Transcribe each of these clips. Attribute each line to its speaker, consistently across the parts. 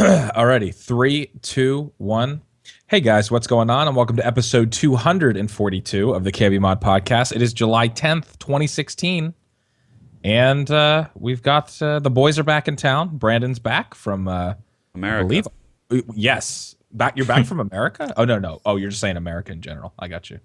Speaker 1: Alrighty, three, two, one. Hey guys, what's going on? And welcome to episode 242 of the KBMOD podcast. It is July 10th, 2016. And we've got the boys are back in town. Brandon's back from
Speaker 2: America.
Speaker 1: I believe. Yes. You're back from America? Oh no. Oh, you're just saying America in general. I got you.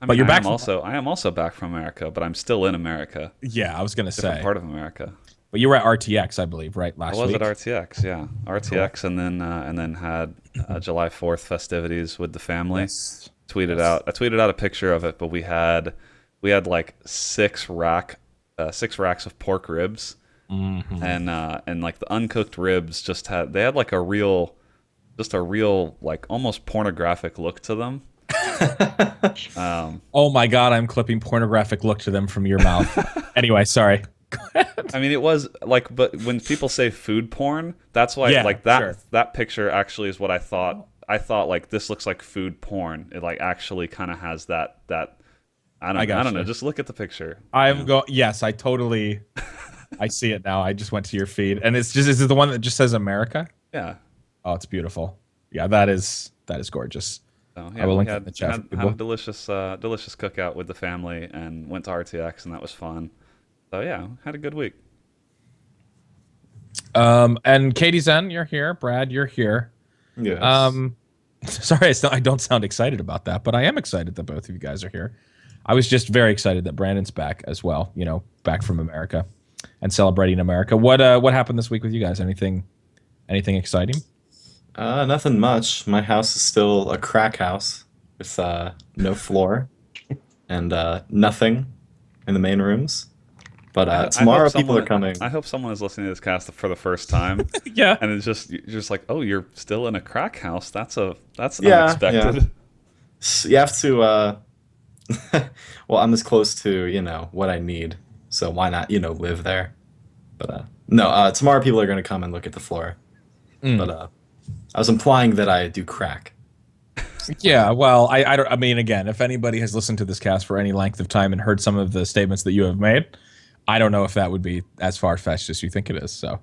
Speaker 2: But
Speaker 1: you're back
Speaker 2: I am also back from America, but I'm still in America.
Speaker 1: Yeah, I was gonna say
Speaker 2: Part of America.
Speaker 1: But you were at RTX, I believe, right? Last week.
Speaker 2: I was at RTX, yeah. RTX, cool. and then had July 4th festivities with the family.
Speaker 1: Yes.
Speaker 2: I tweeted out a picture of it, but we had like six racks of pork ribs, and like the uncooked ribs they had like a real like almost pornographic look to them.
Speaker 1: Oh my god, I'm clipping pornographic look to them from your mouth. Anyway, sorry.
Speaker 2: I mean, it was like, but when people say food porn, that's why that picture actually is what I thought. I thought like this looks like food porn. It like actually kind of has that. I don't know. Just look at the picture.
Speaker 1: Yes, I totally. I see it now. I just went to your feed, and is it the one that just says America?
Speaker 2: Yeah.
Speaker 1: Oh, it's beautiful. Yeah, that is gorgeous.
Speaker 2: So, yeah, I will link it in the chat. Had a delicious cookout with the family, and went to RTX, and that was fun. So yeah, had a good week.
Speaker 1: And Katie Zen, you're here. Brad, you're here.
Speaker 3: Yes.
Speaker 1: Sorry, I don't sound excited about that, but I am excited that both of you guys are here. I was just very excited that Brandon's back as well. You know, back from America and celebrating America. What happened this week with you guys? Anything exciting?
Speaker 3: Nothing much. My house is still a crack house with no floor and nothing in the main rooms. But tomorrow people are coming.
Speaker 2: I hope someone is listening to this cast for the first time.
Speaker 1: Yeah.
Speaker 2: And it's you're just like, oh, you're still in a crack house. That's unexpected.
Speaker 3: Yeah. You have to. Well, I'm as close to what I need, so why not live there? But no. Tomorrow people are going to come and look at the floor. But I was implying that I do crack.
Speaker 1: Yeah, well, I mean, again, if anybody has listened to this cast for any length of time and heard some of the statements that you have made, I don't know if that would be as far-fetched as you think it is. So,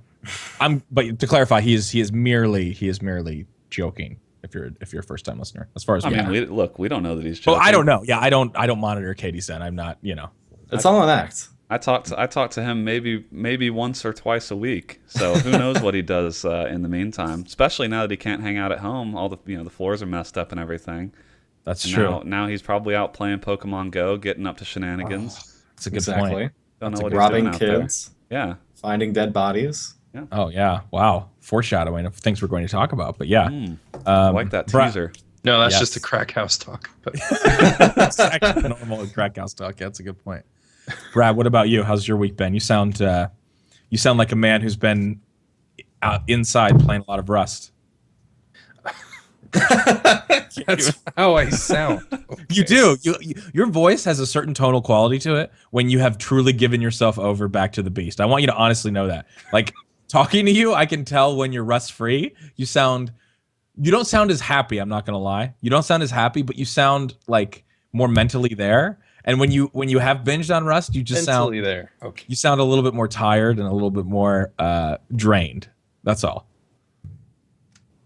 Speaker 1: but to clarify, he is merely joking. If you're a first-time listener, as far as
Speaker 2: I mean, we don't know that he's joking.
Speaker 1: Well, I don't know. Yeah, I don't monitor Katie Sen. I'm not.
Speaker 3: It's all an act.
Speaker 2: I talk to him maybe once or twice a week. So who knows what he does in the meantime? Especially now that he can't hang out at home. All the floors are messed up and everything.
Speaker 1: That's true.
Speaker 2: Now he's probably out playing Pokemon Go, getting up to shenanigans.
Speaker 1: That's a good point.
Speaker 2: Don't know what
Speaker 3: robbing
Speaker 2: he's doing
Speaker 3: kids.
Speaker 2: Out there. Yeah.
Speaker 3: Finding dead bodies.
Speaker 2: Yeah.
Speaker 1: Oh yeah. Wow. Foreshadowing of things we're going to talk about. But yeah.
Speaker 2: I like that teaser.
Speaker 4: No, that's just a crack house talk. But
Speaker 1: that's actually normal crack house talk. Yeah, that's a good point. Brad, what about you? How's your week been? You sound like a man who's been out inside playing a lot of Rust.
Speaker 4: That's how I sound. Okay.
Speaker 1: You do. Your voice has a certain tonal quality to it when you have truly given yourself over back to the beast. I want you to honestly know that. Like talking to you, I can tell when you're Rust free. You don't sound as happy. I'm not gonna lie. You don't sound as happy, but you sound like more mentally there. And when you have binged on Rust, you just
Speaker 4: mentally there. Okay.
Speaker 1: You sound a little bit more tired and a little bit more drained. That's all.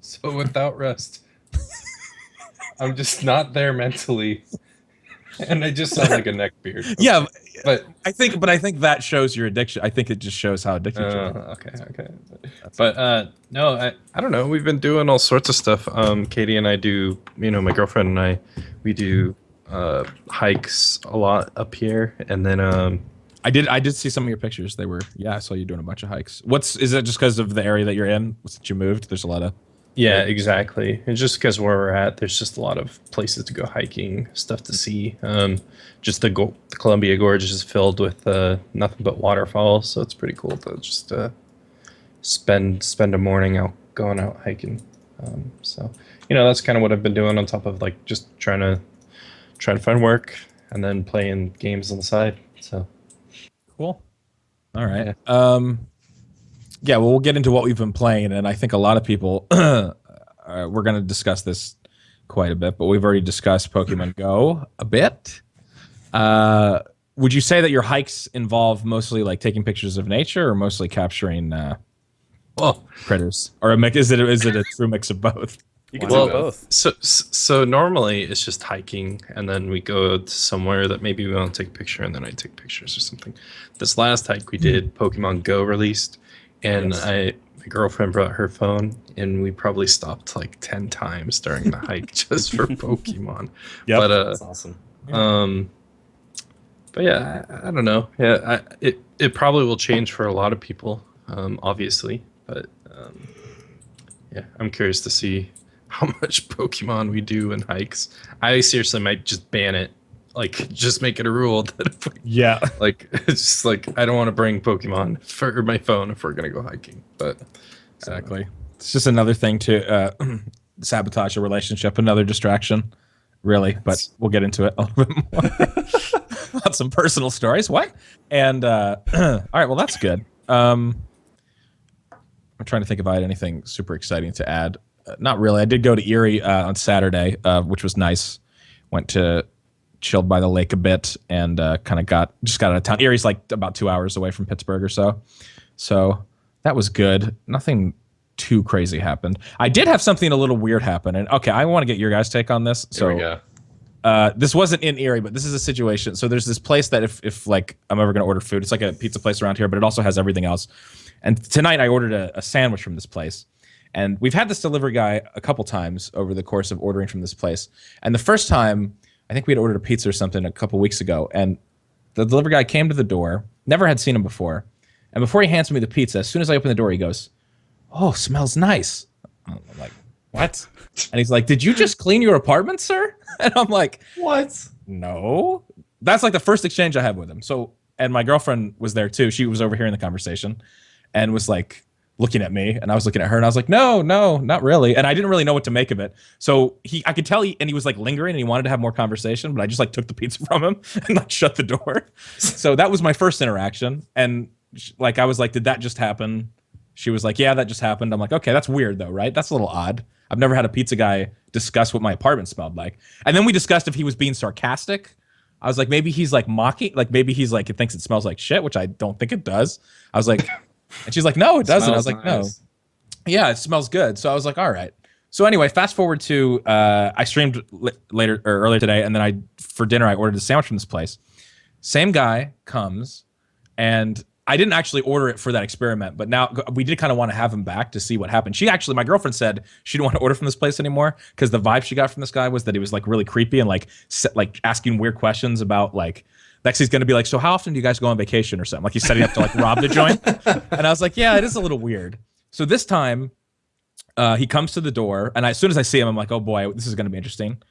Speaker 4: So without Rust, I'm just not there mentally, and I just sound like a neckbeard. Okay.
Speaker 1: Yeah,
Speaker 4: but
Speaker 1: I think that shows your addiction. I think it just shows how addicted you are.
Speaker 4: Okay. But no, I don't know. We've been doing all sorts of stuff. Katie and I do. My girlfriend and I, we do hikes a lot up here, and then
Speaker 1: I did see some of your pictures. I saw you doing a bunch of hikes. Is it just because of the area that you're in since you moved? There's a lot of
Speaker 4: exactly. It's just because where we're at, there's just a lot of places to go hiking, stuff to see. Just the Columbia Gorge is filled with nothing but waterfalls, so it's pretty cool to just spend a morning going out hiking. So that's kind of what I've been doing on top of like just trying to find work and then playing games on the side. So
Speaker 1: cool. All right. Yeah. Well, we'll get into what we've been playing, and I think a lot of people we're going to discuss this quite a bit, but we've already discussed Pokemon Go a bit. Would you say that your hikes involve mostly like taking pictures of nature, or mostly capturing
Speaker 4: Well,
Speaker 1: critters, or a mix? Is it a true mix of both?
Speaker 2: You can
Speaker 4: Well,
Speaker 2: do both.
Speaker 4: so normally it's just hiking, and then we go to somewhere that maybe we want to take a picture, and then I take pictures or something. This last hike we did, Pokemon Go released, and
Speaker 3: Yes.
Speaker 4: my girlfriend brought her phone, and we probably stopped like 10 times during the hike just for Pokemon.
Speaker 1: Yep.
Speaker 4: But
Speaker 3: That's awesome.
Speaker 4: but yeah, I don't know. Yeah, it probably will change for a lot of people, obviously. But yeah, I'm curious to see how much Pokemon we do in hikes. I seriously might just ban it, like just make it a rule that if we,
Speaker 1: Yeah.
Speaker 4: like it's just like I don't want to bring Pokemon for my phone if we're gonna go hiking. But
Speaker 1: Exactly. It's just another thing to sabotage a relationship, another distraction, really. But we'll get into it a little bit more. About some personal stories. What? And all right, well, that's good. I'm trying to think if I had anything super exciting to add. Not really. I did go to Erie on Saturday, which was nice. Went to chilled by the lake a bit and kind of got out of town. Erie's like about 2 hours away from Pittsburgh or so. So that was good. Nothing too crazy happened. I did have something a little weird happen. And okay, I want to get your guys' take on this.
Speaker 3: Here we go.
Speaker 1: This wasn't in Erie, but this is a situation. So there's this place that if like I'm ever going to order food, it's like a pizza place around here, but it also has everything else. And tonight I ordered a sandwich from this place. And we've had this delivery guy a couple times over the course of ordering from this place. And the first time, I think we had ordered a pizza or something a couple weeks ago. And the delivery guy came to the door, never had seen him before. And before he hands me the pizza, as soon as I open the door, he goes, "Oh, smells nice." I'm like, "What?" And he's like, "Did you just clean your apartment, sir?" And I'm like,
Speaker 3: What?
Speaker 1: "No." That's like the first exchange I had with him. So, and my girlfriend was there too. She was overhearing the conversation and was like looking at me, and I was looking at her, and I was like, no, not really. And I didn't really know what to make of it. So I could tell he was like lingering and he wanted to have more conversation, but I just like took the pizza from him and like shut the door. So that was my first interaction. And like, I was like, "Did that just happen?" She was like, "Yeah, that just happened." I'm like, "Okay, that's weird though, right? That's a little odd. I've never had a pizza guy discuss what my apartment smelled like." And then we discussed if he was being sarcastic. I was like, maybe he's like mocking, like maybe he's like, it thinks it smells like shit, which I don't think it does. I was like, and she's like, "No, it doesn't." I was like, "No. Yeah, it smells good." So I was like, "All right." So anyway, fast forward to I streamed later or earlier today, and then for dinner I ordered a sandwich from this place. Same guy comes, and I didn't actually order it for that experiment, but now we did kind of want to have him back to see what happened. My girlfriend said she didn't want to order from this place anymore because the vibe she got from this guy was that he was like really creepy and like asking weird questions about like, next he's going to be like, "So how often do you guys go on vacation?" or something. Like he's setting up to like rob the joint. And I was like, "Yeah, it is a little weird." So this time he comes to the door, and as soon as I see him, I'm like, "Oh boy, this is going to be interesting."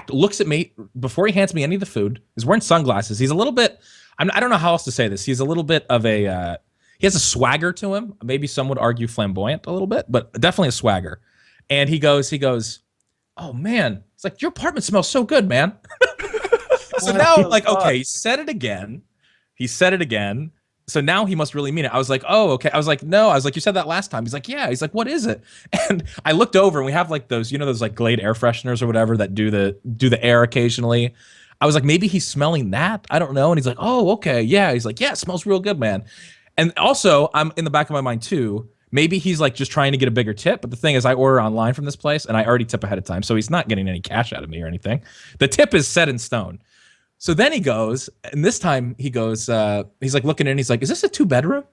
Speaker 1: Looks at me before he hands me any of the food, is wearing sunglasses. He's a little bit, I don't know how else to say this. He's a little bit of a, he has a swagger to him. Maybe some would argue flamboyant a little bit, but definitely a swagger. And he goes, "Oh man," it's like, "Your apartment smells so good, man." So now I'm like, okay, he said it again. So now he must really mean it. I was like, "Oh, okay." I was like, "No." I was like, "You said that last time." He's like, "Yeah." He's like, "What is it?" And I looked over, and we have like those, those like Glade air fresheners or whatever that do the air occasionally. I was like, maybe he's smelling that. I don't know. And he's like, "Oh, okay, yeah." He's like, "Yeah, it smells real good, man." And also, I'm in the back of my mind too, maybe he's like just trying to get a bigger tip. But the thing is, I order online from this place, and I already tip ahead of time, so he's not getting any cash out of me or anything. The tip is set in stone. So then he goes, and this time he goes, he's like looking in, and he's like, "Is this a 2-bedroom?"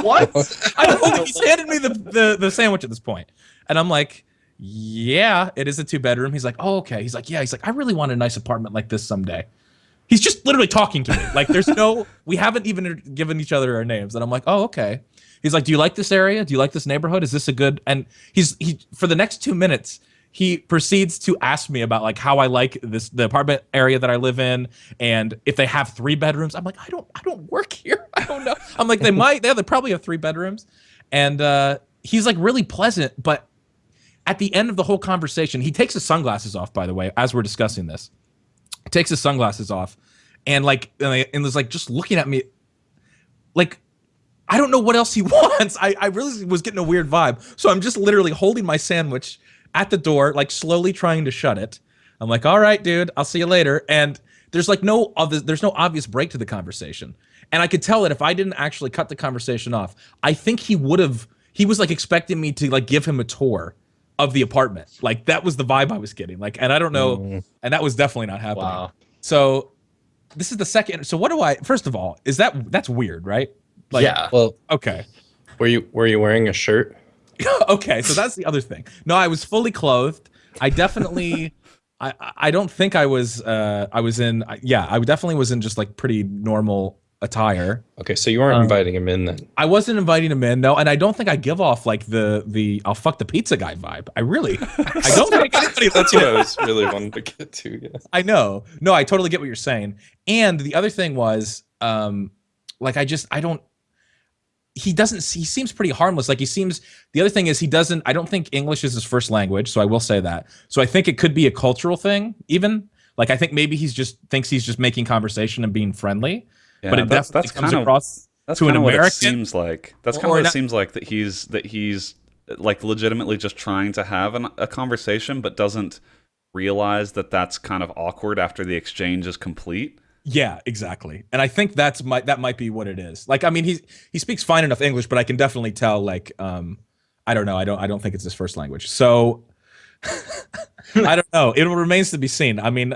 Speaker 3: What?
Speaker 1: I don't know. He's handed me the sandwich at this point. And I'm like, "Yeah, it is a 2-bedroom." He's like, "Oh, okay." He's like, "Yeah." He's like, "I really want a nice apartment like this someday." He's just literally talking to me. Like we haven't even given each other our names. And I'm like, "Oh, okay." He's like, "Do you like this area? Do you like this neighborhood? Is this a good?" And he for the next 2 minutes, he proceeds to ask me about like how I like the apartment area that I live in, and if they have 3 bedrooms. I'm like, I don't work here. I don't know. I'm like, they probably have 3 bedrooms. And he's like really pleasant, but at the end of the whole conversation, he takes his sunglasses off, by the way, as we're discussing this. He takes his sunglasses off and was like just looking at me like, I don't know what else he wants. I really was getting a weird vibe. So I'm just literally holding my sandwich at the door, like slowly trying to shut it. I'm like, "All right, dude, I'll see you later." And there's like no obvious break to the conversation. And I could tell that if I didn't actually cut the conversation off, I think he would have. He was like expecting me to like give him a tour of the apartment. Like that was the vibe I was getting. Like, and I don't know, and that was definitely not happening.
Speaker 3: Wow.
Speaker 1: So this is the second. So what do I? First of all, that's weird, right? Like,
Speaker 3: Yeah.
Speaker 4: Well,
Speaker 1: okay.
Speaker 4: were you wearing a shirt?
Speaker 1: Okay, so that's the other thing. No, I was fully clothed. I definitely. I don't think I was. I was in. Yeah, I definitely was in just like pretty normal attire.
Speaker 4: Okay, so you weren't inviting him in then.
Speaker 1: I wasn't inviting him in, no, and I don't think I give off like the I'll fuck the pizza guy vibe. I don't think anybody.
Speaker 4: That's what I was really wanting to get to. Yeah.
Speaker 1: I know. No, I totally get what you're saying. And the other thing was, like I don't. He seems pretty harmless. Like the other thing is I don't think English is his first language. So I will say that. So I think it could be a cultural thing even. Like I think maybe thinks he's just making conversation and being friendly.
Speaker 2: Yeah,
Speaker 1: but it definitely comes across to an American.
Speaker 2: What it seems like. That's kind of what it seems like, that he's like legitimately just trying to have a conversation, but doesn't realize that that's kind of awkward after the exchange is complete.
Speaker 1: Yeah, exactly. And I think that might be what it is. Like, I mean, he speaks fine enough English, but I can definitely tell. Like, I don't know. I don't think it's his first language. So I don't know. It remains to be seen. I mean,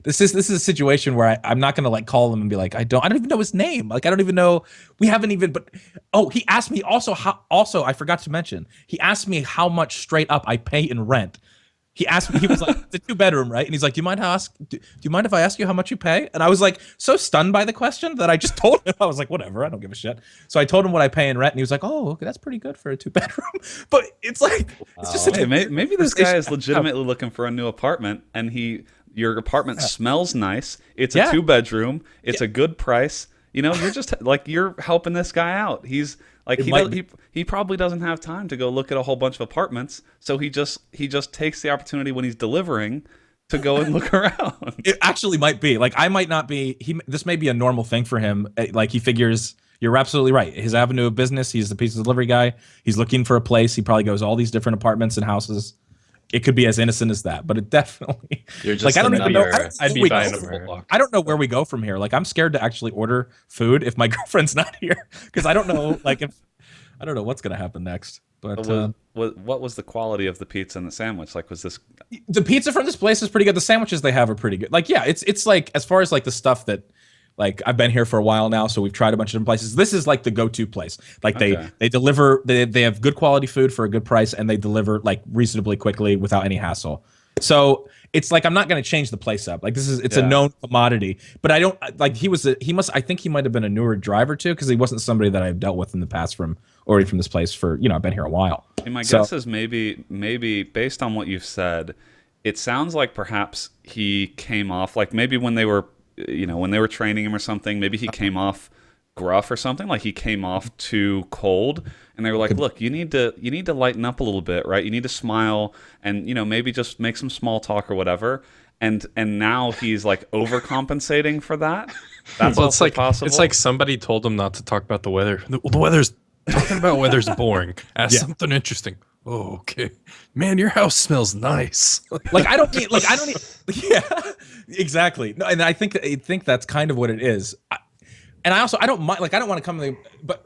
Speaker 1: this is a situation where I'm not gonna like call him and be like, I don't even know his name. Like, I don't even know. We haven't even. But he asked me also I forgot to mention. He asked me how much straight up I pay in rent. He asked me, he was like, it's a 2-bedroom, right? And he's like, do you mind if I ask you how much you pay? And I was like, so stunned by the question that I just told him. I was like, whatever, I don't give a shit. So I told him what I pay in rent, and he was like, oh, okay, that's pretty good for a 2-bedroom. But it's like, it's just such
Speaker 2: maybe this guy is legitimately looking for a new apartment, and your apartment smells nice. It's a 2-bedroom. It's a good price. You know, you're just like, you're helping this guy out. He's like, he probably doesn't have time to go look at a whole bunch of apartments, so he just takes the opportunity when he's delivering to go and look around.
Speaker 1: It actually might be. Like, I might not be. This may be a normal thing for him. Like, he figures. You're absolutely right. His avenue of business. He's the pizza delivery guy. He's looking for a place. He probably goes all these different apartments and houses. It could be as innocent as that, but it definitely.
Speaker 3: You're just
Speaker 1: like, I don't even know.
Speaker 4: I'd be buying a
Speaker 1: I don't know where we go from here. Like, I'm scared to actually order food if my girlfriend's not here, because I don't know. Like, if I don't know what's gonna happen next. But
Speaker 2: what was the quality of the pizza and the sandwich? Like, was this
Speaker 1: the pizza from this place is pretty good. The sandwiches they have are pretty good. Like, yeah, it's like, as far as like the stuff that, like, I've been here for a while now, so we've tried a bunch of different places. This is like the go-to place. Like, they deliver. They have good quality food for a good price, and they deliver like reasonably quickly without any hassle. So it's like, I'm not going to change the place up. Like, it's a known commodity. But I don't like, I think he might have been a newer driver too, because he wasn't somebody that I've dealt with in the past from this place for, I've been here a while.
Speaker 2: And my guess is maybe based on what you've said, it sounds like perhaps he came off, like maybe when they were training him or something, maybe he came off gruff or something, like he came off too cold, and they were like, look, you need to lighten up a little bit, right? You need to smile, and maybe just make some small talk or whatever. And now he's like overcompensating for that. That's also possible.
Speaker 4: It's like somebody told him not to talk about the weather. The weather's talking about weather's boring. Ask something interesting. Oh, okay. Man, your house smells nice.
Speaker 1: Like, I don't need, yeah, exactly. No, and I think that's kind of what it is. And I don't mind, like, I don't want to come to but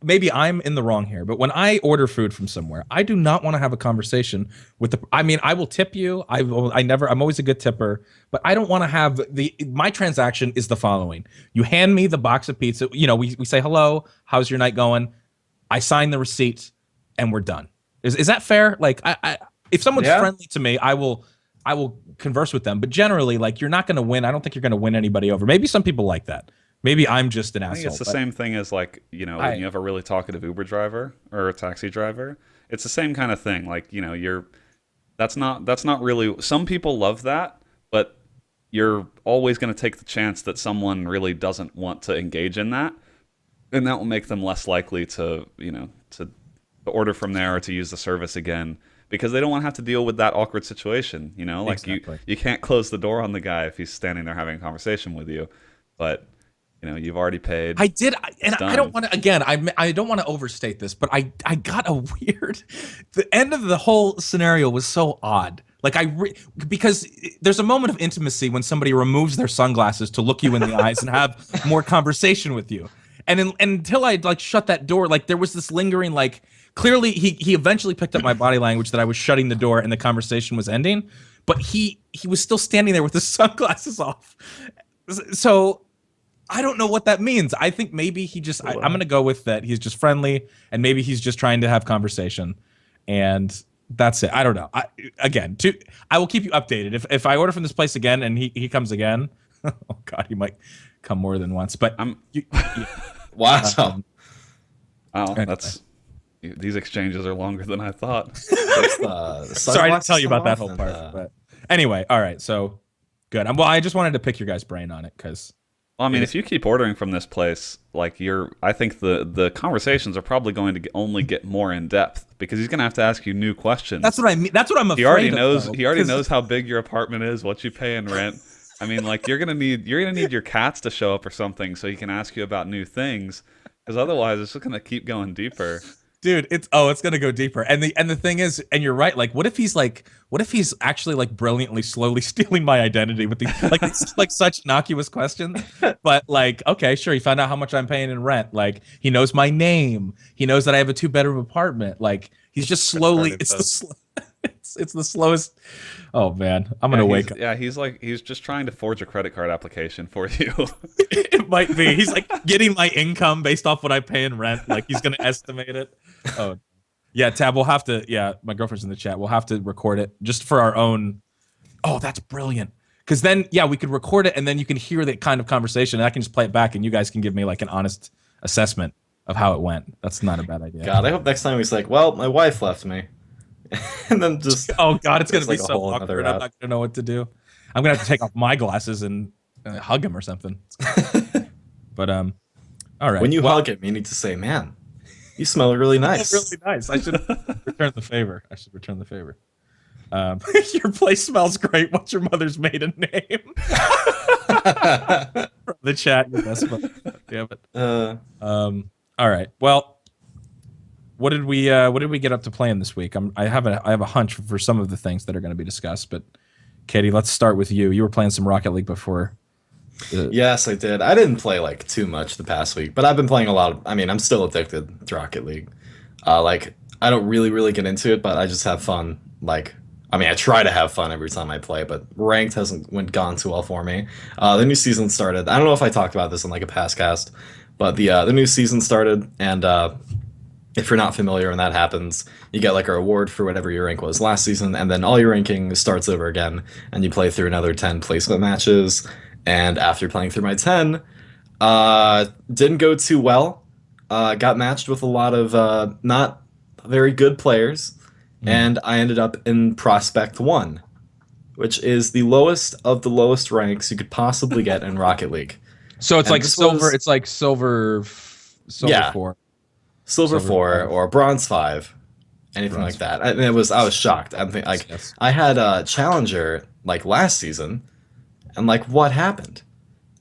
Speaker 1: maybe I'm in the wrong here, but when I order food from somewhere, I do not want to have a conversation with I will tip you. I'm always a good tipper, but I don't want to have my transaction is the following. You hand me the box of pizza, we say, hello, how's your night going? I sign the receipt and we're done. Is that fair? Like, if someone's friendly to me, I will converse with them, but generally, like, you're not going to win. I don't think you're going to win anybody over. Maybe some people like that. Maybe I'm just an asshole.
Speaker 2: I think it's the same thing as, like, when you have a really talkative Uber driver or a taxi driver. It's the same kind of thing. Like, that's not really. Some people love that, but you're always going to take the chance that someone really doesn't want to engage in that, and that will make them less likely to to order from there or to use the service again, because they don't want to have to deal with that awkward situation. Like, exactly. You can't close the door on the guy if he's standing there having a conversation with you, but. You've already paid.
Speaker 1: I did, and I don't want to. Again, I don't want to overstate this, but I got a weird. The end of the whole scenario was so odd. Like because there's a moment of intimacy when somebody removes their sunglasses to look you in the eyes and have more conversation with you. And until I like shut that door, like there was this lingering, like clearly he eventually picked up my body language that I was shutting the door and the conversation was ending, but he was still standing there with his sunglasses off. So I don't know what that means. I think maybe he just I'm gonna go with that he's just friendly and maybe he's just trying to have conversation, and that's it. I don't know. I will keep you updated if I order from this place again and he comes again. Oh God, he might come more than once. But
Speaker 3: wow.
Speaker 2: Wow,
Speaker 1: Anyway.
Speaker 2: These exchanges are longer than I thought.
Speaker 1: Sorry to tell you about that whole part. But anyway, all right. So good. Well, I just wanted to pick your guys' brain on it because.
Speaker 2: Well, I mean, if you keep ordering from this place, like I think the conversations are probably going to only get more in depth because he's going to have to ask you new questions.
Speaker 1: That's what I mean. That's what I'm afraid
Speaker 2: he already
Speaker 1: of,
Speaker 2: knows.
Speaker 1: though,
Speaker 2: He already knows how big your apartment is, what you pay in rent. I mean, like you're gonna need your cats to show up or something so he can ask you about new things. Because otherwise, it's just gonna keep going deeper.
Speaker 1: Dude, it's gonna go deeper. And the thing is, and you're right. Like, what if he's actually like brilliantly, slowly stealing my identity with these like such innocuous questions? But like, okay, sure. He found out how much I'm paying in rent. Like, he knows my name. He knows that I have a 2-bedroom apartment. Like, he's just slowly. It's the slowest. Oh man, I'm gonna wake up.
Speaker 2: Yeah, he's just trying to forge a credit card application for you.
Speaker 1: It might be. He's like getting my income based off what I pay in rent. Like he's gonna estimate it. Oh, yeah, Tab. We'll have to. Yeah, my girlfriend's in the chat. We'll have to record it just for our own. Oh, that's brilliant. Because then, yeah, we could record it and then you can hear that kind of conversation. And I can just play it back and you guys can give me like an honest assessment of how it went. That's not a bad idea.
Speaker 3: God, I hope next time he's like, well, my wife left me. And then just
Speaker 1: oh God, it's gonna be
Speaker 3: like
Speaker 1: so awkward. I'm not gonna know what to do. I'm gonna have to take off my glasses and hug him or something. But all right.
Speaker 3: When you hug him, you need to say, "Man, you smell really nice."
Speaker 1: Really nice. I should return the favor. Your place smells great. What's your mother's maiden name? From the chat, your best friend. Damn it. All right. Well. What did we get up to playing this week? I have a hunch for some of the things that are going to be discussed, but Katie, let's start with you. You were playing some Rocket League before.
Speaker 3: Yes, I did. I didn't play like too much the past week, but I've been playing a lot. I'm still addicted to Rocket League. Like I don't really get into it, but I just have fun. I try to have fun every time I play, but ranked hasn't gone too well for me. The new season started. I don't know if I talked about this in like a past cast, but the new season started, and if you're not familiar when that happens, you get like a reward for whatever your rank was last season, and then all your ranking starts over again, and you play through another 10 placement matches. And after playing through my 10, didn't go too well. Got matched with a lot of not very good players, and I ended up in Prospect 1, which is the lowest of the lowest ranks you could possibly get in Rocket League.
Speaker 1: So it's like silver. It's like silver 4.
Speaker 3: Silver 4 or bronze 5, anything like that. I was shocked. I had a challenger like last season, and like what happened?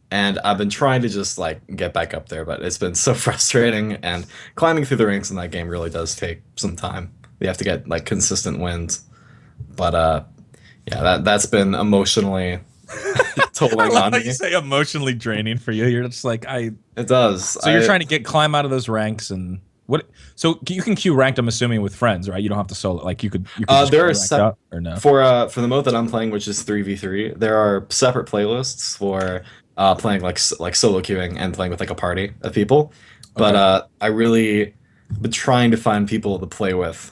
Speaker 3: And I've been trying to just like get back up there, but it's been so frustrating. And climbing through the ranks in that game really does take some time. You have to get like consistent wins. But yeah, that's been emotionally tolling on me.
Speaker 1: You say emotionally draining for you. You're just like
Speaker 3: It does.
Speaker 1: So you're trying to climb out of those ranks and. What? So you can queue ranked, I'm assuming, with friends, right? You don't have to solo. Like you could just
Speaker 3: there are
Speaker 1: or no?
Speaker 3: For the mode that I'm playing, which is 3v3. There are separate playlists for playing like solo queuing and playing with like a party of people. But I really been trying to find people to play with,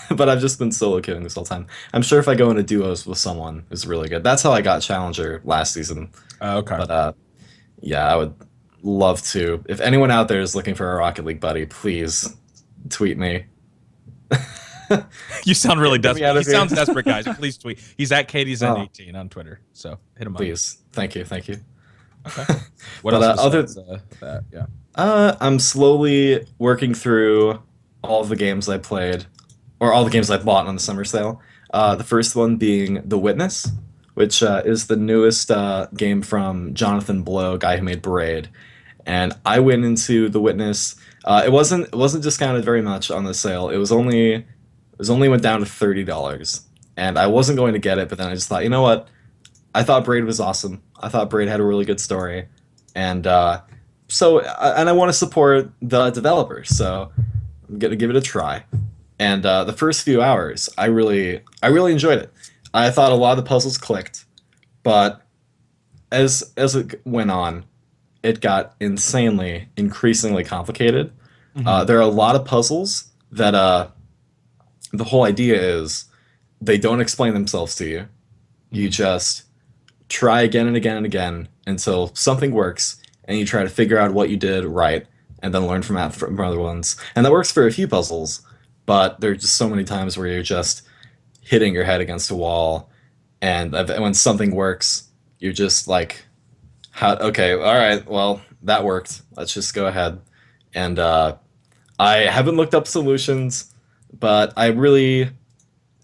Speaker 3: but I've just been solo queuing this whole time. I'm sure if I go into duos with someone who's really good, that's how I got Challenger last season.
Speaker 1: Okay.
Speaker 3: But yeah, I would love to. If anyone out there is looking for a Rocket League buddy, please tweet me.
Speaker 1: You sound really desperate. He sounds desperate, guys. Please tweet. He's at Katie'sN18 on Twitter, so hit him up.
Speaker 3: Please. Thank you.
Speaker 1: Okay. What else besides that? Yeah.
Speaker 3: I'm slowly working through all of the games I played, or all the games I bought on the summer sale. The first one being The Witness, which is the newest game from Jonathan Blow, guy who made Parade. And I went into The Witness. It wasn't discounted very much on the sale. It only went down to $30. and I wasn't going to get it, but then I just thought, you know what? I thought Braid was awesome. I thought Braid had a really good story, and and I want to support the developers, so I'm gonna give it a try. And the first few hours, I really enjoyed it. I thought a lot of the puzzles clicked, but as it went on, it got increasingly complicated. There are a lot of puzzles that the whole idea is they don't explain themselves to you. You just try again and again and again until something works, and you try to figure out what you did right, and then learn from other ones. And that works for a few puzzles, but there are just so many times where you're just hitting your head against a wall, and when something works, you're just like, "How? Okay, all right, well that worked. Let's just go ahead." And I haven't looked up solutions, but I really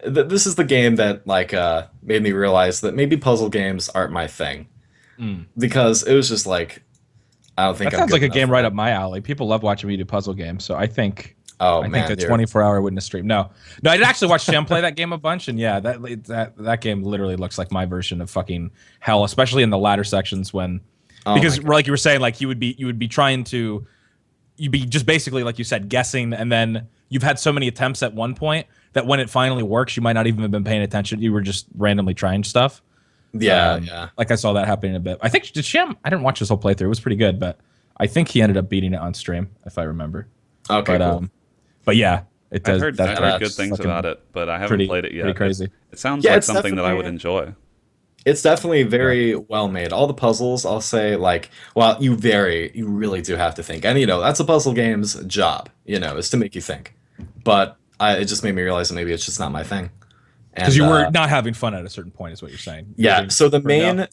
Speaker 3: this is the game that like made me realize that maybe puzzle games aren't my thing, because it was just like I don't think
Speaker 1: That
Speaker 3: I'm
Speaker 1: sounds
Speaker 3: good
Speaker 1: like a
Speaker 3: enough
Speaker 1: game
Speaker 3: for
Speaker 1: right
Speaker 3: that.
Speaker 1: up my alley. People love watching me do puzzle games, so I think
Speaker 3: Oh
Speaker 1: I
Speaker 3: man,
Speaker 1: think a
Speaker 3: you're-
Speaker 1: 24-hour witness stream. No, I did actually watch Shem play that game a bunch, and yeah, that game literally looks like my version of fucking hell, especially in the latter sections when
Speaker 3: oh
Speaker 1: because
Speaker 3: my God.
Speaker 1: like you were saying, like you would be trying to you'd be just basically like you said guessing, and then you've had so many attempts at one point that when it finally works, you might not even have been paying attention. You were just randomly trying stuff.
Speaker 3: Yeah, yeah.
Speaker 1: Like I saw that happening a bit. I think did Shem. I didn't watch his whole playthrough. It was pretty good, but I think he ended up beating it on stream, if I remember.
Speaker 3: Okay,
Speaker 1: But
Speaker 3: cool.
Speaker 1: But yeah, it does.
Speaker 2: I've
Speaker 1: that's
Speaker 2: heard good
Speaker 3: that's
Speaker 2: things
Speaker 1: fucking
Speaker 2: about it, but I haven't
Speaker 1: pretty-
Speaker 2: played it yet.
Speaker 1: pretty crazy.
Speaker 2: It sounds
Speaker 3: Yeah,
Speaker 2: like
Speaker 3: it's
Speaker 2: something that I would
Speaker 3: definitely-
Speaker 2: enjoy.
Speaker 3: It's definitely very well made. All the puzzles, I'll say, like, well, you really do have to think, and that's a puzzle game's job, is to make you think. But it just made me realize that maybe it's just not my thing.
Speaker 1: Because you were not having fun at a certain point, is what you're saying. You were
Speaker 3: Yeah.
Speaker 1: getting
Speaker 3: So the
Speaker 1: burned out.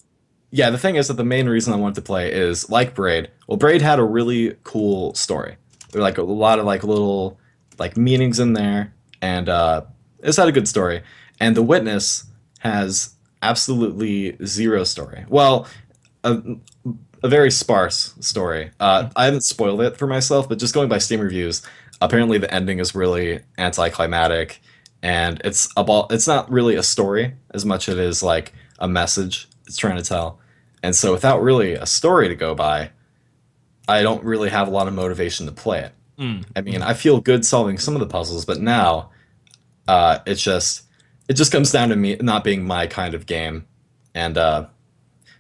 Speaker 3: the thing is that the main reason I wanted to play is like Braid. Well, Braid had a really cool story. There were like a lot of like little like meanings in there, and it's had a good story. And The Witness has absolutely zero story. Well, a very sparse story. I haven't spoiled it for myself, but just going by Steam reviews, apparently the ending is really anticlimactic, and it's not really a story as much as it is like a message it's trying to tell. And so without really a story to go by, I don't really have a lot of motivation to play it. I mean, I feel good solving some of the puzzles, but now it just comes down to me not being my kind of game. And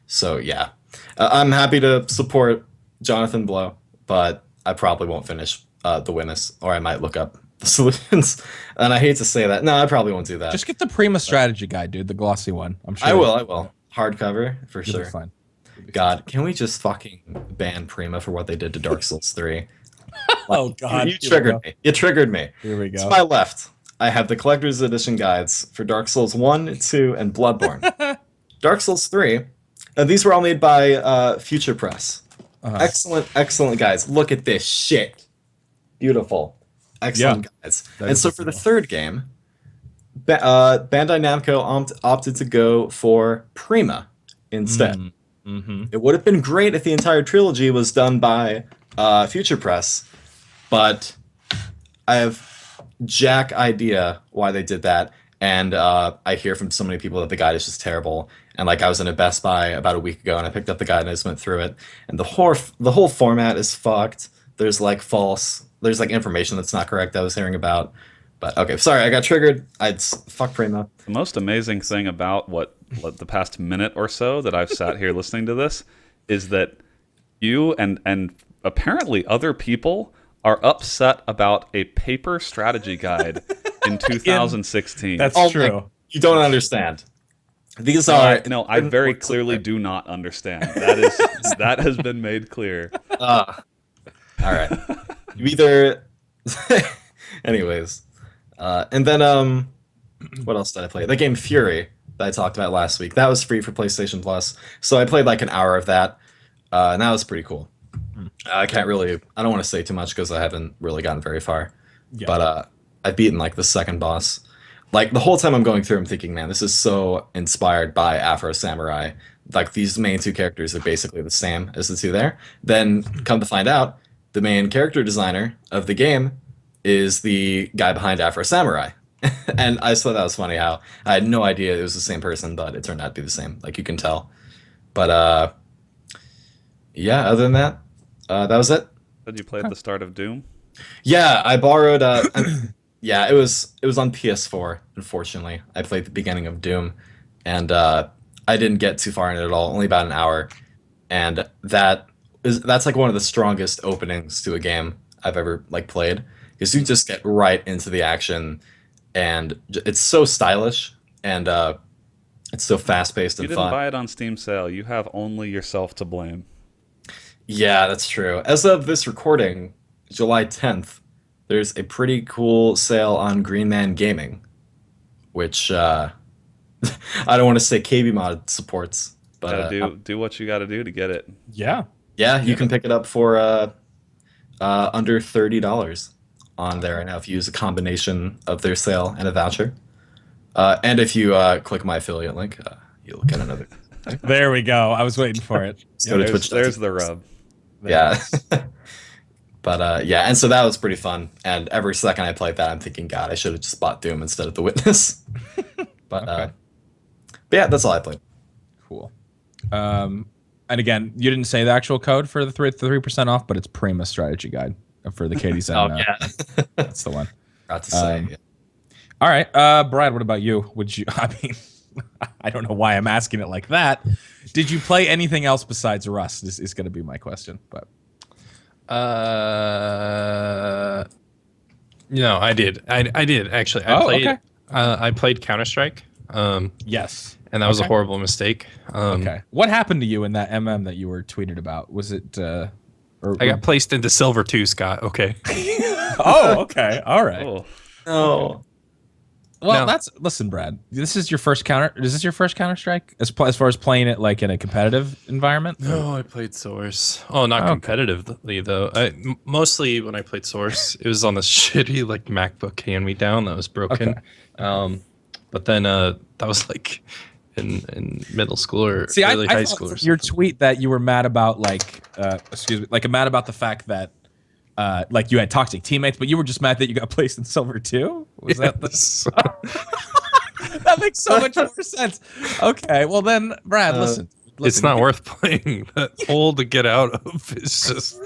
Speaker 3: so yeah, I'm happy to support Jonathan Blow, but I probably won't finish The Witness, or I might look up the solutions. And I hate to say that. No, I probably won't do that.
Speaker 1: Just get the Prima strategy guide, dude. The glossy one. I'm sure.
Speaker 3: I will. Hardcover for
Speaker 1: You'll be
Speaker 3: sure.
Speaker 1: fine.
Speaker 3: God, can we just fucking ban Prima for what they did to Dark Souls 3?
Speaker 1: Oh God.
Speaker 3: You triggered me. You triggered me.
Speaker 1: Here we
Speaker 3: To
Speaker 1: go.
Speaker 3: my left, I have the collector's edition guides for Dark Souls 1, 2, and Bloodborne. Dark Souls 3, these were all made by Future Press. Excellent guides. Look at this shit. Beautiful. Excellent guides.
Speaker 1: That
Speaker 3: And
Speaker 1: is
Speaker 3: so for the
Speaker 1: beautiful.
Speaker 3: third game, Bandai Namco opted to go for Prima instead.
Speaker 1: Mm-hmm.
Speaker 3: It would have been great if the entire trilogy was done by Future Press, but I have jack idea why they did that, and I hear from so many people that the guide is just terrible. And like I was in a Best Buy about a week ago, and I picked up the guide and I just went through it, and the whole format is fucked. There's like information that's not correct I was hearing about. But okay, sorry, I got triggered. Fuck Prima.
Speaker 2: The most amazing thing about what the past minute or so that I've sat here listening to this is that you and apparently other people are upset about a paper strategy guide in 2016.
Speaker 1: That's
Speaker 3: Oh my-
Speaker 1: true.
Speaker 3: You don't understand. These are
Speaker 2: no, I very clearly do not understand. That has been made clear.
Speaker 3: all right. You either. Anyways, and then what else did I play? The game Fury that I talked about last week. That was free for PlayStation Plus, so I played like an hour of that, and that was pretty cool. I don't want to say too much because I haven't really gotten very far,
Speaker 1: Yeah.
Speaker 3: but I've beaten like the second boss. Like the whole time I'm going through, I'm thinking, man, this is so inspired by Afro Samurai. Like these main two characters are basically the same as the two there. Then come to find out, the main character designer of the game is the guy behind Afro Samurai, And I just thought that was funny how I had no idea it was the same person, but it turned out to be the same. Like you can tell. But yeah. Other than that, that was it.
Speaker 2: Did you play at the start of Doom?
Speaker 3: Yeah, I borrowed. Yeah, it was on PS4. Unfortunately, I played the beginning of Doom, and I didn't get too far in it at all. Only about an hour, and that's like one of the strongest openings to a game I've ever like played because you just get right into the action, and it's so stylish and it's so fast paced
Speaker 2: You
Speaker 3: and
Speaker 2: didn't
Speaker 3: fun.
Speaker 2: buy it on Steam sale. You have only yourself to blame.
Speaker 3: Yeah, that's true. As of this recording, July 10th, there's a pretty cool sale on Green Man Gaming, which I don't want to say KBMOD supports, but
Speaker 2: Gotta do what you gotta do to get it.
Speaker 1: Yeah.
Speaker 3: yeah, you can pick it up for under $30 on there right now if you use a combination of their sale and a voucher. And if you click my affiliate link, you'll get another.
Speaker 1: There we go. I was waiting for it.
Speaker 3: Just go to
Speaker 2: There's,
Speaker 3: Twitch.
Speaker 2: there's the rub.
Speaker 3: Yeah. But yeah, and so that was pretty fun. And every second I played that, I'm thinking, God, I should have just bought Doom instead of The Witness. But,
Speaker 1: Okay.
Speaker 3: but yeah, that's all I played.
Speaker 1: Cool. And again, you didn't say the actual code for the 3% off, but it's Prima Strategy Guide for the Katie Zen.
Speaker 3: Oh yeah,
Speaker 1: That's the one.
Speaker 3: forgot to say.
Speaker 1: Um,
Speaker 3: Yeah.
Speaker 1: All right, Brad. What about you? Would you? I mean, I don't know why I'm asking it like that. Did you play anything else besides Rust? This is going to be my question. But
Speaker 4: No, I did. I did actually.
Speaker 1: Oh, okay.
Speaker 4: I played Counter Strike.
Speaker 1: yes.
Speaker 4: And that was a
Speaker 1: Okay.
Speaker 4: horrible mistake.
Speaker 1: Okay. What happened to you in that that you were tweeted about? Was it?
Speaker 4: I got placed into Silver 2, Scott. Okay.
Speaker 1: Oh, okay. All right.
Speaker 2: Oh,
Speaker 3: Oh,
Speaker 1: Well,
Speaker 4: No.
Speaker 1: listen, Brad. This is your first Counter. Is this your first Counter Strike as far as playing it like in a competitive environment?
Speaker 4: No, I played Source. Oh, not
Speaker 1: Okay.
Speaker 4: competitively though. Mostly when I played Source, it was on this shitty like MacBook hand-me-down that was broken.
Speaker 1: Okay.
Speaker 4: But then that was like in middle school or
Speaker 1: See,
Speaker 4: early
Speaker 1: I
Speaker 4: high
Speaker 1: thought
Speaker 4: school. Or
Speaker 1: your
Speaker 4: something.
Speaker 1: tweet that you were mad about, like, excuse me, like mad about the fact that, like you had toxic teammates, but you were just mad that you got placed in silver too. Was that the?
Speaker 4: Yes.
Speaker 1: That makes so much more sense. Okay, well then, Brad, listen.
Speaker 4: It's not worth playing. That hole to get out of is just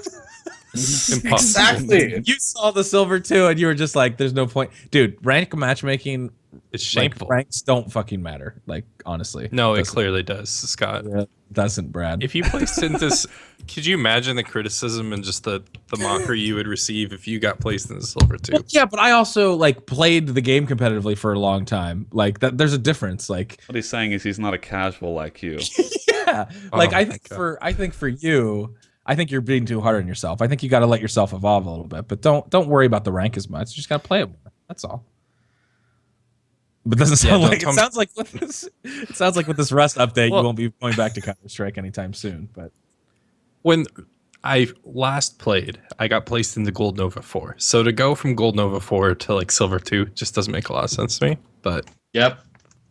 Speaker 4: impossible.
Speaker 3: exactly.
Speaker 1: You saw the silver too, and you were just like, "There's no point, dude." Rank matchmaking,
Speaker 4: It's
Speaker 1: like,
Speaker 4: shameful.
Speaker 1: ranks don't fucking matter. Like honestly,
Speaker 4: No, it
Speaker 1: doesn't-
Speaker 4: clearly does, Scott.
Speaker 1: doesn't, Brad.
Speaker 4: If you placed into this, could you imagine the criticism and just the mockery you would receive if you got placed in the Silver 2?
Speaker 1: Well, yeah, but I also like played the game competitively for a long time. Like that, there's a difference. Like,
Speaker 2: what he's saying is he's not a casual like you.
Speaker 1: yeah, like
Speaker 4: Oh
Speaker 1: I
Speaker 4: my
Speaker 1: think
Speaker 4: God.
Speaker 1: I think for you, I think you're being too hard on yourself. I think you got to let yourself evolve a little bit, but don't worry about the rank as much. You just got to play it more. That's all. But it doesn't sound
Speaker 4: don't
Speaker 1: like
Speaker 4: tell
Speaker 1: it
Speaker 4: me-
Speaker 1: sounds like with this. It sounds like with this Rust update,
Speaker 4: Well-
Speaker 1: you won't be going back to Counter Strike anytime soon. But
Speaker 4: When I last played, I got placed into Gold Nova 4. So to go from Gold Nova 4 to like Silver 2 just doesn't make a lot of sense to me. But
Speaker 3: Yep.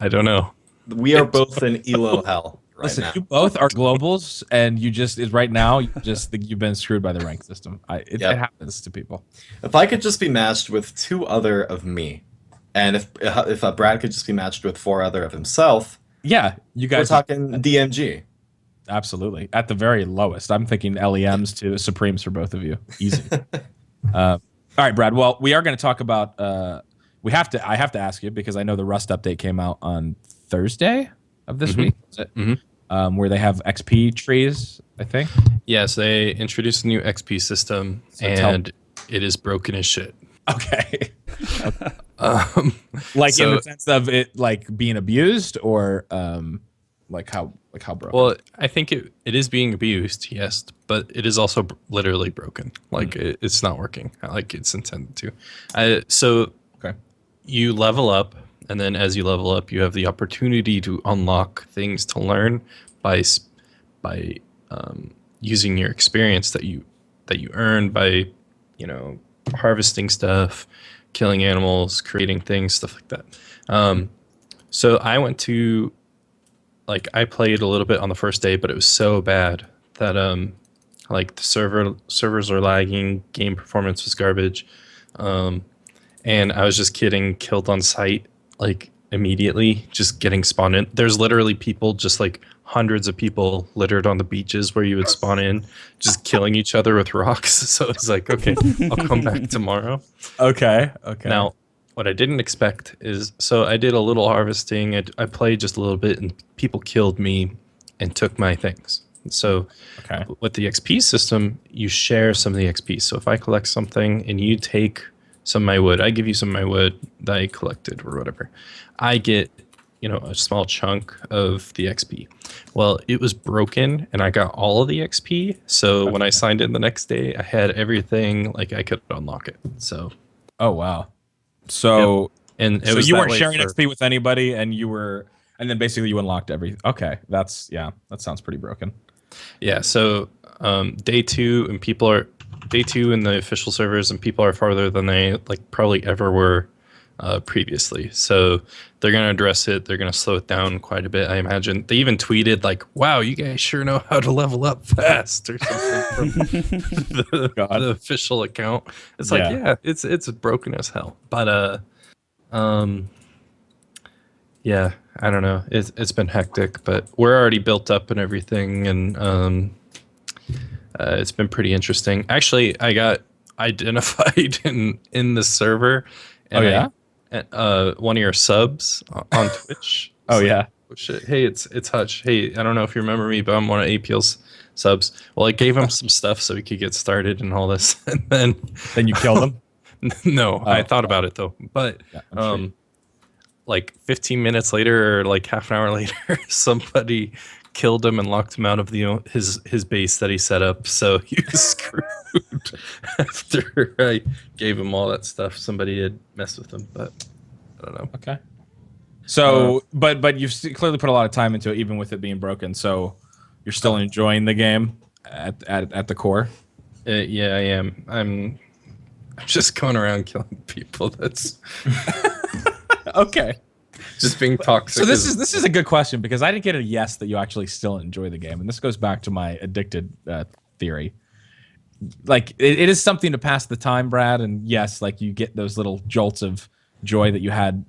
Speaker 4: I don't know.
Speaker 3: We are both in elo hell right
Speaker 1: listen,
Speaker 3: now.
Speaker 1: you both are globals, and you just is right now. You just think you've been screwed by the rank system. It
Speaker 3: Yep.
Speaker 1: happens to people.
Speaker 3: If I could just be matched with two other of me, and if Brad could just be matched with four other of himself,
Speaker 1: Yeah, you
Speaker 3: we're
Speaker 1: guys.
Speaker 3: talking DMG.
Speaker 1: Absolutely. At the very lowest. I'm thinking LEMs to Supremes for both of you. Easy. All right, Brad. Well, we are going to talk about I have to ask you because I know the Rust update came out on Thursday of this week. Is it?
Speaker 4: Mhm.
Speaker 1: Where they have XP trees, I think.
Speaker 4: Yes, they introduced a new XP system
Speaker 1: So tell-
Speaker 4: and it is broken as shit.
Speaker 1: Okay.
Speaker 4: Like
Speaker 1: In the sense of it like being abused or like how broken?
Speaker 4: Well, I think it is being abused, yes, but it is also literally broken. Like it's not working like it's intended to. So
Speaker 1: Okay.
Speaker 4: you level up, and then as you level up, you have the opportunity to unlock things to learn by using your experience that you earn by harvesting stuff, killing animals, creating things, stuff like that. So I went to. Like I played a little bit on the first day, but it was so bad that like the servers are lagging, game performance was garbage, and and I was just getting killed on sight, like immediately, just getting spawned in. There's literally people, just like hundreds of people littered on the beaches where you would spawn in, just killing each other with rocks. So it's like, okay, I'll come back tomorrow.
Speaker 1: Okay. Okay.
Speaker 4: Now, what I didn't expect is, so I did a little harvesting. I played just a little bit, and people killed me and took my things. So
Speaker 1: Okay.
Speaker 4: with the XP system, you share some of the XP. So if I collect something and you take some of my wood, I give you some of my wood that I collected or whatever, I get, a small chunk of the XP. Well, it was broken and I got all of the XP. So when I signed in the next day, I had everything, like I could unlock it. So,
Speaker 1: Oh wow. So
Speaker 4: and it
Speaker 1: so
Speaker 4: was
Speaker 1: you
Speaker 4: that
Speaker 1: weren't
Speaker 4: way
Speaker 1: sharing
Speaker 4: for-
Speaker 1: XP with anybody, and and then basically you unlocked everything. Okay, that sounds pretty broken.
Speaker 4: Yeah, so day two in the official servers, and people are farther than they like probably ever were previously. So they're gonna address it. They're gonna slow it down quite a bit. I imagine they even tweeted like, "Wow, you guys sure know how to level up fast," or something from the official account. It's like, yeah, it's broken as hell. But yeah, I don't know. It's been hectic, but we're already built up and everything, and it's been pretty interesting. Actually, I got identified in the server. And
Speaker 1: Oh, yeah?
Speaker 4: one of your subs on Twitch.
Speaker 1: Oh,
Speaker 4: It's like,
Speaker 1: yeah.
Speaker 4: oh shit! Hey, it's Hutch. Hey, I don't know if you remember me, but I'm one of APL's subs. Well, I gave him some stuff so he could get started and all this, and then
Speaker 1: Then you killed him.
Speaker 4: no, I
Speaker 1: Oh.
Speaker 4: thought about it though. But
Speaker 1: Yeah, I'm sure.
Speaker 4: like 15 minutes later, or like half an hour later, somebody killed him and locked him out of his base that he set up. So he was screwed after I gave him all that stuff. Somebody had messed with him, but I don't know.
Speaker 1: Okay. So, but you've clearly put a lot of time into it, even with it being broken. So, you're still enjoying the game at the core.
Speaker 4: Yeah, I am. I'm just going around killing people. That's
Speaker 1: Okay.
Speaker 4: just being toxic.
Speaker 1: So this is a good question, because I didn't get a yes that you actually still enjoy the game, and this goes back to my addicted theory. Like it is something to pass the time, Brad, and yes, like you get those little jolts of joy that you had,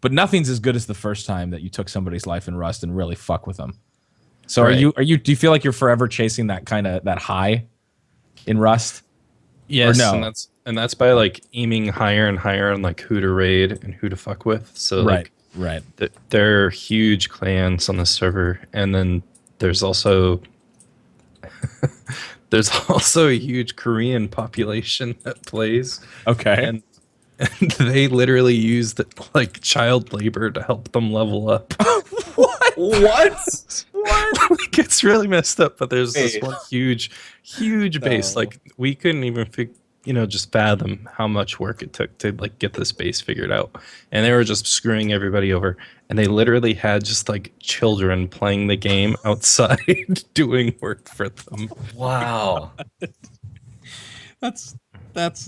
Speaker 1: but nothing's as good as the first time that you took somebody's life in Rust and really fuck with them. So
Speaker 4: Right.
Speaker 1: do you feel like you're forever chasing that high in Rust?
Speaker 4: yes,
Speaker 1: or no?
Speaker 4: and that's by like aiming higher and higher on like who to raid and who to fuck with. So like
Speaker 1: Right.
Speaker 4: there are huge clans on the server, and then there's also there's also a huge Korean population that plays,
Speaker 1: Okay.
Speaker 4: and they literally use like child labor to help them level up.
Speaker 1: What?
Speaker 3: What?
Speaker 4: Like, it's really messed up, but there's this
Speaker 3: Wait.
Speaker 4: one huge base.
Speaker 1: No.
Speaker 4: Like we couldn't even just fathom how much work it took to like get this base figured out, and they were just screwing everybody over. And they literally had just like children playing the game outside doing work for them.
Speaker 3: Wow.
Speaker 1: That's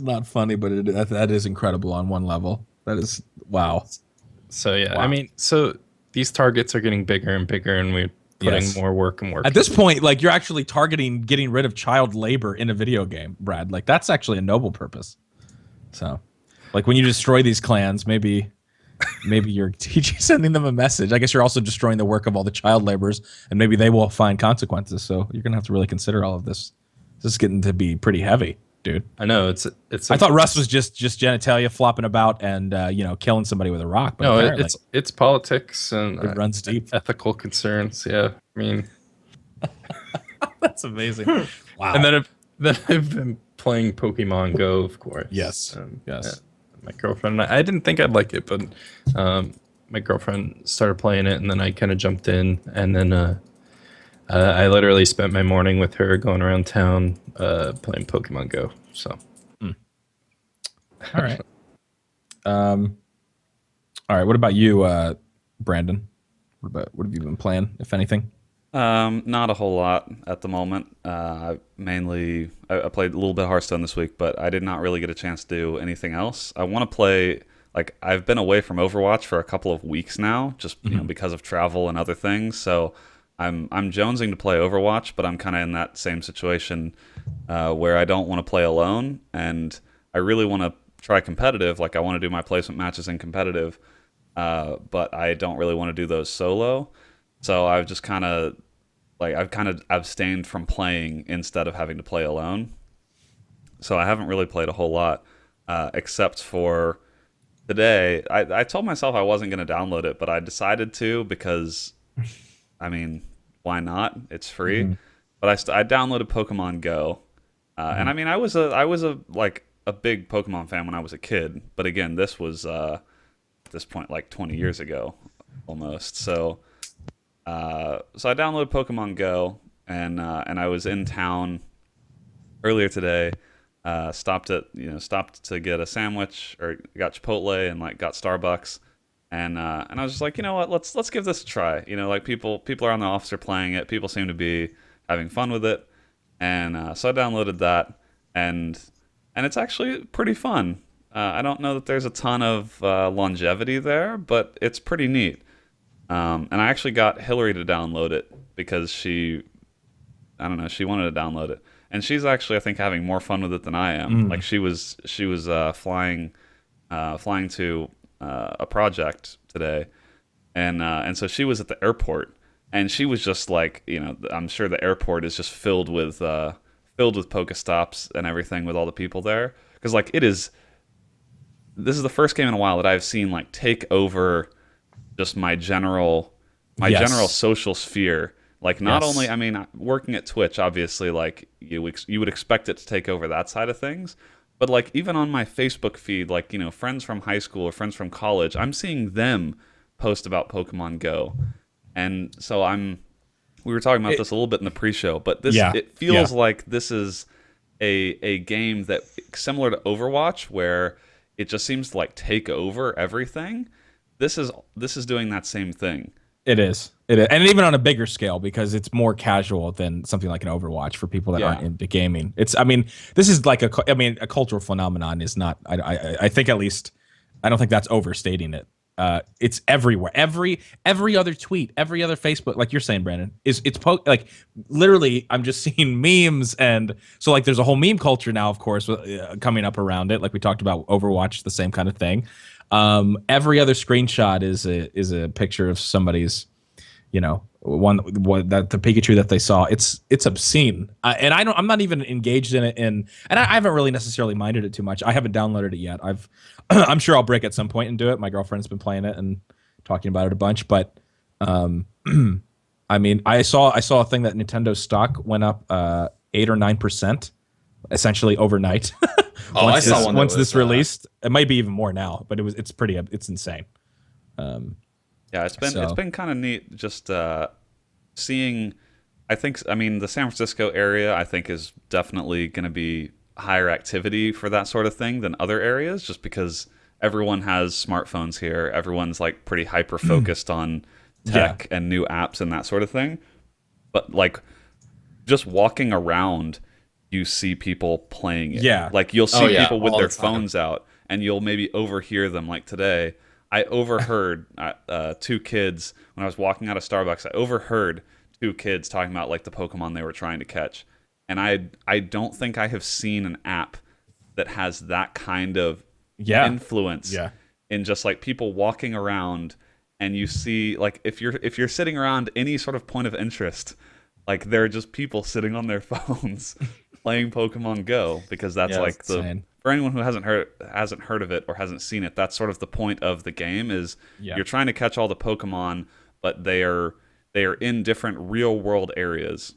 Speaker 1: not funny, but that is incredible on one level. That is wow.
Speaker 4: So yeah,
Speaker 1: Wow.
Speaker 4: I mean, so these targets are getting bigger and bigger, and we're putting
Speaker 1: Yes.
Speaker 4: more work and work.
Speaker 1: At this point, like, you're actually targeting getting rid of child labor in a video game, Brad. Like, that's actually a noble purpose. So, like, when you destroy these clans, maybe you're teaching, sending them a message. I guess you're also destroying the work of all the child laborers, and maybe they will find consequences. So you're gonna have to really consider all of this. This is getting to be pretty heavy, dude.
Speaker 4: I know it's.
Speaker 1: I thought Rust was just genitalia flopping about and killing somebody with a rock. But
Speaker 4: No,
Speaker 1: apparently
Speaker 4: it's politics and
Speaker 1: it runs deep.
Speaker 4: ethical concerns. Yeah, I mean,
Speaker 1: That's amazing. Wow.
Speaker 4: and then I've been playing Pokemon Go, of course.
Speaker 1: Yes. Yes.
Speaker 4: yeah, my girlfriend and I didn't think I'd like it, but my girlfriend started playing it, and then I kind of jumped in, and then I literally spent my morning with her going around town playing Pokemon Go. So.
Speaker 1: All right. All right. What about you, Brandon? What have you been playing, if anything?
Speaker 2: Not a whole lot at the moment. I played a little bit of Hearthstone this week, but I did not really get a chance to do anything else. I want to play. Like, I've been away from Overwatch for a couple of weeks now, just because of travel and other things. So I'm jonesing to play Overwatch, but I'm kind of in that same situation where I don't want to play alone, and I really want to try competitive. Like I want to do my placement matches in competitive, but I don't really want to do those solo. So I've just kind of I've kind of abstained from playing instead of having to play alone. So I haven't really played a whole lot, except for today. I told myself I wasn't going to download it, but I decided to because, I mean, why not? It's free.
Speaker 1: Mm-hmm.
Speaker 2: But I downloaded Pokemon Go, and I mean I was a like a big Pokemon fan when I was a kid. But again, this was at this point like 20 years ago, almost. So I downloaded Pokemon Go, and I was in town earlier today. Stopped to get a sandwich, or got Chipotle and like got Starbucks, and I was just like, you know what, let's give this a try. You know, like people around the office are playing it. People seem to be having fun with it, and so I downloaded that, and it's actually pretty fun. I don't know that there's a ton of longevity there, but it's pretty neat. And I actually got Hillary to download it because I don't know, she wanted to download it, and she's actually, I think, having more fun with it than I am. Like she was flying to a project today, and so she was at the airport, and she was just like, you know, I'm sure the airport is just filled with Pokestops and everything with all the people there, because like this is the first game in a while that I've seen like take over just my general social sphere. Like not only, I mean, working at Twitch, obviously, like you would expect it to take over that side of things, but like even on my Facebook feed, like, you know, friends from high school or friends from college, I'm seeing them post about Pokemon Go, and so we were talking about this a little bit in the pre-show, but it feels like this is a game that similar to Overwatch, where it just seems to like take over everything. This is doing that same thing.
Speaker 1: It is, and even on a bigger scale, because it's more casual than something like an Overwatch for people that aren't into gaming. I mean, this is like a cultural phenomenon. Is not. I think, at least, I don't think that's overstating it. It's everywhere. Every other tweet, every other Facebook, like you're saying, Brandon, like literally. I'm just seeing memes, and so like there's a whole meme culture now, of course, coming up around it. Like we talked about Overwatch, the same kind of thing. Every other screenshot is a picture of somebody's, you know, one that the Pikachu that they saw. It's obscene, and I'm not even engaged in it, and I haven't really necessarily minded it too much. I haven't downloaded it yet. I'm sure I'll break at some point and do it. My girlfriend's been playing it and talking about it a bunch, but I mean, I saw a thing that Nintendo stock went up 8 or 9%, essentially overnight. Once this released, it might be even more now, but it's insane.
Speaker 2: Yeah, it's been kind of neat just seeing. I mean, the San Francisco area, I think, is definitely going to be higher activity for that sort of thing than other areas, just because everyone has smartphones here. Everyone's like pretty hyper focused on tech and new apps and that sort of thing. But like just walking around, you see people playing it.
Speaker 1: Yeah.
Speaker 2: Like you'll see people with their phones out, and you'll maybe overhear them. Like today, I overheard two kids when I was walking out of Starbucks. I overheard two kids talking about like the Pokemon they were trying to catch. And I don't think I have seen an app that has that kind of influence in just like people walking around, and you see like if you're sitting around any sort of point of interest, like there are just people sitting on their phones playing Pokemon Go, because that's like for anyone who hasn't heard of it or hasn't seen it, that's sort of the point of the game is you're trying to catch all the Pokemon, but they are in different real world areas.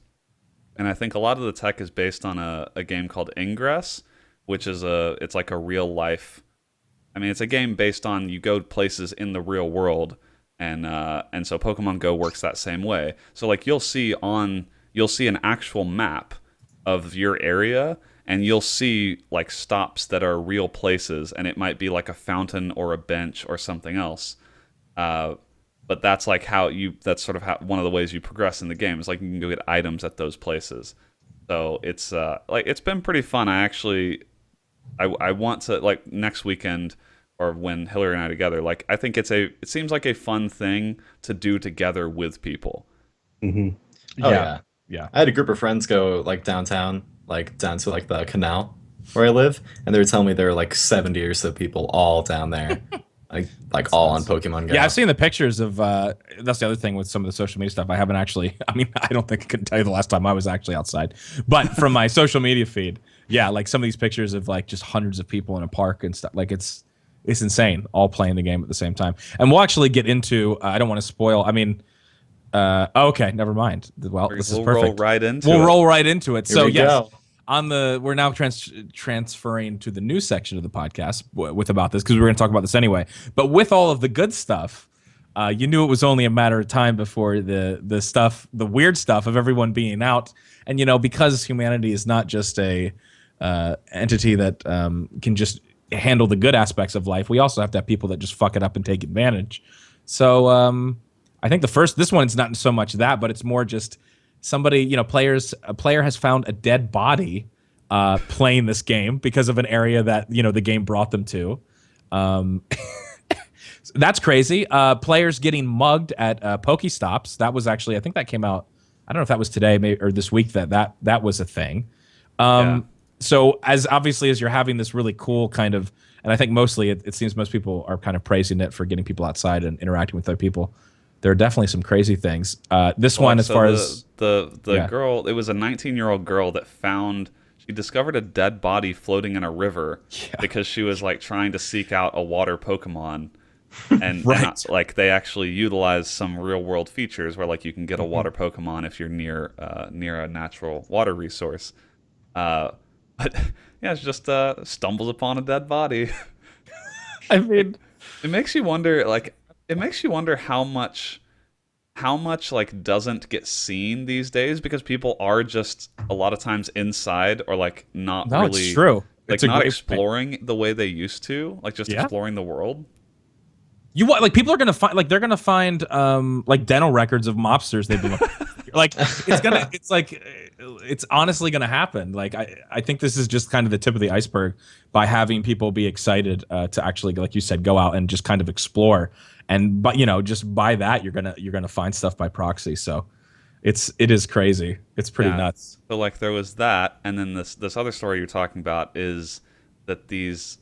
Speaker 2: And I think a lot of the tech is based on a game called Ingress, which is it's like a real life. I mean, it's a game based on you go places in the real world, and so Pokemon Go works that same way. So like you'll see an actual map of your area, and you'll see like stops that are real places, and it might be like a fountain or a bench or something else. But that's like that's sort of how one of the ways you progress in the game is like you can go get items at those places. So it's like it's been pretty fun. I want to, like, next weekend or when Hillary and I are together, like I think it seems like a fun thing to do together with people.
Speaker 3: Mm-hmm. Oh yeah. I had a group of friends go like downtown, like down to like the canal, where I live, and they were telling me there are like 70 or so people all down there, like all on Pokemon Go.
Speaker 1: Yeah, I've seen the pictures of. That's the other thing with some of the social media stuff. I haven't actually. I mean, I don't think I could tell you the last time I was actually outside, but from my social media feed, yeah, like some of these pictures of like just hundreds of people in a park and stuff. Like it's insane, all playing the game at the same time. And we'll actually get into. I don't want to spoil. I mean, okay, never mind. Well, this is perfect.
Speaker 2: Roll right into
Speaker 1: we'll
Speaker 2: it.
Speaker 1: roll right into it.
Speaker 3: Here
Speaker 1: So
Speaker 3: we
Speaker 1: yes,
Speaker 3: go.
Speaker 1: we're now transferring to the news section of the podcast with about this because we're going to talk about this anyway. But with all of the good stuff, you knew it was only a matter of time before the weird stuff of everyone being out. And because humanity is not just a entity that can just handle the good aspects of life, we also have to have people that just fuck it up and take advantage. So I think this one's not so much that, but it's more just somebody, a player has found a dead body playing this game because of an area that the game brought them to. That's crazy. Players getting mugged at Pokestops. That was actually, I think that came out. I don't know if that was today maybe, or this week that was a thing.
Speaker 2: Yeah.
Speaker 1: So as obviously as you're having this really cool kind of, and I think mostly it seems most people are kind of praising it for getting people outside and interacting with other people. There are definitely some crazy things. This one, as far as
Speaker 2: the girl, it was a 19-year-old girl that she discovered a dead body floating in a river because she was like trying to seek out a water Pokemon, and,
Speaker 1: Right.
Speaker 2: like they actually utilize some real world features where like you can get a water Pokemon if you're near a natural water resource. But yeah, it's just stumbles upon a dead body.
Speaker 1: I mean,
Speaker 2: It makes you wonder, how much like doesn't get seen these days because people are just a lot of times inside or like not
Speaker 1: no,
Speaker 2: really
Speaker 1: it's true.
Speaker 2: like
Speaker 1: It's a
Speaker 2: not
Speaker 1: great
Speaker 2: exploring the way they used to, like just exploring the world.
Speaker 1: People are gonna find they're gonna find like dental records of mobsters they've been looking like it's honestly gonna happen. Like I think this is just kind of the tip of the iceberg by having people be excited to actually, like you said, go out and just kind of explore. And but just by that you're gonna find stuff by proxy. So it is crazy. It's pretty nuts.
Speaker 2: So like there was that, and then this other story you're talking about is that these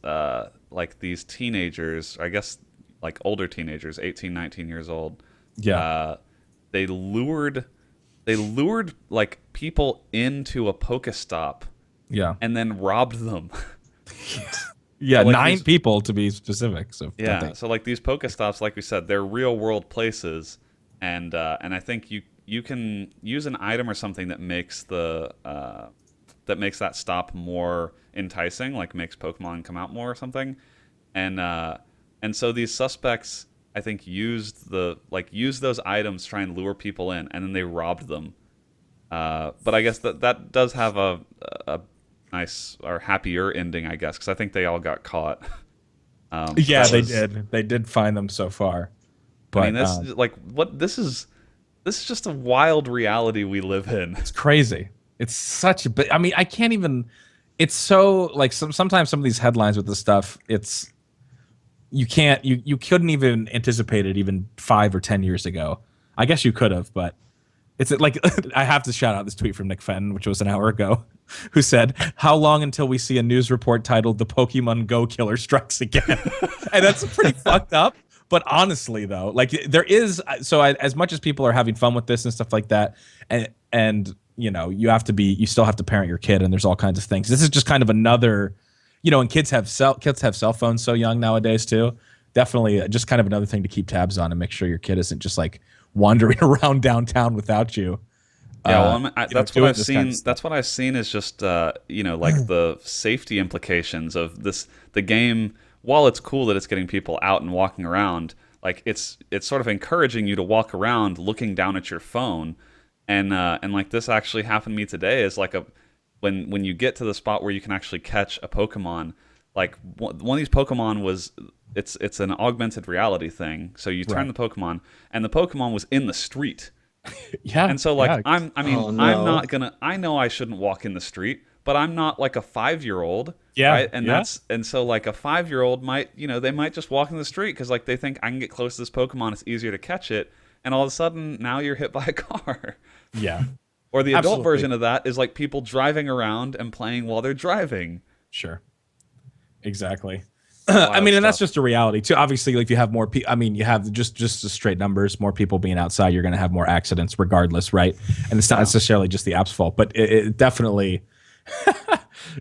Speaker 2: teenagers, I guess like older teenagers, 18, 19 years old, they lured like people into a Pokestop, and then robbed them.
Speaker 1: Yeah,
Speaker 2: So, like,
Speaker 1: 9
Speaker 2: these
Speaker 1: people to be specific. So
Speaker 2: Yeah, so like these Pokestops, like we said, they're real world places, and I think you can use an item or something that makes that stop more enticing, like makes Pokemon come out more or something, and so these suspects, I think, used those items to try and lure people in, and then they robbed them. But I guess that does have a nice or happier ending, I guess, because I think they all got caught.
Speaker 1: they did. They did find them so far. But
Speaker 2: I mean, this is just a wild reality we live in.
Speaker 1: it's crazy. It's such a bit. I mean, I can't even. It's so like sometimes some of these headlines with this stuff. You can't. You couldn't even anticipate it even 5 or 10 years ago. I guess you could have, but it's like I have to shout out this tweet from Nick Fenton, which was an hour ago, who said, "How long until we see a news report titled 'The Pokemon Go Killer Strikes Again'?" And that's pretty fucked up. But honestly, though, like there is, as much as people are having fun with this and stuff like that, and you still have to parent your kid, and there's all kinds of things. This is just kind of another, and kids have cell phones so young nowadays too. Definitely, just kind of another thing to keep tabs on and make sure your kid isn't just like wandering around downtown without you.
Speaker 2: Yeah, well, that's what I've seen.
Speaker 1: Kind of
Speaker 2: That's what I've seen is just like the safety implications of this. The game, while it's cool that it's getting people out and walking around, like it's sort of encouraging you to walk around looking down at your phone, and like this actually happened to me today. Is like when you get to the spot where you can actually catch a Pokemon, like one of these Pokemon was. It's an augmented reality thing. So you turn the Pokemon, and the Pokemon was in the street.
Speaker 1: Yeah.
Speaker 2: And so like
Speaker 1: yeah.
Speaker 2: I'm not gonna. I know I shouldn't walk in the street, but I'm not like a 5-year-old.
Speaker 1: Yeah.
Speaker 2: Right. And so like a 5-year-old might they might just walk in the street because like they think I can get close to this Pokemon. It's easier to catch it, and all of a sudden now you're hit by a car.
Speaker 1: Yeah.
Speaker 2: Or the adult
Speaker 1: Absolutely.
Speaker 2: version of that is like people driving around and playing while they're driving.
Speaker 1: Sure. Exactly. I mean, and that's just a reality too. Obviously, like, if you have more people, I mean, you have just the straight numbers, more people being outside, you're going to have more accidents regardless, right? And it's not necessarily just the app's fault, but it definitely,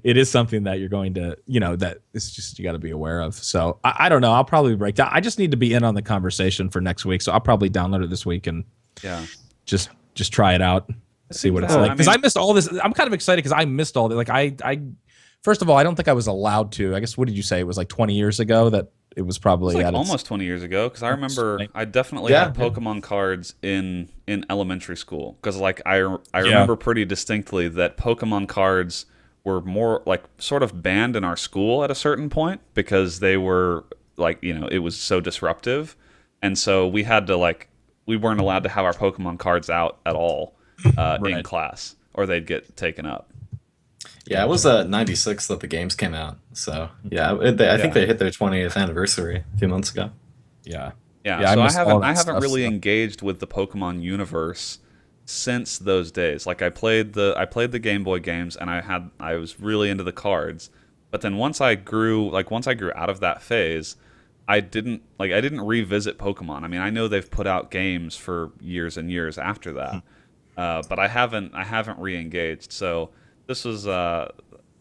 Speaker 1: it is something that you're going to, that it's just, you got to be aware of. So I don't know. I'll probably break down. I just need to be in on the conversation for next week. So I'll probably download it this week and just try it out, see what it's like. Because I missed all this. I'm kind of excited because I missed all that. Like I first of all, I don't think I was allowed to. I guess, what did you say? It was like 20 years ago that it was probably
Speaker 2: like almost 20 years ago, because I remember I definitely had Pokemon cards in elementary school, because like I remember pretty distinctly that Pokemon cards were more like sort of banned in our school at a certain point, because they were like, it was so disruptive, and so we had to we weren't allowed to have our Pokemon cards out at all in class, or they'd get taken up.
Speaker 3: Yeah, it was 96 that the games came out. So yeah, I think they hit their 20th anniversary a few months ago.
Speaker 1: Yeah.
Speaker 2: So I haven't really engaged with the Pokemon universe since those days. Like I played the Game Boy games, and I was really into the cards. But then once I grew out of that phase, I didn't revisit Pokemon. I mean, I know they've put out games for years and years after that, but I haven't re-engaged. So this was, I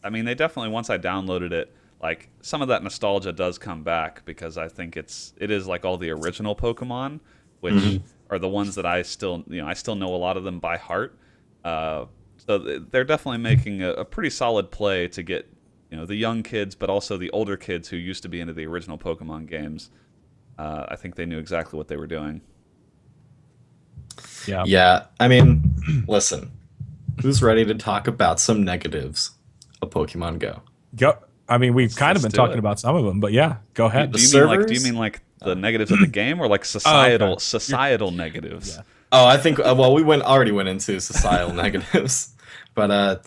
Speaker 2: mean, they definitely, once I downloaded it, like, some of that nostalgia does come back, because I think it is like all the original Pokemon, which are the ones that I still know a lot of them by heart. So they're definitely making a pretty solid play to get, the young kids, but also the older kids who used to be into the original Pokemon games. I think they knew exactly what they were doing.
Speaker 3: Yeah. Yeah. I mean, listen. Who's ready to talk about some negatives of Pokemon Go?
Speaker 1: Go. I mean, we've kind of been talking about some of them, but yeah, go ahead.
Speaker 2: Do you mean like the negatives of the game, or like societal negatives?
Speaker 3: Yeah. Oh, I think well, we already went into societal negatives, but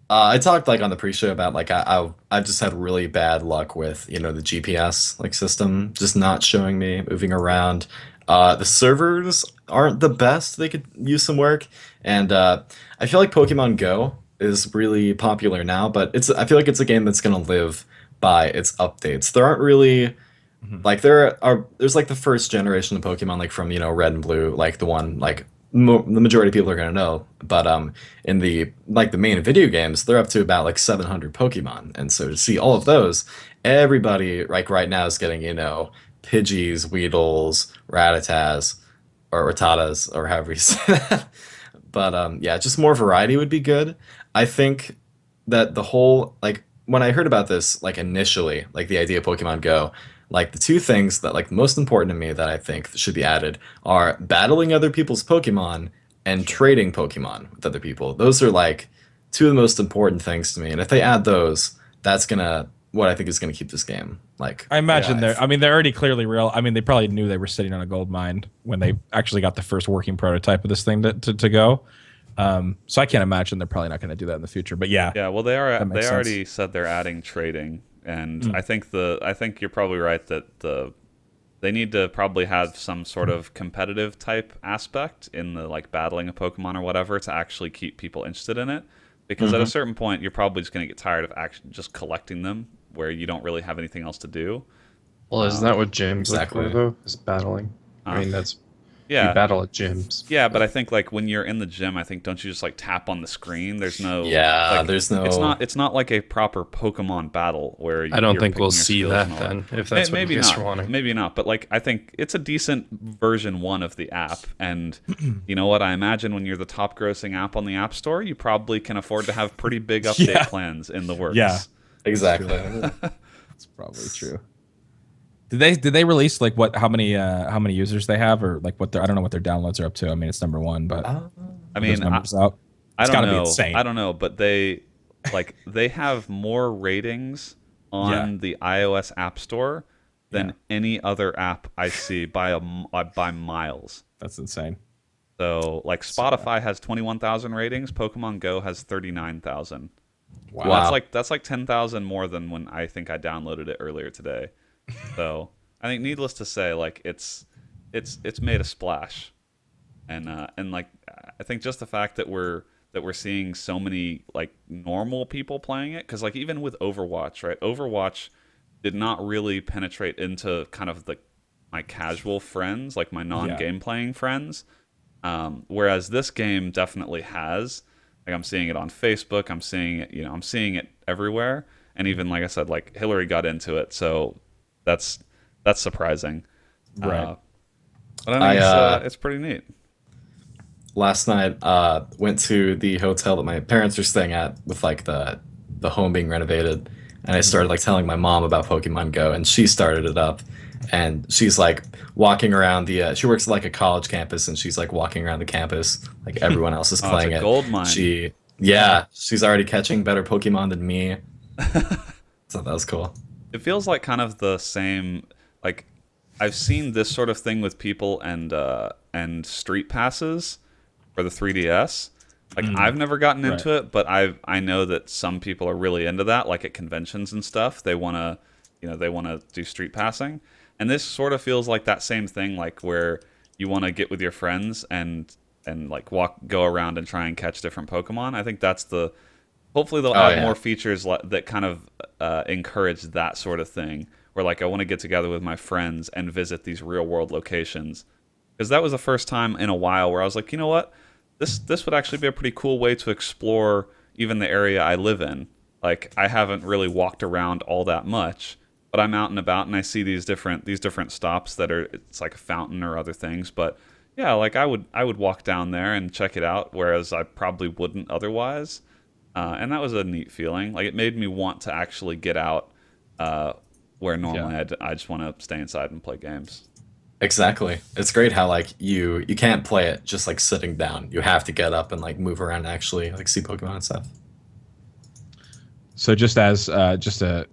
Speaker 3: I talked like on the pre-show about like I've just had really bad luck with the GPS like system just not showing me moving around. The servers aren't the best; they could use some work, and I feel like Pokemon Go is really popular now, but I feel like it's a game that's gonna live by its updates. There aren't really like there's like the first generation of Pokemon, like from Red and Blue, like the one like the majority of people are gonna know, but in the main video games, they're up to about like 700 Pokemon, and so to see all of those, everybody like right now is getting Pidgeys, Weedles, Rattatas, or Rattatas, or however you say that. But yeah, just more variety would be good. I think that the whole, like, when I heard about this, like, initially, like, the idea of Pokemon Go, like, the two things that, like, most important to me that I think should be added are battling other people's Pokemon and trading Pokemon with other people. Those are, like, two of the most important things to me. And if they add those, that's what I think is gonna keep this game. Like,
Speaker 1: I imagine they're already clearly real. I mean, they probably knew they were sitting on a gold mine when they actually got the first working prototype of this thing to go. So I can't imagine they're probably not going to do that in the future. But yeah.
Speaker 2: Well, they already said they're adding trading, and I think you're probably right that they need to probably have some sort of competitive type aspect in the like battling a Pokemon or whatever to actually keep people interested in it. Because at a certain point, you're probably just going to get tired of just collecting them, where you don't really have anything else to do.
Speaker 4: Well, isn't that what gyms look for, though? Is battling? I mean, that's...
Speaker 2: Yeah.
Speaker 4: You battle at gyms.
Speaker 2: Yeah, but I think like when you're in the gym, I think don't you just like tap on the screen? There's no
Speaker 3: there's no.
Speaker 2: It's not like a proper Pokemon battle where
Speaker 4: I don't think we'll see that then. If that's what you guys are wanting.
Speaker 2: Maybe not. But like I think it's a decent version 1 of the app, and you know what? I imagine when you're the top grossing app on the App Store, you probably can afford to have pretty big update plans in the works.
Speaker 1: Yeah,
Speaker 3: exactly.
Speaker 1: That's probably true. Did they release like how many users they have, or like I don't know what their downloads are up to. I mean, it's number 1, but
Speaker 2: I mean,
Speaker 1: numbers out.
Speaker 2: I don't know. I don't know, but they have more ratings on the iOS App Store than any other app I see by miles.
Speaker 1: That's insane.
Speaker 2: So like Spotify has 21,000 ratings, Pokemon Go has 39,000.
Speaker 3: Wow.
Speaker 2: That's like 10,000 more than when I think I downloaded it earlier today. So I think, needless to say, like it's made a splash, and like I think just the fact that that we're seeing so many like normal people playing it, because like even with Overwatch, right? Overwatch did not really penetrate into kind of the my casual friends, like my non-game playing friends. Whereas this game definitely has. Like I'm seeing it on Facebook, I'm seeing it, I'm seeing it everywhere. And even like I said, like Hillary got into it, so that's surprising.
Speaker 1: Right.
Speaker 2: But I think it's pretty neat.
Speaker 3: Last night, went to the hotel that my parents are staying at with like the home being renovated, and I started like telling my mom about Pokemon Go, and she started it up, and she's like walking around the. She works at like a college campus, and she's like walking around the campus, like everyone else is
Speaker 2: Oh,
Speaker 3: playing
Speaker 2: it's a
Speaker 3: it.
Speaker 2: gold mine.
Speaker 3: She's already catching better Pokemon than me. So that was cool.
Speaker 2: It feels like kind of the same. Like I've seen this sort of thing with people and street passes for the 3DS. Like I've never gotten into it, but I know that some people are really into that. Like at conventions and stuff, they want to do street passing, and this sort of feels like that same thing, like where you want to get with your friends and like go around and try and catch different Pokemon. I think that's the. Hopefully they'll add more features that kind of encourage that sort of thing, where like I want to get together with my friends and visit these real world locations, because that was the first time in a while where I was like, you know what. This would actually be a pretty cool way to explore even the area I live in. Like I haven't really walked around all that much, but I'm out and about and I see these different stops that it's like a fountain or other things. But yeah, like I would walk down there and check it out, whereas I probably wouldn't otherwise. And that was a neat feeling. Like it made me want to actually get out, where normally I just want to stay inside and play games.
Speaker 3: Exactly. It's great how like you can't play it just like sitting down. You have to get up and like move around and actually like see Pokemon and stuff.
Speaker 1: So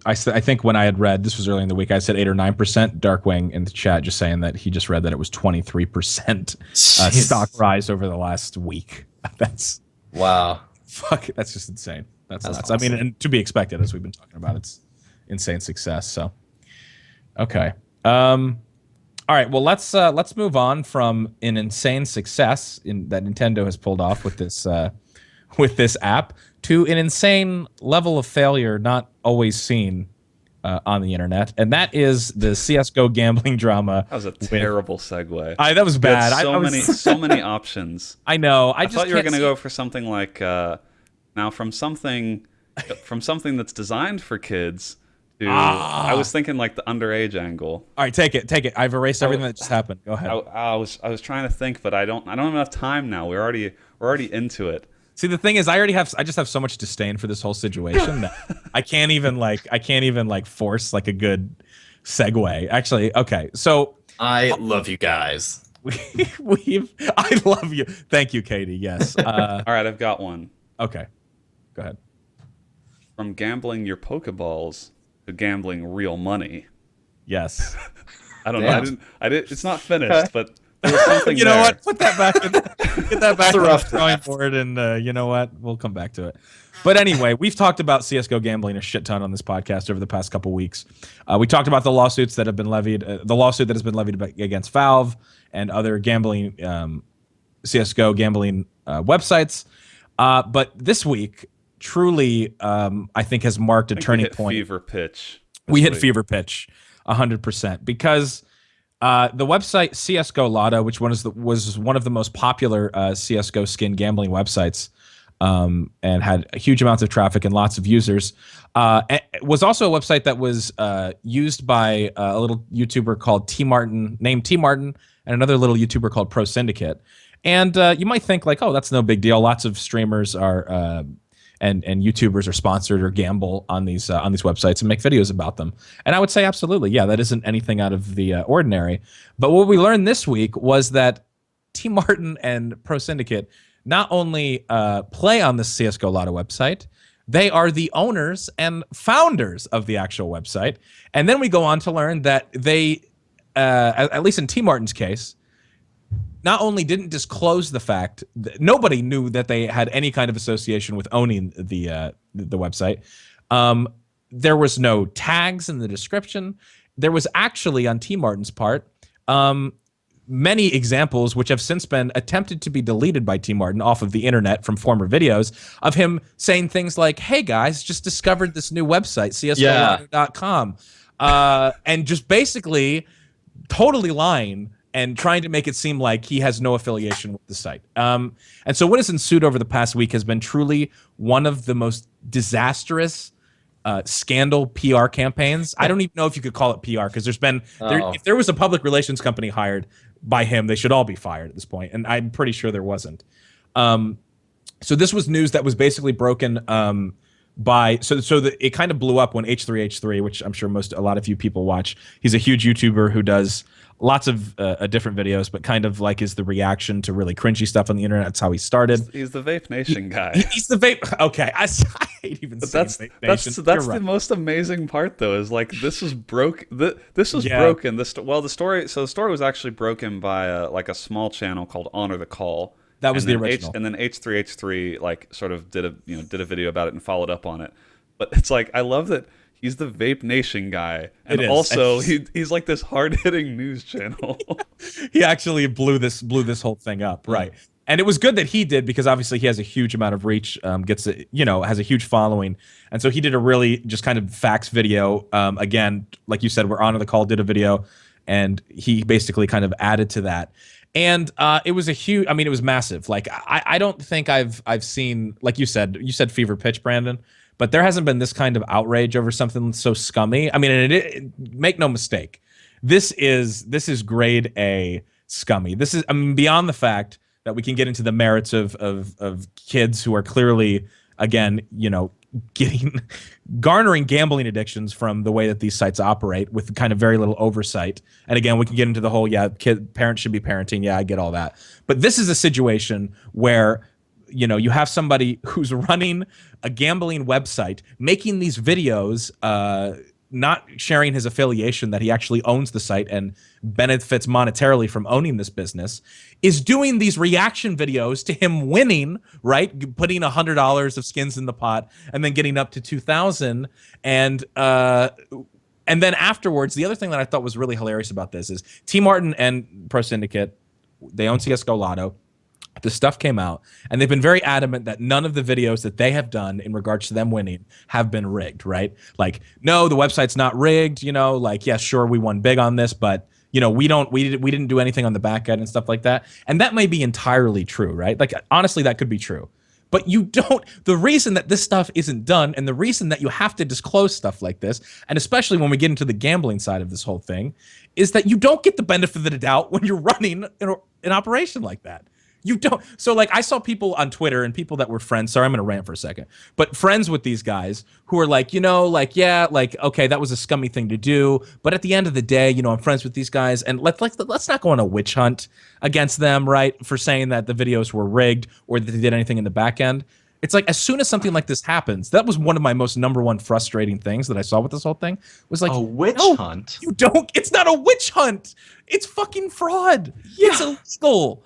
Speaker 1: I think when I had read, this was early in the week, I said 8 or 9%. Darkwing in the chat just saying that he just read that it was 23% stock rise over the last week. That's
Speaker 3: wow.
Speaker 1: Fuck. That's just insane. That's nuts.
Speaker 3: Awesome.
Speaker 1: I mean, and to be expected as we've been talking about, it's insane success. So, okay. All right, well let's move on from an insane success that Nintendo has pulled off with this app to an insane level of failure not always seen on the internet, and that is the CSGO gambling drama.
Speaker 2: That was a terrible segue.
Speaker 1: That was bad.
Speaker 2: So many options.
Speaker 1: I know.
Speaker 2: I thought you were going to go for something like now from something that's designed for kids. I was thinking like the underage angle.
Speaker 1: All right, take it. I've erased everything that just happened. Go ahead.
Speaker 2: I was trying to think, but I don't have enough time now. We're already into it.
Speaker 1: See, the thing is, I just have so much disdain for this whole situation that I can't even force like a good segue. Actually, okay. So
Speaker 3: I love you guys.
Speaker 1: I love you. Thank you, Katie. Yes.
Speaker 2: All right, I've got one.
Speaker 1: Okay. Go ahead.
Speaker 2: From gambling your Pokeballs to gambling real money.
Speaker 1: Yes.
Speaker 2: I don't know. I didn't. It's not finished, but there was something.
Speaker 1: You know
Speaker 2: there.
Speaker 1: what? Put that back. Get that back on the drawing board, and you know what? We'll come back to it. But anyway, we've talked about CSGO gambling a shit ton on this podcast over the past couple weeks. We talked about the lawsuits that have been levied, the lawsuit that has been levied against Valve and other gambling, CSGO gambling websites. But this week, truly, I think has marked a turning point.
Speaker 2: Fever pitch.
Speaker 1: We hit fever pitch, 100%, because the website CSGO Lotto, which was one of the most popular CSGO skin gambling websites, and had huge amounts of traffic and lots of users, was also a website that was used by a little YouTuber called named T Martin, and another little YouTuber called Pro Syndicate. And you might think like, oh, that's no big deal. Lots of streamers are and YouTubers are sponsored or gamble on these websites and make videos about them. And I would say absolutely, yeah, that isn't anything out of the ordinary. But what we learned this week was that T Martin and Pro Syndicate not only play on the CSGO Lotto website, they are the owners and founders of the actual website. And then we go on to learn that they, at least in T Martin's case, not only didn't disclose the fact that nobody knew that they had any kind of association with owning the website. There was no tags in the description. There was actually, on T Martin's part, many examples which have since been attempted to be deleted by T. Martin off of the internet from former videos of him saying things like, "Hey guys, just discovered this new website, csgo.com," and just basically totally lying and trying to make it seem like he has no affiliation with the site. And so what has ensued over the past week has been truly one of the most disastrous scandal PR campaigns. I don't even know if you could call it PR, because there's been if there was a public relations company hired by him, they should all be fired at this point, and I'm pretty sure there wasn't. So this was news that was basically broken by it kind of blew up when H3H3, which I'm sure a lot of you people watch. He's a huge YouTuber who does lots of different videos, but kind of like is the reaction to really cringy stuff on the internet. That's how he started.
Speaker 2: He's the Vape Nation guy.
Speaker 1: He's the vape. Okay, I hate even saying Vape Nation.
Speaker 2: That's the most amazing part, though. Is like this was broke. This was broken. The story. So the story was actually broken by like a small channel called Honor the Call.
Speaker 1: That was the original.
Speaker 2: And then H3H3 like sort of did a video about it and followed up on it. But it's like, I love that he's the Vape Nation guy, and also he's like this hard-hitting news channel.
Speaker 1: He actually blew this whole thing up, right? And it was good that he did, because obviously he has a huge amount of reach, has a huge following, and so he did a really just kind of facts video. Again, like you said, where Honor the Call did a video, and he basically kind of added to that. And it was it was massive. Like I don't think I've seen, like you said fever pitch, Brandon, but there hasn't been this kind of outrage over something so scummy. I mean, and make no mistake, this is grade A scummy. This is, beyond the fact that we can get into the merits of kids who are clearly, again, garnering gambling addictions from the way that these sites operate with kind of very little oversight. And again, we can get into the whole, parents should be parenting. Yeah, I get all that. But this is a situation where, you have somebody who's running a gambling website, making these videos, not sharing his affiliation that he actually owns the site and benefits monetarily from owning this business, is doing these reaction videos to him winning, right? Putting $100 of skins in the pot and then getting up to 2,000. And then afterwards, the other thing that I thought was really hilarious about this is T. Martin and Pro Syndicate, they own CSGO Lotto. The stuff came out, and they've been very adamant that none of the videos that they have done in regards to them winning have been rigged, right? Like, no, the website's not rigged, like, yeah, sure, we won big on this, but we didn't do anything on the back end and stuff like that. And that may be entirely true, right? Like, honestly, that could be true. But the reason that this stuff isn't done, and the reason that you have to disclose stuff like this, and especially when we get into the gambling side of this whole thing, is that you don't get the benefit of the doubt when you're running an operation like that. You don't. So, like, I saw people on Twitter and people that were friends. Sorry, I'm going to rant for a second. But friends with these guys who are like, okay, that was a scummy thing to do. But at the end of the day, I'm friends with these guys. And let's not go on a witch hunt against them, right, for saying that the videos were rigged or that they did anything in the back end. It's like, as soon as something like this happens, that was one of my most #1 frustrating things that I saw with this whole thing. Was like,
Speaker 3: a witch hunt?
Speaker 1: You don't. It's not a witch hunt. It's fucking fraud. Yeah. It's illegal.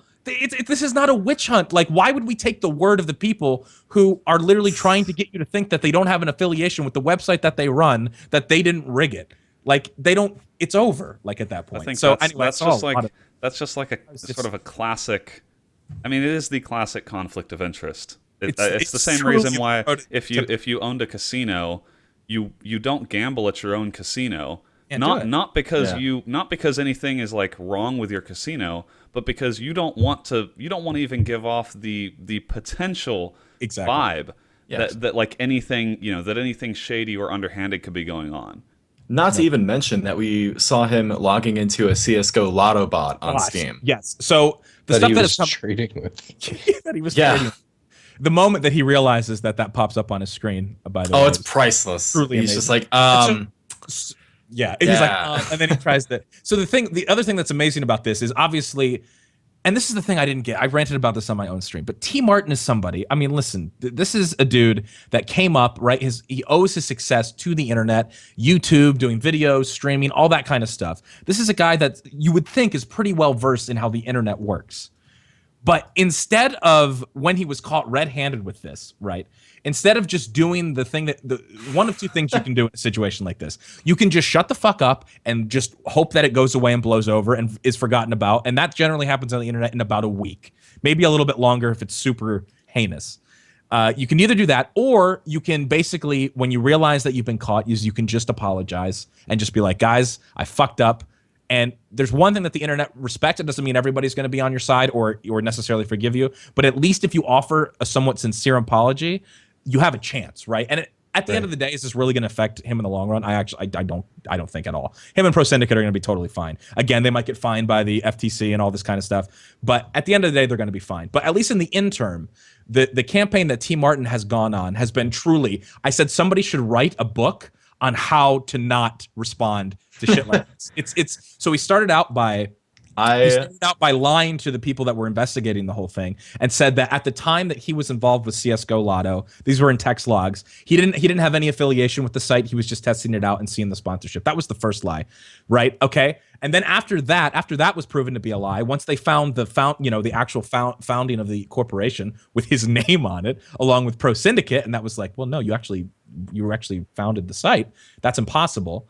Speaker 1: This is not a witch hunt. Like, why would we take the word of the people who are literally trying to get you to think that they don't have an affiliation with the website that they run, that they didn't rig it? Like, they don't. It's over. Like, at that point.
Speaker 2: I think
Speaker 1: so
Speaker 2: that's,
Speaker 1: anyway,
Speaker 2: that's just like a sort of a classic. I mean, it is the classic conflict of interest. It's the same reason why if you owned a casino, you don't gamble at your own casino. Not because anything is like wrong with your casino, but because you don't want to even give off the potential vibe that like anything that anything shady or underhanded could be going on.
Speaker 3: Not to even mention that we saw him logging into a CSGO Lotto bot on Steam.
Speaker 1: Yes. So the stuff that is
Speaker 4: trading with.
Speaker 1: that he was trading. The moment that he realizes that pops up on his screen, by the way,
Speaker 3: it's priceless.
Speaker 1: Truly
Speaker 3: He's
Speaker 1: amazing.
Speaker 3: just like,
Speaker 1: he's like, and then he tries that. So the other thing that's amazing about this is obviously, and this is the thing I didn't get. I ranted about this on my own stream, but T. Martin is somebody. I mean, listen, this is a dude that came up, right? He owes his success to the internet, YouTube, doing videos, streaming, all that kind of stuff. This is a guy that you would think is pretty well versed in how the internet works. But instead of when he was caught red-handed with this, right? Instead of just doing the thing that one of two things you can do in a situation like this. You can just shut the fuck up and just hope that it goes away and blows over and is forgotten about. And that generally happens on the internet in about a week, maybe a little bit longer if it's super heinous. You can either do that, or you can basically, when you realize that you've been caught, you can just apologize and just be like, guys, I fucked up. And there's one thing that the internet respects. It doesn't mean everybody's going to be on your side or necessarily forgive you. But at least if you offer a somewhat sincere apology, you have a chance, right? And at the end of the day, is this really going to affect him in the long run? I don't think at all. Him and Pro Syndicate are going to be totally fine. Again, they might get fined by the FTC and all this kind of stuff, but at the end of the day, they're going to be fine. But at least in the interim, the campaign that T. Martin has gone on has been truly. I said somebody should write a book on how to not respond to shit like this. It's so he started out by. He started out by lying to the people that were investigating the whole thing and said that at the time that he was involved with CSGO Lotto, these were in text logs. He didn't have any affiliation with the site. He was just testing it out and seeing the sponsorship. That was the first lie, right? Okay. And then after that was proven to be a lie, once they found the actual founding of the corporation with his name on it, along with Pro Syndicate, and that was like, well, no, you actually founded the site. That's impossible.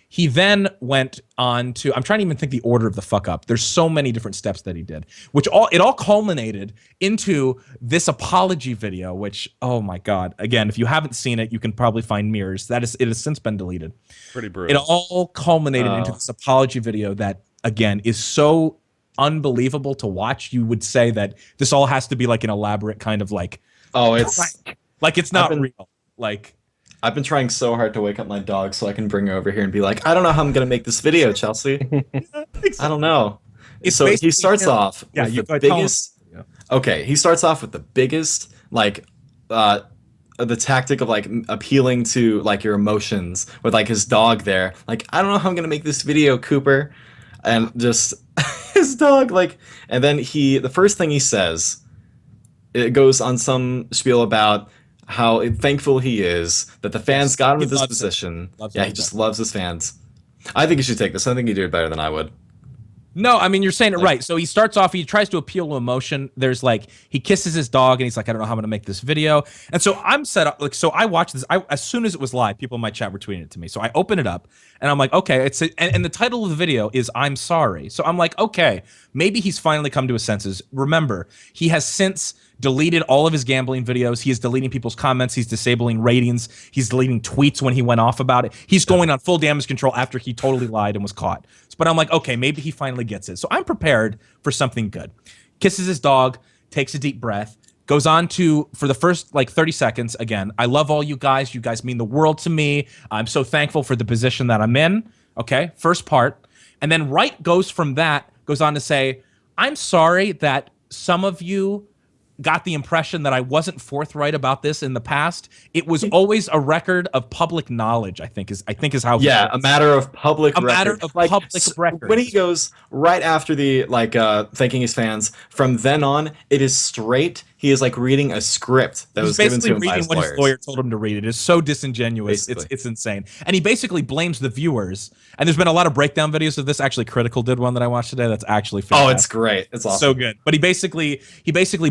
Speaker 1: He then went on to, I'm trying to even think the order of the fuck up. There's so many different steps that he did, which all culminated into this apology video, which, oh my God. Again, if you haven't seen it, you can probably find mirrors. It has since been deleted.
Speaker 2: Pretty brutal.
Speaker 1: It all culminated into this apology video that, again, is so unbelievable to watch. You would say that this all has to be like an elaborate kind of like, like it's not real. Like,
Speaker 3: I've been trying so hard to wake up my dog so I can bring her over here and be like, I don't know how I'm going to make this video, Chelsea. I don't know. So he starts off with the biggest... Okay, he starts off with the biggest, like, the tactic of, like, appealing to, like, your emotions with, like, his dog there. Like, I don't know how I'm going to make this video, Cooper. And just his dog, like... And then the first thing he says, it goes on some spiel about how thankful he is that the fans got him in this position. Yeah, he just loves his fans. I think you should take this. I think you do it better than I would.
Speaker 1: No, I mean, you're saying it right. So he starts off, he tries to appeal to emotion. There's like, he kisses his dog and he's like, I don't know how I'm going to make this video. And so I'm set up, like, so I watched this. As soon as it was live, people in my chat were tweeting it to me. So I open it up and I'm like, okay, and the title of the video is I'm sorry. So I'm like, okay, maybe he's finally come to his senses. Remember, he has since deleted all of his gambling videos. He is deleting people's comments. He's disabling ratings. He's deleting tweets when he went off about it. He's going on full damage control after he totally lied and was caught. But I'm like, okay, maybe he finally gets it. So I'm prepared for something good. Kisses his dog, takes a deep breath, goes on to, for the first like 30 seconds, again, I love all you guys. You guys mean the world to me. I'm so thankful for the position that I'm in. Okay, first part. And then goes on to say, I'm sorry that some of you got the impression that I wasn't forthright about this in the past. It was always a record of public knowledge, I think is how.
Speaker 3: Yeah, a matter of public record.
Speaker 1: Matter of public record.
Speaker 3: When he goes right after the thanking his fans, from then on, it is straight. He is like reading a script that was given to him by his
Speaker 1: what
Speaker 3: lawyers.
Speaker 1: His lawyer told him to read. It is so disingenuous. It's insane. And he basically blames the viewers. And there's been a lot of breakdown videos of this. Actually, Critical did one that I watched today. That's actually fantastic.
Speaker 3: Oh, it's great. It's awesome.
Speaker 1: So good. But he basically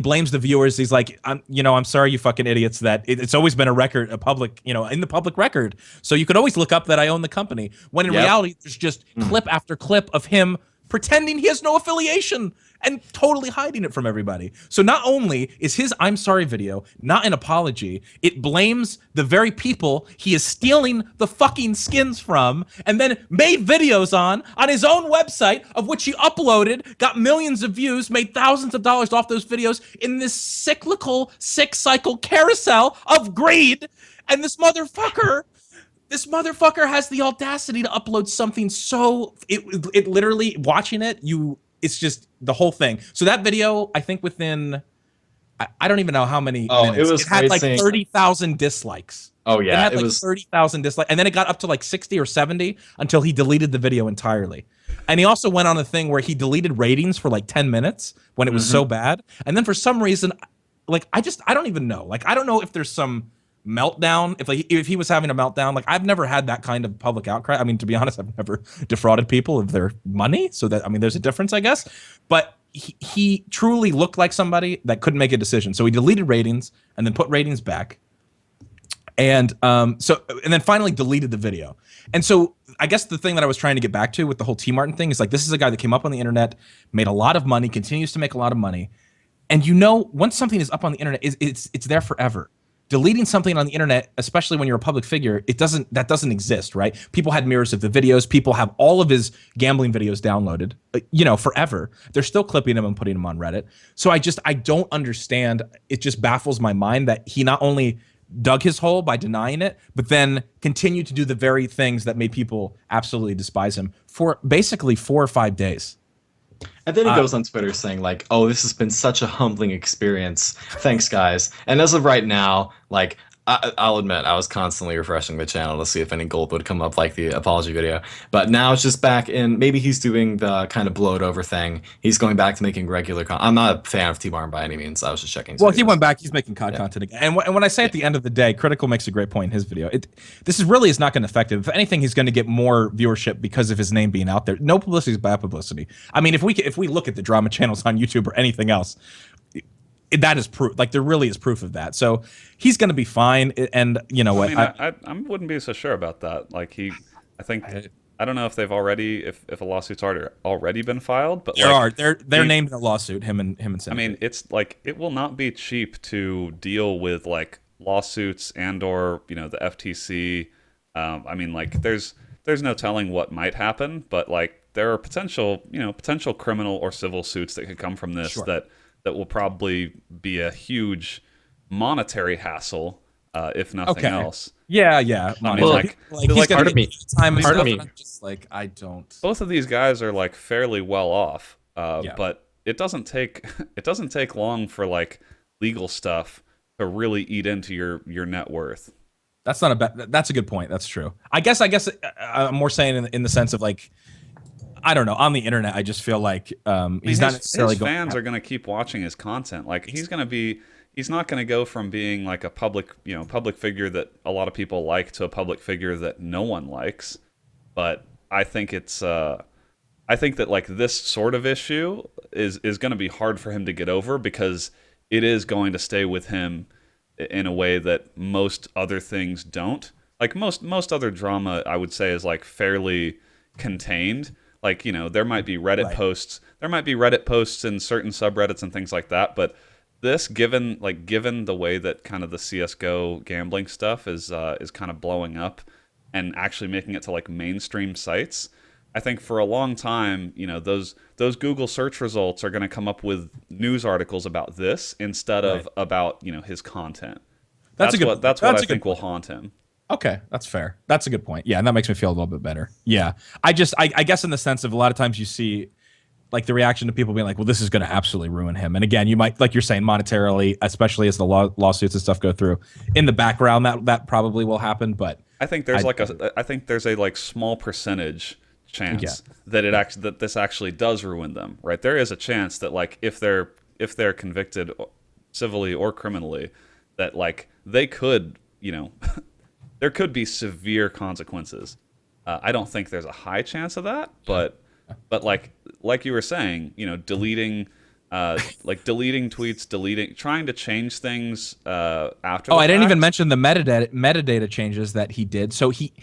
Speaker 1: blames the viewers. He's like, I'm sorry, you fucking idiots, that it's always been a record, a public, in the public record. So you could always look up that I own the company. When in reality, there's just clip after clip of him pretending he has no affiliation and totally hiding it from everybody. So not only is his I'm sorry video not an apology, it blames the very people he is stealing the fucking skins from and then made videos on his own website, of which he uploaded, got millions of views, made thousands of dollars off those videos in this sick cycle carousel of greed. And this motherfucker has the audacity to upload something so it literally, watching it, it's just the whole thing. So that video, I think within, I don't even know how many minutes. It had like 30,000 dislikes.
Speaker 3: Oh yeah,
Speaker 1: it was 30,000 dislikes, and then it got up to like 60 or 70 until he deleted the video entirely. And he also went on a thing where he deleted ratings for like 10 minutes when it was so bad. And then for some reason, like I don't even know. Like I don't know if there's some meltdown, if he was having a meltdown. Like I've never had that kind of public outcry. I mean, to be honest, I've never defrauded people of their money, so that, I mean, there's a difference, I guess. But he truly looked like somebody that couldn't make a decision. So he deleted ratings and then put ratings back. And and then finally deleted the video. And so I guess the thing that I was trying to get back to with the whole T Martin thing is like, this is a guy that came up on the internet, made a lot of money, continues to make a lot of money. And once something is up on the internet, it's there forever. Deleting something on the internet, especially when you're a public figure, that doesn't exist, right? People had mirrors of the videos. People have all of his gambling videos downloaded, forever. They're still clipping them and putting them on Reddit. So I don't understand. It just baffles my mind that he not only dug his hole by denying it, but then continued to do the very things that made people absolutely despise him for basically 4 or 5 days.
Speaker 3: And then he goes on Twitter saying like, "Oh, this has been such a humbling experience. Thanks, guys." And as of right now, like, I'll admit I was constantly refreshing the channel to see if any gold would come up, like the apology video. But now it's just back in. Maybe he's doing the kind of blow it over thing. He's going back to making regular content. I'm not a fan of T-Barn by any means. I was just checking.
Speaker 1: Well, he went back. He's making content again. And when I say at the end of the day, Critical makes a great point in his video. This is not going to affect him. If anything, he's going to get more viewership because of his name being out there. No publicity is bad publicity. I mean, if we look at the drama channels on YouTube or anything else, that is proof. Like, there really is proof of that. So he's going to be fine. And you know what?
Speaker 2: I wouldn't be so sure about that. Like I don't know if they've already, if a lawsuit's already been filed, but
Speaker 1: they're named in a lawsuit. Him and Syndicate.
Speaker 2: I mean, it's like, it will not be cheap to deal with like lawsuits or the FTC. I mean, like there's no telling what might happen, but like there are potential criminal or civil suits that could come from this. Sure. that will probably be a huge monetary hassle, if nothing else.
Speaker 1: Yeah.
Speaker 2: I mean, like
Speaker 1: he's
Speaker 4: part of me.
Speaker 1: Just like, I don't.
Speaker 2: Both of these guys are like fairly well off, but it doesn't take long for like legal stuff to really eat into your net worth.
Speaker 1: That's not a bad. That's a good point. That's true. I guess I'm more saying in the sense of like, I don't know. On the internet, I just feel like he's not necessarily.
Speaker 2: His fans are going to keep watching his content. Like he's not going to go from being like a public figure that a lot of people like to a public figure that no one likes. But I think that like this sort of issue is going to be hard for him to get over, because it is going to stay with him in a way that most other things don't. Like most other drama, I would say, is like fairly contained. Like, there might be Reddit posts. There might be Reddit posts in certain subreddits and things like that. But this, given the way that kind of the CSGO gambling stuff is kind of blowing up and actually making it to like mainstream sites, I think for a long time, those Google search results are going to come up with news articles about this instead of about his content. That's what I think will haunt him.
Speaker 1: Okay, that's fair. That's a good point. Yeah, and that makes me feel a little bit better. Yeah, I guess in the sense of a lot of times you see like the reaction to people being like, well, this is going to absolutely ruin him. And again, you might, like you're saying, monetarily, especially as the lawsuits and stuff go through, in the background that probably will happen. But
Speaker 2: I think there's a like small percentage chance that this actually does ruin them. Right? There is a chance that like if they're convicted civilly or criminally, that like they could there could be severe consequences. I don't think there's a high chance of that, but like you were saying, deleting tweets, trying to change things after.
Speaker 1: I didn't even mention the metadata changes that he did. So he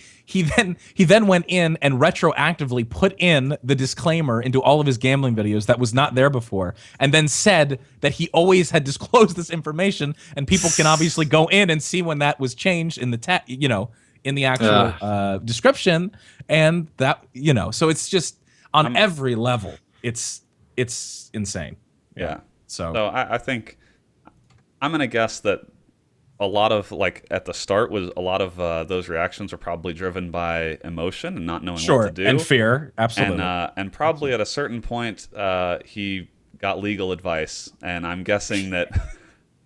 Speaker 1: then went in and retroactively put in the disclaimer into all of his gambling videos that was not there before, and then said that he always had disclosed this information, and people can obviously go in and see when that was changed in the in the actual description, and that so it's just on every level, it's insane.
Speaker 2: Yeah. So I think I'm gonna guess that a lot of like at the start was a lot of those reactions are probably driven by emotion and not knowing what to do,
Speaker 1: and fear, absolutely,
Speaker 2: and probably at a certain point he got legal advice, and I'm guessing that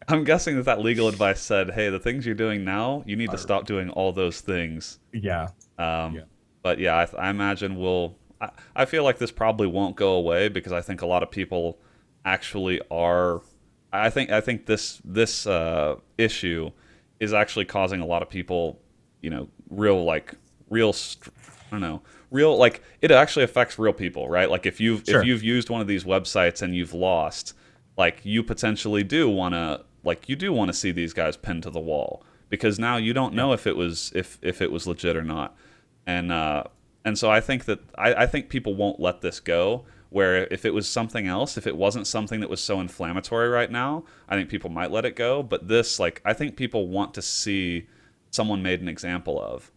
Speaker 2: that legal advice said, hey, the things you're doing now, you need to stop doing all those things.
Speaker 1: Yeah.
Speaker 2: But yeah, I imagine I feel like this probably won't go away, because I think a lot of people actually are. I think this issue is actually causing a lot of people, real real, like, it actually affects real people, right? Like if you've
Speaker 1: Sure.
Speaker 2: if you've used one of these websites and you've lost, like you potentially do want to, like, you do want to see these guys pinned to the wall, because now you don't know if it was if it was legit or not. And so I think that I think people won't let this go. Where if it was something else, if it wasn't something that was so inflammatory right now, I think people might let it go. But this, like, I think people want to see someone made an example of.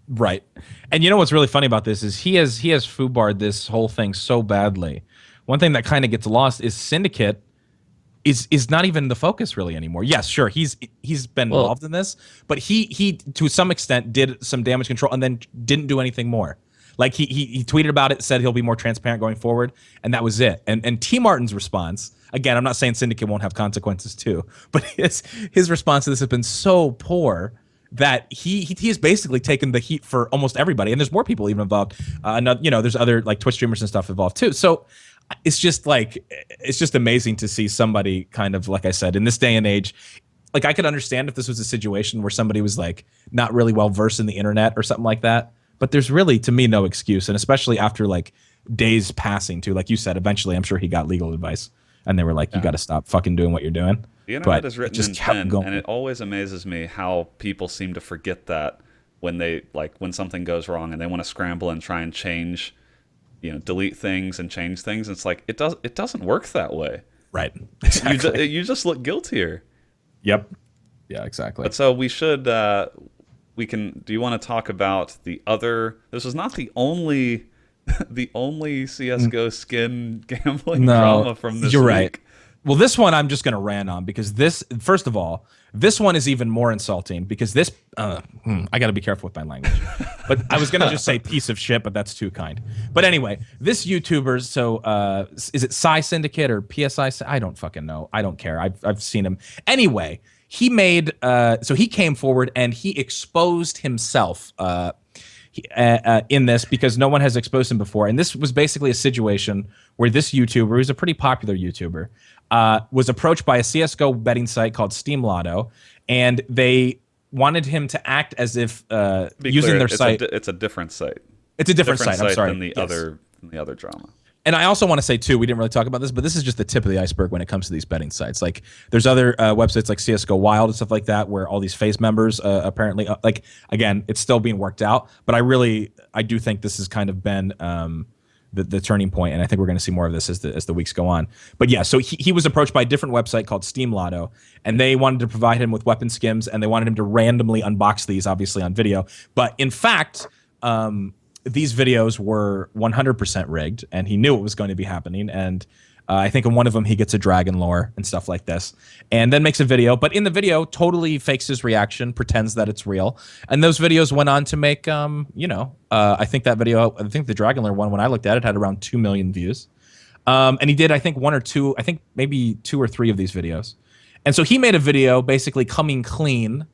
Speaker 1: Right. And you know what's really funny about this is he has foobarred this whole thing so badly. One thing that kind of gets lost is Syndicate is not even the focus really anymore. Yes, sure, he's been
Speaker 4: Well-
Speaker 1: involved in this, but he to some extent did some damage control and then didn't do anything more. Like he tweeted about it, said he'll be more transparent going forward, and that was it. And T Martin's response, again, I'm not saying Syndicate won't have consequences too, but his response to this has been so poor that he has basically taken the heat for almost everybody, and there's more people even involved. There's other like Twitch streamers and stuff involved too. So it's just amazing to see somebody kind of, like I said, in this day and age. Like, I could understand if this was a situation where somebody was like not really well versed in the internet or something like that, but there's really, to me, no excuse. And especially after like days passing too, like you said, eventually I'm sure he got legal advice and they were like, you got to stop fucking doing what you're doing.
Speaker 2: The internet
Speaker 1: But
Speaker 2: is
Speaker 1: it
Speaker 2: written
Speaker 1: just
Speaker 2: in
Speaker 1: kept
Speaker 2: pen,
Speaker 1: going.
Speaker 2: and it always amazes me how people seem to forget that when they, like, when something goes wrong and they want to scramble and try and change, delete things and change things. It's like, it doesn't work that way.
Speaker 1: Right. Exactly.
Speaker 2: You just look guiltier.
Speaker 1: Yep. Yeah, exactly.
Speaker 2: But so we should, do you want to talk about the other, this was not the only CSGO skin gambling drama from this
Speaker 1: you're
Speaker 2: week.
Speaker 1: right. Well, this one I'm just going to rant on because this, first of all, this one is even more insulting because this, I got to be careful with my language. But I was going to just say piece of shit, but that's too kind. But anyway, this YouTuber, so is it Psy Syndicate or PSI? I don't fucking know. I don't care. I've seen him. Anyway, he made, so he came forward and he exposed himself in this because no one has exposed him before. And this was basically a situation where this YouTuber, who's a pretty popular YouTuber, was approached by a CSGO betting site called Steam Lotto, and they wanted him to act as if using their site.
Speaker 2: It's a different site.
Speaker 1: It's a different site. I'm sorry.
Speaker 2: Than the other drama.
Speaker 1: And I also want to say too, we didn't really talk about this, but this is just the tip of the iceberg when it comes to these betting sites. Like, there's other websites like CSGO Wild and stuff like that, where all these FaZe members apparently, like, again, it's still being worked out. But I do think this has kind of been the turning point, and I think we're going to see more of this as the weeks go on. But yeah, so he was approached by a different website called Steam Lotto, and they wanted to provide him with weapon skims, and they wanted him to randomly unbox these, obviously on video. But in fact, these videos were 100% rigged, and he knew it was going to be happening. And I think in one of them, he gets a dragon lore and stuff like this, and then makes a video. But in the video, totally fakes his reaction, pretends that it's real. And those videos went on to make, I think that video, I think the dragon lore one, when I looked at it, had around 2 million views. And he did, I think, maybe 2 or 3 of these videos. And so he made a video basically coming clean,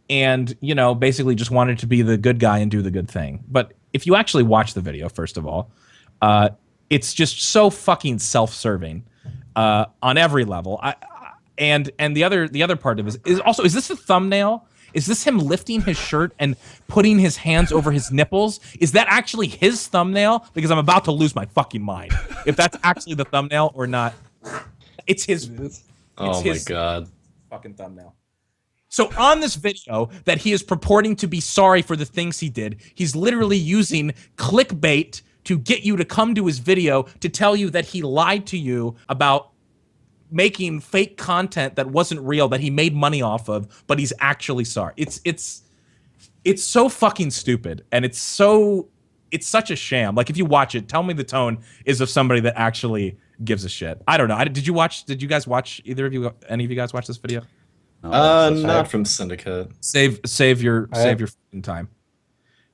Speaker 1: and basically just wanted to be the good guy and do the good thing. But if you actually watch the video, first of all, it's just so fucking self-serving on every level. And the other part of it is this the thumbnail? Is this him lifting his shirt and putting his hands over his nipples? Is that actually his thumbnail? Because I'm about to lose my fucking mind if that's actually the thumbnail or not. It's his.
Speaker 3: Oh my god.
Speaker 1: Fucking thumbnail. So on this video that he is purporting to be sorry for the things he did, he's literally using clickbait to get you to come to his video to tell you that he lied to you about making fake content that wasn't real, that he made money off of, but he's actually sorry. It's so fucking stupid, and it's such a sham. Like, if you watch it, tell me the tone is of somebody that actually gives a shit. I don't know. Did you guys watch, any of you guys watch this video?
Speaker 3: Not from Syndicate.
Speaker 1: Save your fucking time.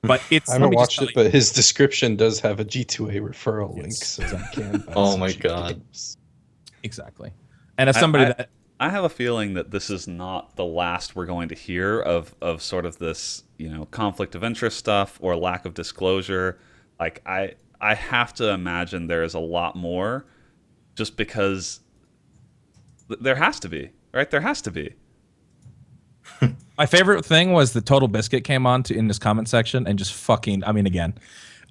Speaker 1: But it's,
Speaker 4: I haven't watched it, but his description does have a G2A referral link, so I can.
Speaker 3: Oh my god.
Speaker 1: Exactly. And as somebody
Speaker 2: I have a feeling that this is not the last we're going to hear of sort of this, conflict of interest stuff or lack of disclosure. Like, I have to imagine there is a lot more, just because there has to be, right? There has to be.
Speaker 1: My favorite thing was the Total Biscuit came on in this comment section and just fucking. I mean, again,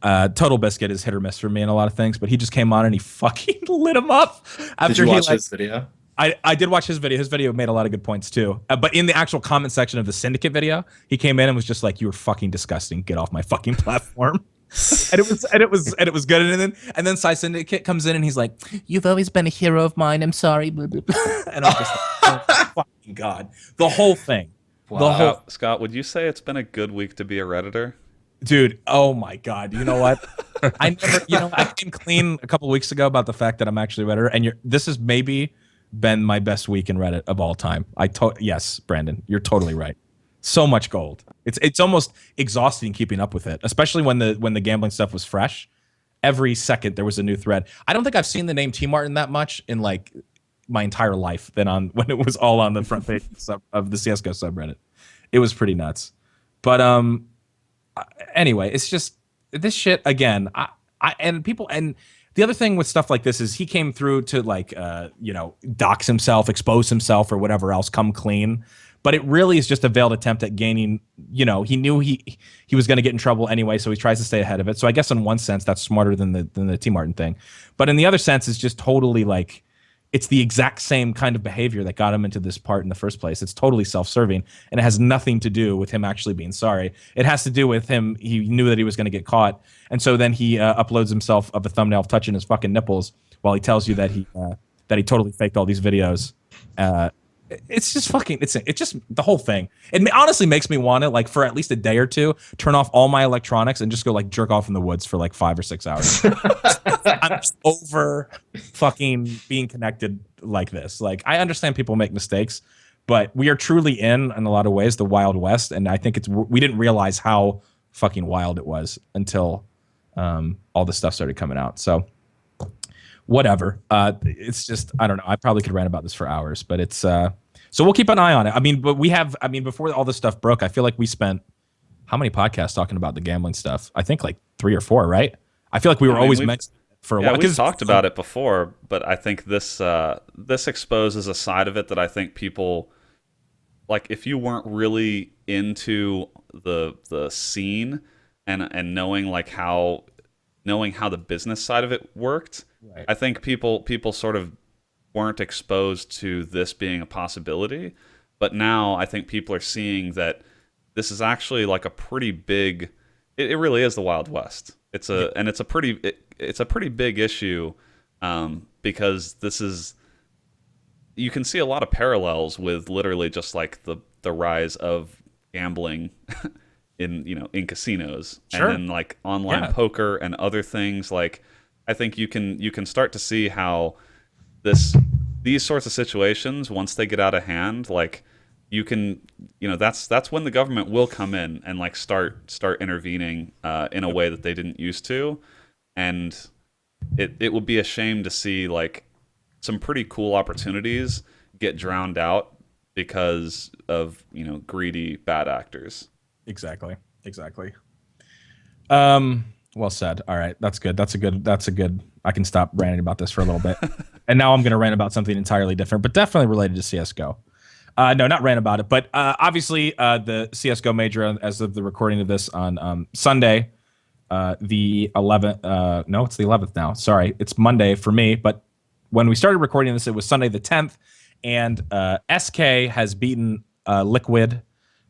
Speaker 1: Total Biscuit is hit or miss for me in a lot of things, but he just came on and he fucking lit him up after
Speaker 3: Did you watch
Speaker 1: he
Speaker 3: his video?
Speaker 1: I did watch his video. His video made a lot of good points too. But in the actual comment section of the Syndicate video, he came in and was just like, "You were fucking disgusting. Get off my fucking platform." and it was good. And then Psy Syndicate comes in and he's like, "You've always been a hero of mine. I'm sorry." Blah, blah, blah. And I'm just like, "Oh, fucking God." The whole thing.
Speaker 3: Wow.
Speaker 1: The whole
Speaker 2: Scott, would you say it's been a good week to be a Redditor?
Speaker 1: dude, oh my God. You know what? I came clean a couple weeks ago about the fact that I'm actually a Redditor, and this has maybe been my best week in Reddit of all time. Yes, Brandon, you're totally right. So much gold. It's almost exhausting keeping up with it, especially when the gambling stuff was fresh. Every second there was a new thread. I don't think I've seen the name T Martin that much in like my entire life than when it was all on the front page of the CS:GO subreddit. It was pretty nuts. But anyway, it's just this shit again. And the other thing with stuff like this is he came through to like dox himself, expose himself, or whatever else, come clean. But it really is just a veiled attempt at gaining. He knew he was going to get in trouble anyway, so he tries to stay ahead of it. So I guess in one sense that's smarter than the T Martin thing, but in the other sense, it's just totally like it's the exact same kind of behavior that got him into this part in the first place. It's totally self-serving, and it has nothing to do with him actually being sorry. It has to do with him. He knew that he was going to get caught, and so then he uploads himself of a thumbnail of touching his fucking nipples while he tells you that he totally faked all these videos. It's just fucking. It's just the whole thing. It honestly makes me want to, like, for at least a day or two, turn off all my electronics and just go like jerk off in the woods for like 5 or 6 hours. I'm just over fucking being connected like this. Like, I understand people make mistakes, but we are truly in a lot of ways, the Wild West, and I think we didn't realize how fucking wild it was until all this stuff started coming out. So whatever. It's just, I don't know. I probably could rant about this for hours, but it's so we'll keep an eye on it. Before all this stuff broke, I feel like we spent how many podcasts talking about the gambling stuff? I think like 3 or 4, right? I feel like we were always mentioning it for a while.
Speaker 2: We've talked about it before, but I think this exposes a side of it that I think people, like, if you weren't really into the scene and knowing how the business side of it worked, right. I think people sort of weren't exposed to this being a possibility. But now I think people are seeing that this is actually like a pretty big. It really is the Wild West. It's a pretty big issue because this is. You can see a lot of parallels with literally just like the rise of gambling in casinos,
Speaker 1: sure.
Speaker 2: And then like online poker and other things. Like, I think you can start to see how these sorts of situations, once they get out of hand, like you can, that's when the government will come in and like start intervening in a way that they didn't used to, and it would be a shame to see like some pretty cool opportunities get drowned out because of greedy bad actors.
Speaker 1: Exactly. Well said. All right, that's good. That's a good. I can stop ranting about this for a little bit, and now I'm going to rant about something entirely different, but definitely related to CS:GO. No, not rant about it, but obviously the CS:GO major, as of the recording of this on Sunday, the 11th. No, it's the 11th now. Sorry, it's Monday for me, but when we started recording this, it was Sunday the 10th, and SK has beaten Liquid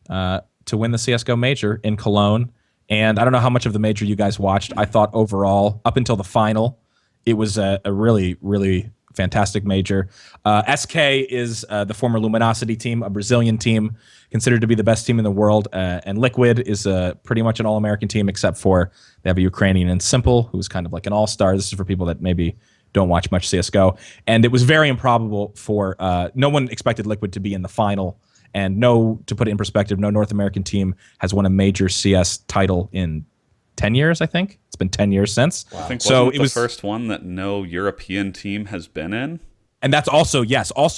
Speaker 1: to win the CS:GO major in Cologne. And I don't know how much of the major you guys watched. I thought overall, up until the final, it was a really, really fantastic major. SK is the former Luminosity team, a Brazilian team, considered to be the best team in the world. And Liquid is pretty much an all-American team, except for they have a Ukrainian in Simple, who's kind of like an all-star. This is for people that maybe don't watch much CSGO. And it was very improbable for no one expected Liquid to be in the final. And to put it in perspective, no North American team has won a major CS title in 10 years, I think. It's been 10 years since.
Speaker 2: Wow. I think so it was the first one that no European team has been in.
Speaker 1: And that's also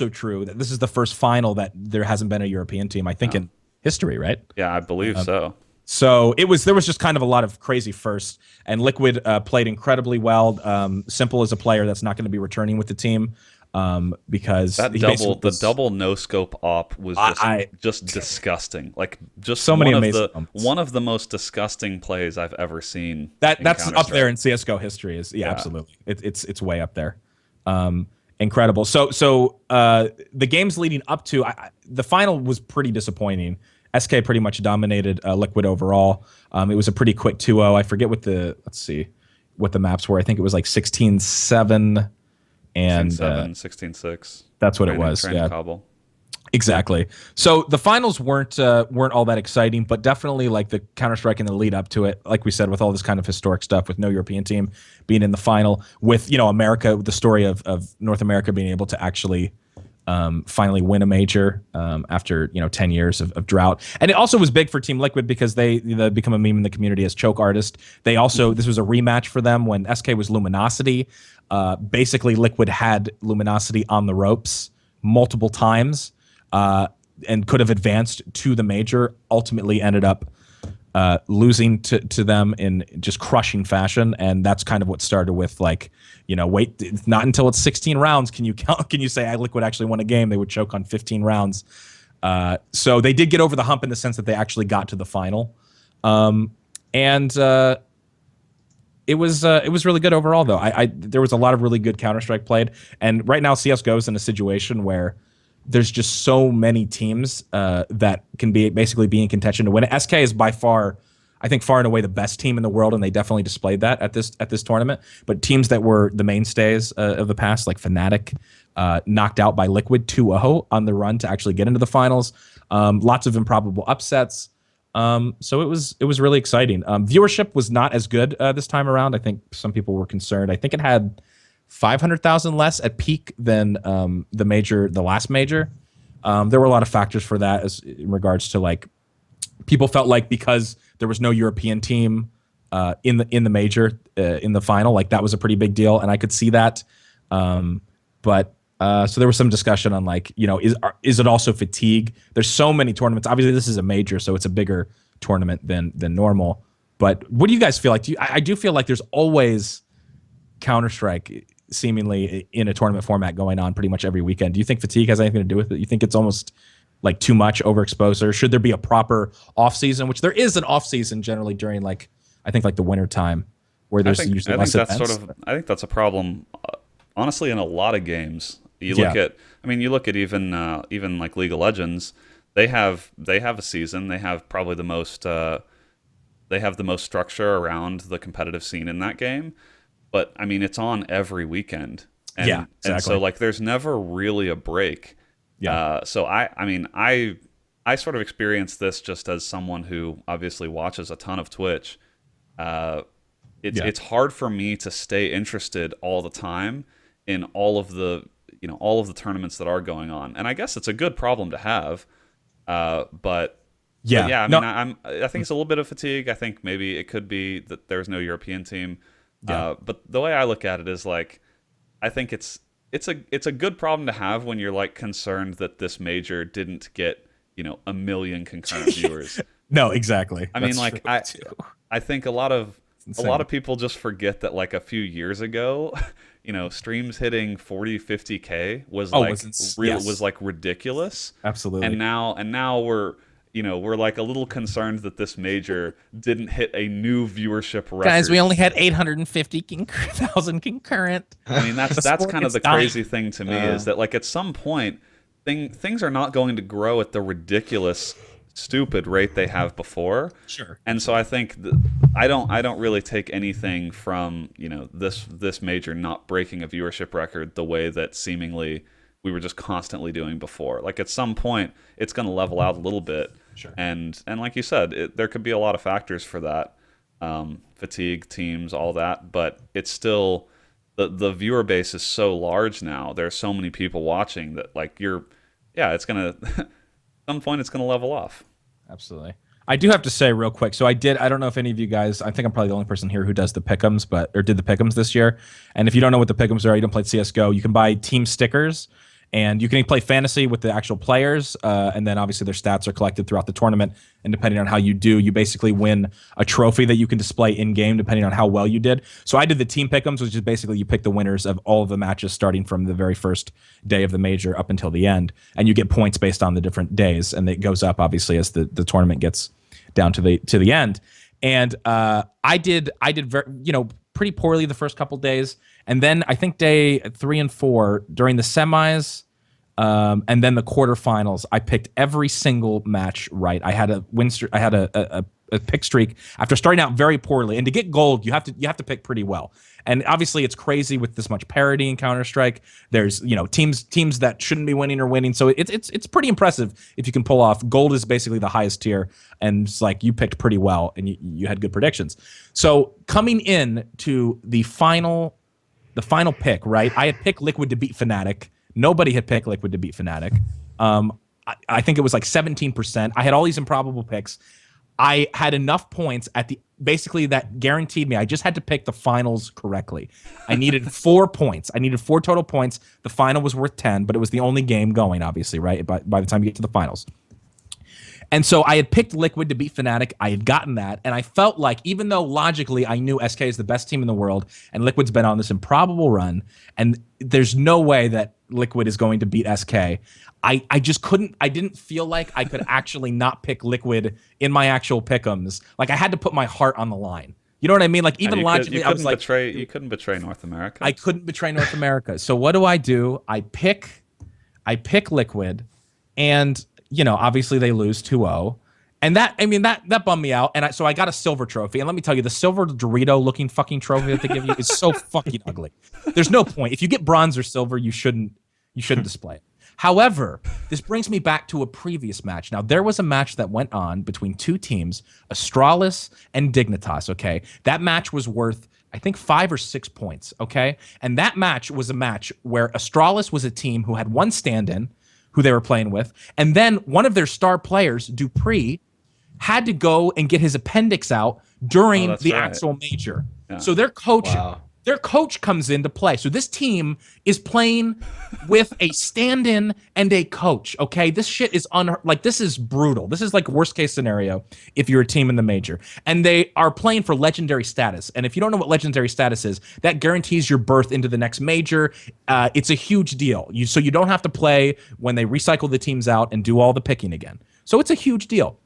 Speaker 1: true, that this is the first final that there hasn't been a European team, I think, in history, right?
Speaker 2: Yeah, I believe so.
Speaker 1: So there was just kind of a lot of crazy firsts, and Liquid played incredibly well. Simple is a player that's not going to be returning with the team. because
Speaker 2: That
Speaker 1: he
Speaker 2: double,
Speaker 1: basically
Speaker 2: the
Speaker 1: was-
Speaker 2: double no scope op was just disgusting. Like just
Speaker 1: So many
Speaker 2: one of
Speaker 1: amazing
Speaker 2: the
Speaker 1: moments.
Speaker 2: one of the most disgusting plays I've ever seen.
Speaker 1: That's
Speaker 2: in
Speaker 1: up
Speaker 2: Counter-Strike.
Speaker 1: there in CS:GO history. Absolutely. It's way up there. Incredible. So the games leading up to the final was pretty disappointing. SK pretty much dominated Liquid overall. It was a pretty quick 2-0. I forget what the maps were. I think it was like 16-7 and
Speaker 2: 16-7, 16-6.
Speaker 1: that's what it was.
Speaker 2: Training
Speaker 1: Yeah.
Speaker 2: Cobble.
Speaker 1: Exactly. So the finals weren't all that exciting, but definitely like the Counter-Strike in the lead up to it, like we said, with all this kind of historic stuff, with no European team being in the final, with America, the story of North America being able to actually finally win a major after 10 years of drought. And it also was big for Team Liquid because they become a meme in the community as choke artist. They also this was a rematch for them when SK was Luminosity. Basically, Liquid had Luminosity on the ropes multiple times. And could have advanced to the major, ultimately ended up losing to them in just crushing fashion. And that's kind of what started with wait, it's not until it's 16 rounds can you say Liquid actually won a game. They would choke on 15 rounds. So they did get over the hump in the sense that they actually got to the final. And it was really good overall, though. There was a lot of really good Counter-Strike played. And right now CSGO is in a situation where there's just so many teams that can basically be in contention to win it. SK is by far, I think, far and away the best team in the world, and they definitely displayed that at this tournament. But teams that were the mainstays of the past, like Fnatic, knocked out by Liquid 2-0 on the run to actually get into the finals. Lots of improbable upsets. So it was really exciting. Viewership was not as good this time around. I think some people were concerned. I think it had 500,000 less at peak than the last major. There were a lot of factors for that in regards to people felt like because there was no European team in the major in the final, that was a pretty big deal, and I could see that. But so there was some discussion on is it also fatigue? There's so many tournaments. Obviously, this is a major, so it's a bigger tournament than normal. But what do you guys feel like? I do feel like there's always Counter-Strike seemingly in a tournament format going on pretty much every weekend. Do you think fatigue has anything to do with it? You think it's almost too much overexposure? Should there be a proper off season, which there is an off season generally during I think the winter time where there's usually less events?
Speaker 2: I think that's a problem honestly in a lot of games. You look at even like League of Legends, they have a season. They have probably the most structure around the competitive scene in that game. But I mean, it's on every weekend, and,
Speaker 1: yeah, exactly.
Speaker 2: And so there's never really a break.
Speaker 1: Yeah.
Speaker 2: So I sort of experienced this just as someone who obviously watches a ton of Twitch. It's hard for me to stay interested all the time in all of the tournaments that are going on, and I guess it's a good problem to have. But I think it's a little bit of fatigue. I think maybe it could be that there's no European team. Yeah. But the way I look at it is I think it's a good problem to have when you're concerned that this major didn't get 1 million concurrent viewers.
Speaker 1: No, exactly.
Speaker 2: I mean, I think a lot of people just forget that a few years ago, streams hitting 40-50K was ridiculous.
Speaker 1: Absolutely.
Speaker 2: And now we're a little concerned that this major didn't hit a new viewership record.
Speaker 1: Guys, we only had 850,000 concurrent.
Speaker 2: I mean, that's kind of the crazy thing to me is that at some point things are not going to grow at the ridiculous, stupid rate they have before.
Speaker 1: Sure.
Speaker 2: And so I think I don't really take anything from this major not breaking a viewership record the way that seemingly we were just constantly doing before. At some point, it's going to level out a little bit.
Speaker 1: Sure.
Speaker 2: And like you said, there could be a lot of factors for that, fatigue, teams, all that. But it's still the viewer base is so large now. There are so many people watching that it's gonna at some point it's gonna level off.
Speaker 1: Absolutely. I do have to say real quick. So I don't know if any of you guys, I think I'm probably the only person here who does the pick'ems, or did the pick'ems this year. And if you don't know what the pick'ems are, you don't play CSGO, you can buy team stickers. And you can play fantasy with the actual players, and then obviously their stats are collected throughout the tournament. And depending on how you do, you basically win a trophy that you can display in game, depending on how well you did. So I did the team pick'ems, which is basically you pick the winners of all of the matches starting from the very first day of the major up until the end, and you get points based on the different days, and it goes up obviously as the tournament gets down to the end. And I did very, pretty poorly the first couple days, and then I think day 3 and 4 during the semis. And then the quarterfinals, I picked every single match right. I had a win streak. I had a pick streak after starting out very poorly. And to get gold, you have to pick pretty well. And obviously, it's crazy with this much parity in Counter-Strike. There's teams that shouldn't be winning or winning. So it's pretty impressive if you can pull off. Gold is basically the highest tier, and it's like you picked pretty well and you had good predictions. So coming in to the final pick, right? I had picked Liquid to beat Fnatic. Nobody had picked Liquid to beat Fnatic. I think it was like 17%. I had all these improbable picks. I had enough points basically that guaranteed me. I just had to pick the finals correctly. I needed 4 points. I needed 4 total points. The final was worth 10, but it was the only game going, obviously, right? By the time you get to the finals. And so I had picked Liquid to beat Fnatic. I had gotten that. And I felt like, even though logically I knew SK is the best team in the world and Liquid's been on this improbable run, and there's no way that Liquid is going to beat SK, I just couldn't. I didn't feel like I could actually not pick Liquid in my actual pick'ems. Like, I had to put my heart on the line. You know what I mean? Like, even logically, I was like,
Speaker 2: you couldn't betray North America.
Speaker 1: I couldn't betray North America. So what do? I pick Liquid, and obviously they lose 2-0. And that bummed me out. And so I got a silver trophy. And let me tell you, the silver Dorito looking fucking trophy that they give you is so fucking ugly. There's no point. If you get bronze or silver, you shouldn't display it. However, this brings me back to a previous match. Now, there was a match that went on between two teams, Astralis and Dignitas, okay? That match was worth, I think, 5 or 6 points, okay? And that match was a match where Astralis was a team who had one stand-in, who they were playing with, and then one of their star players, Dupree, had to go and get his appendix out during the actual major. Yeah. So their coach comes into play. So this team is playing with a stand-in and a coach, okay? This shit is this is brutal. This is like worst case scenario if you're a team in the major. And they are playing for legendary status. And if you don't know what legendary status is, that guarantees your berth into the next major. It's a huge deal. So you don't have to play when they recycle the teams out and do all the picking again. So it's a huge deal.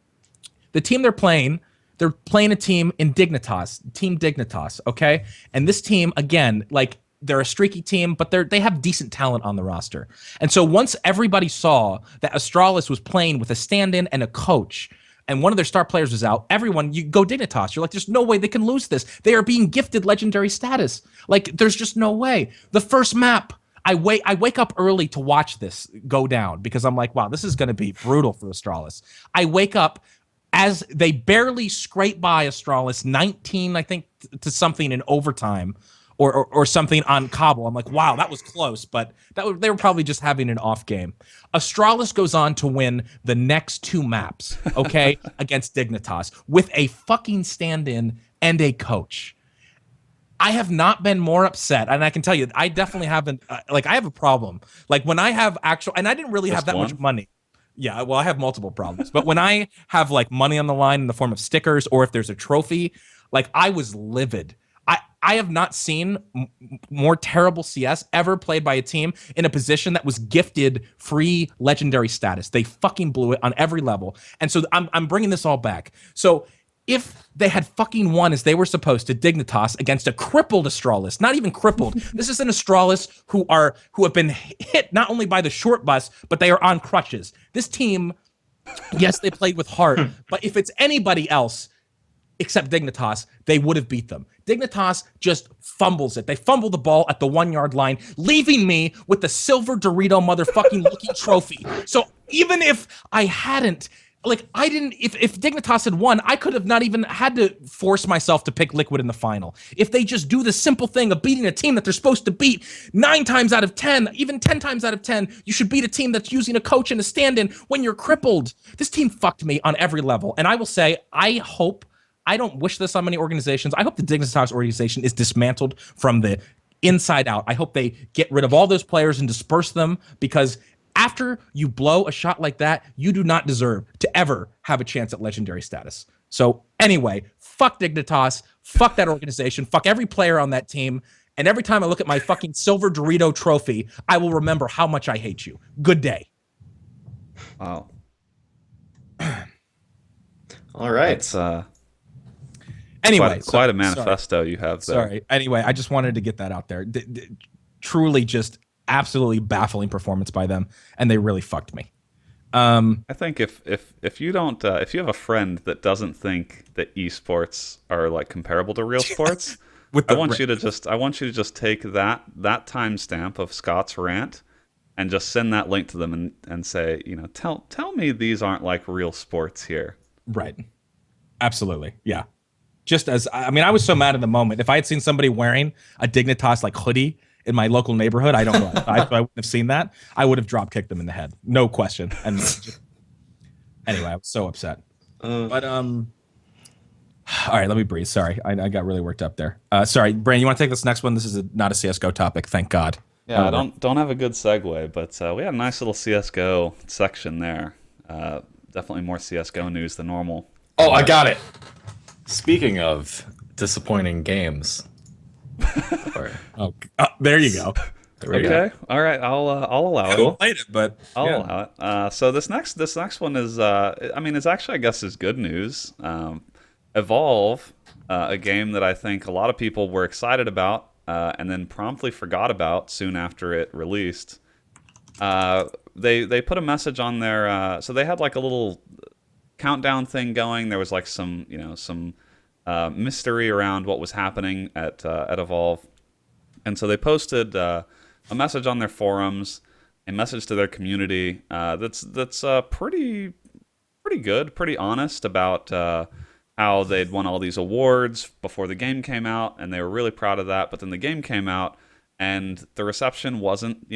Speaker 1: The team they're playing a team in Team Dignitas, okay? And this team, again, like, they're a streaky team, but they have decent talent on the roster. And so once everybody saw that Astralis was playing with a stand-in and a coach, and one of their star players was out, you go Dignitas. You're like, there's no way they can lose this. They are being gifted legendary status. Like, there's just no way. The first map, I wake up early to watch this go down because I'm like, wow, this is going to be brutal for Astralis. I wake up as they barely scrape by Astralis, 19, I think, to something in overtime or something on Cobble. I'm like, wow, that was close, but they were probably just having an off game. Astralis goes on to win the next 2 maps, okay, against Dignitas with a fucking stand-in and a coach. I have not been more upset, and I can tell you, I definitely haven't. I have a problem. Like, when I have and I didn't really have that much money. Yeah, well, I have multiple problems. But when I have, like, money on the line in the form of stickers or if there's a trophy, like, I was livid. I have not seen more terrible CS ever played by a team in a position that was gifted free legendary status. They fucking blew it on every level. And so I'm bringing this all back. So if they had fucking won as they were supposed to Dignitas against a crippled Astralis, not even crippled. This is an Astralis who have been hit not only by the short bus, but they are on crutches. This team, yes, they played with heart, but if it's anybody else except Dignitas, they would have beat them. Dignitas just fumbles it. They fumble the ball at the 1-yard line, leaving me with the silver Dorito motherfucking looking trophy. So even if I hadn't, if Dignitas had won, I could have not even had to force myself to pick Liquid in the final. If they just do the simple thing of beating a team that they're supposed to beat 9 times out of 10, even 10 times out of 10, you should beat a team that's using a coach and a stand-in when you're crippled. This team fucked me on every level. And I will say, I don't wish this on many organizations. I hope the Dignitas organization is dismantled from the inside out. I hope they get rid of all those players and disperse them, because after you blow a shot like that, you do not deserve to ever have a chance at legendary status. So anyway, fuck Dignitas, fuck that organization, fuck every player on that team. And every time I look at my fucking silver Dorito trophy, I will remember how much I hate you. Good day.
Speaker 2: Wow.
Speaker 3: All right.
Speaker 2: It's
Speaker 1: Anyway,
Speaker 2: quite a manifesto you have there.
Speaker 1: Sorry. Anyway, I just wanted to get that out there. Truly just absolutely baffling performance by them, and they really fucked me.
Speaker 2: I think if you don't if you have a friend that doesn't think that esports are like comparable to real sports, I want you to just take that timestamp of Scott's rant and just send that link to them and say, tell me these aren't like real sports here.
Speaker 1: Right. Absolutely. Yeah. I was so mad in the moment. If I had seen somebody wearing a Dignitas like hoodie in my local neighborhood, I don't know. I wouldn't have seen that. I would have drop kicked them in the head. No question. And anyway, I was so upset. But all right, let me breathe. Sorry. I got really worked up there. Sorry, Brandon, you want to take this next one? This is not a CSGO topic, thank God.
Speaker 2: Yeah, I don't have a good segue, but we had a nice little CSGO section there. Definitely more CSGO news than normal.
Speaker 3: Oh, I got it. Speaking of disappointing games.
Speaker 1: There you go.
Speaker 2: Okay, all right, I'll allow it.
Speaker 1: Played it, but
Speaker 2: I'll allow it. So this next one is, it's actually, I guess, is good news. Evolve, a game that I think a lot of people were excited about, and then promptly forgot about soon after it released. They put a message on their, so they had like a little countdown thing going. There was like some mystery around what was happening at Evolve, and so they posted a message on their forums, a message to their community that's pretty good, pretty honest about how they'd won all these awards before the game came out, and they were really proud of that. But then the game came out, and the reception wasn't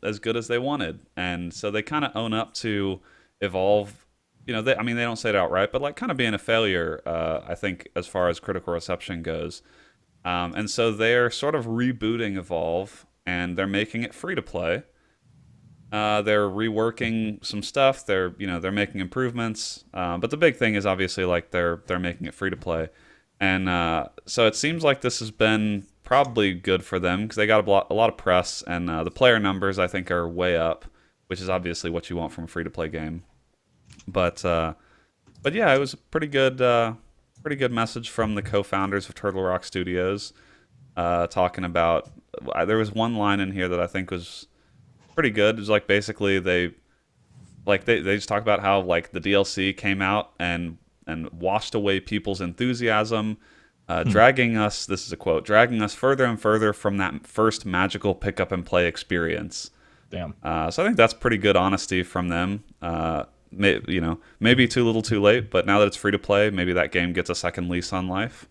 Speaker 2: as good as they wanted, and so they kind of own up to Evolve. They don't say it outright, but like kind of being a failure, I think, as far as critical reception goes. And so they're sort of rebooting Evolve, and they're making it free to play. They're reworking some stuff. They're making improvements. But the big thing is obviously like they're making it free to play, and so it seems like this has been probably good for them because they got a lot of press, and the player numbers I think are way up, which is obviously what you want from a free to play game. But yeah, it was a pretty good message from the co-founders of Turtle Rock Studios, talking about. There was one line in here that I think was pretty good. It was like basically they just talk about how like the DLC came out and washed away people's enthusiasm, dragging us. This is a quote: dragging us further and further from that first magical pick up and play experience.
Speaker 1: Damn.
Speaker 2: So I think that's pretty good honesty from them. Maybe too little too late, but now that it's free to play, maybe that game gets a second lease on life.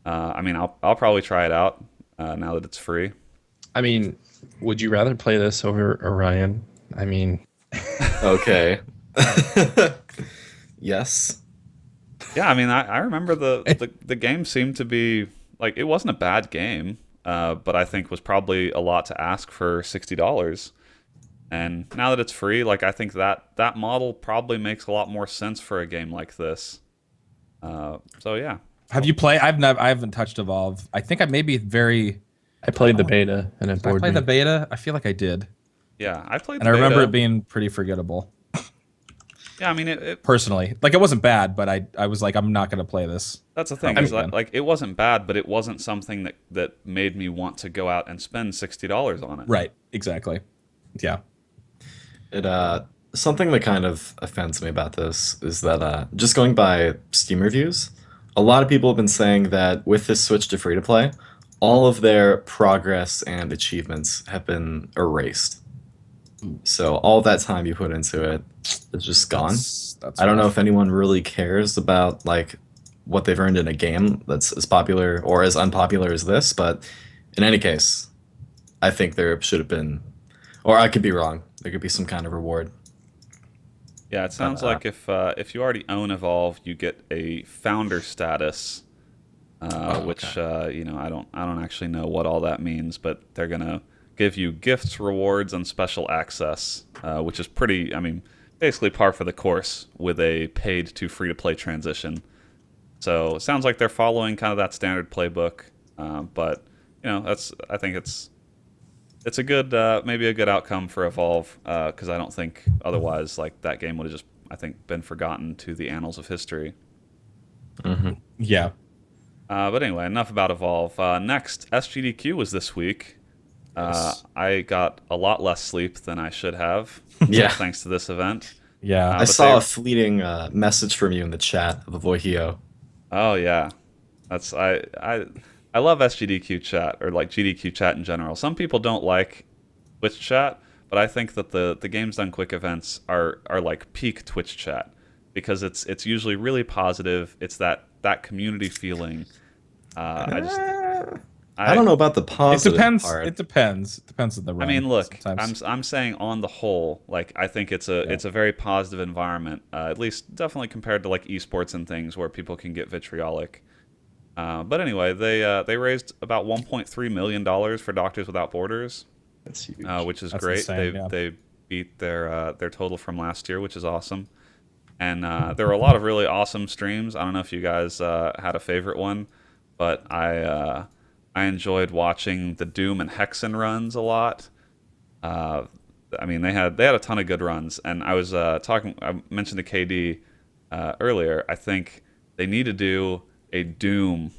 Speaker 2: I'll probably try it out now that it's free.
Speaker 4: Would you rather play this over Orion?
Speaker 3: Okay. Yes.
Speaker 2: Yeah, I remember the game seemed to be like it wasn't a bad game, but I think was probably a lot to ask for $60. And now that it's free, like I think that model probably makes a lot more sense for a game like this. So yeah.
Speaker 1: Have you played? I haven't touched Evolve. I think I
Speaker 4: played the beta and it bored me.
Speaker 1: I played the beta. I feel like I did.
Speaker 2: Yeah, I played.
Speaker 1: And I remember it being pretty forgettable.
Speaker 2: Yeah, it
Speaker 1: personally, like it wasn't bad, but I was like, I'm not gonna play this.
Speaker 2: That's the thing. Is like it wasn't bad, but it wasn't something that made me want to go out and spend $60 on it.
Speaker 1: Right. Exactly. Yeah.
Speaker 3: It something that kind of offends me about this is that just going by Steam reviews, a lot of people have been saying that with this switch to free to play, all of their progress and achievements have been erased. So all that time you put into it is just gone. I don't know if anyone really cares about like what they've earned in a game that's as popular or as unpopular as this, but in any case, I think there should have been, or I could be wrong, there could be some kind of reward.
Speaker 2: Yeah, it sounds like if you already own Evolve, you get a founder status which I don't actually know what all that means, but they're gonna give you gifts, rewards, and special access, which is pretty. I mean, basically par for the course with a paid to free to play transition. So it sounds like they're following kind of that standard playbook, but I think it's a good maybe a good outcome for Evolve, because I don't think otherwise like that game would have just I think been forgotten to the annals of history.
Speaker 1: Yeah.
Speaker 2: But anyway, enough about Evolve. Next, SGDQ was this week.
Speaker 3: Yes.
Speaker 2: I got a lot less sleep than I should have.
Speaker 3: Yeah.
Speaker 2: Thanks to this event.
Speaker 1: Yeah.
Speaker 3: I
Speaker 2: but
Speaker 3: saw
Speaker 2: they-
Speaker 3: a fleeting message from you in the chat of Avohio.
Speaker 2: Oh yeah, that's I love SGDQ chat, or like GDQ chat in general. Some people don't like Twitch chat, but I think that the Games Done Quick events are like peak Twitch chat, because it's usually really positive. It's that community feeling.
Speaker 3: I don't know about the
Speaker 1: It
Speaker 3: positive
Speaker 1: depends.
Speaker 3: part.
Speaker 1: It depends. It depends on the run.
Speaker 2: I mean, look,
Speaker 1: sometimes.
Speaker 2: I'm saying on the whole, like I think it's a very positive environment, at least definitely compared to like esports and things where people can get vitriolic. But anyway, they raised about $1.3 million for Doctors Without Borders,
Speaker 3: That's huge.
Speaker 2: which is
Speaker 1: That's
Speaker 2: great.
Speaker 1: insane, yeah.
Speaker 2: They beat their total from last year, which is awesome. And there were a lot of really awesome streams. I don't know if you guys had a favorite one, but I enjoyed watching the Doom and Hexen runs a lot. I mean, they had a ton of good runs, and I was I mentioned to KD earlier. I think they need to do a Doom,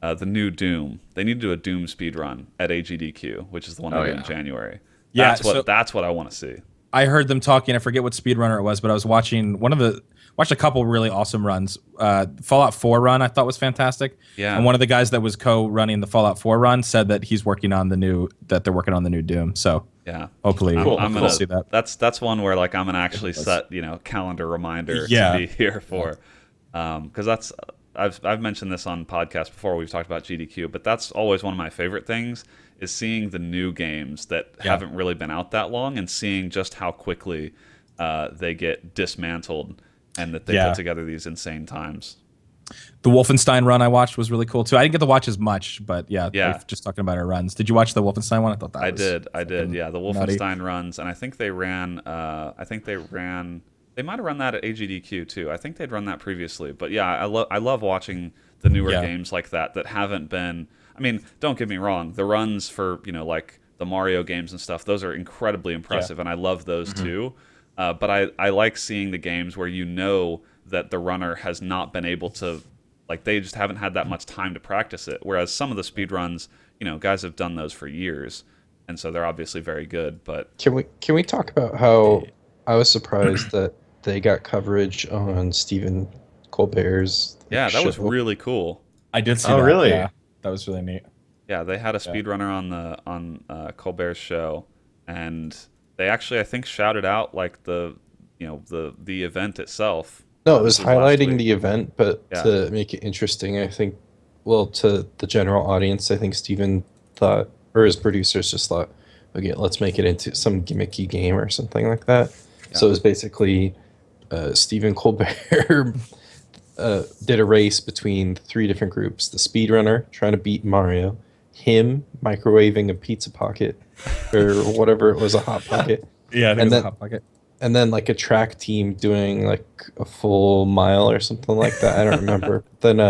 Speaker 2: the new Doom. They need to do a Doom speed run at AGDQ, which is the one they do in January.
Speaker 1: Yeah,
Speaker 2: That's what I want to see.
Speaker 1: I heard them talking. I forget what speedrunner it was, but I was watching watched a couple really awesome runs. Fallout 4 run I thought was fantastic.
Speaker 2: Yeah.
Speaker 1: And one of the guys that was co-running the Fallout 4 run said that they're working on the new Doom. So
Speaker 2: Yeah.
Speaker 1: hopefully
Speaker 2: I'm
Speaker 1: we'll
Speaker 2: gonna
Speaker 1: see that.
Speaker 2: That's one where like I'm gonna actually set calendar reminder
Speaker 1: Yeah.
Speaker 2: to be here for, because I've mentioned this on podcasts before. We've talked about GDQ, but that's always one of my favorite things is seeing the new games that haven't really been out that long and seeing just how quickly they get dismantled and that they put together these insane times.
Speaker 1: The Wolfenstein run I watched was really cool too. I didn't get to watch as much, but just talking about our runs. Did you watch the Wolfenstein one? I thought that
Speaker 2: I did. Yeah, the
Speaker 1: nutty.
Speaker 2: Wolfenstein runs, and I think they ran. They might have run that at AGDQ too. I think they'd run that previously. But yeah, I love watching the newer games like that haven't been. I mean, don't get me wrong. The runs for like the Mario games and stuff, those are incredibly impressive, and I love those too. But I like seeing the games where that the runner has not been able to, like, they just haven't had that much time to practice it. Whereas some of the speed runs, guys have done those for years, and so they're obviously very good. But
Speaker 4: Can we talk about how I was surprised that they got coverage on Stephen Colbert's
Speaker 2: yeah, that was
Speaker 4: show?
Speaker 2: really cool.
Speaker 1: I did see
Speaker 3: Oh,
Speaker 1: that.
Speaker 3: really?
Speaker 1: Yeah, that was really neat.
Speaker 2: Yeah, they had a speedrunner on Colbert's show, and they actually I think shouted out like the event itself.
Speaker 4: No, it was
Speaker 2: This last
Speaker 4: highlighting
Speaker 2: week.
Speaker 4: the event, but
Speaker 2: Yeah.
Speaker 4: to make it interesting, I think, to the general audience, I think Steven thought, or his producers just thought, okay, let's make it into some gimmicky game or something like that. So it was basically Stephen Colbert did a race between 3 different groups: the speedrunner trying to beat Mario, him microwaving a pizza pocket or whatever it was, a hot pocket,
Speaker 1: Yeah, I think
Speaker 4: And
Speaker 1: it was
Speaker 4: then-
Speaker 1: a hot pocket.
Speaker 4: and then like a track team doing like a full mile or something like that. I don't remember. Then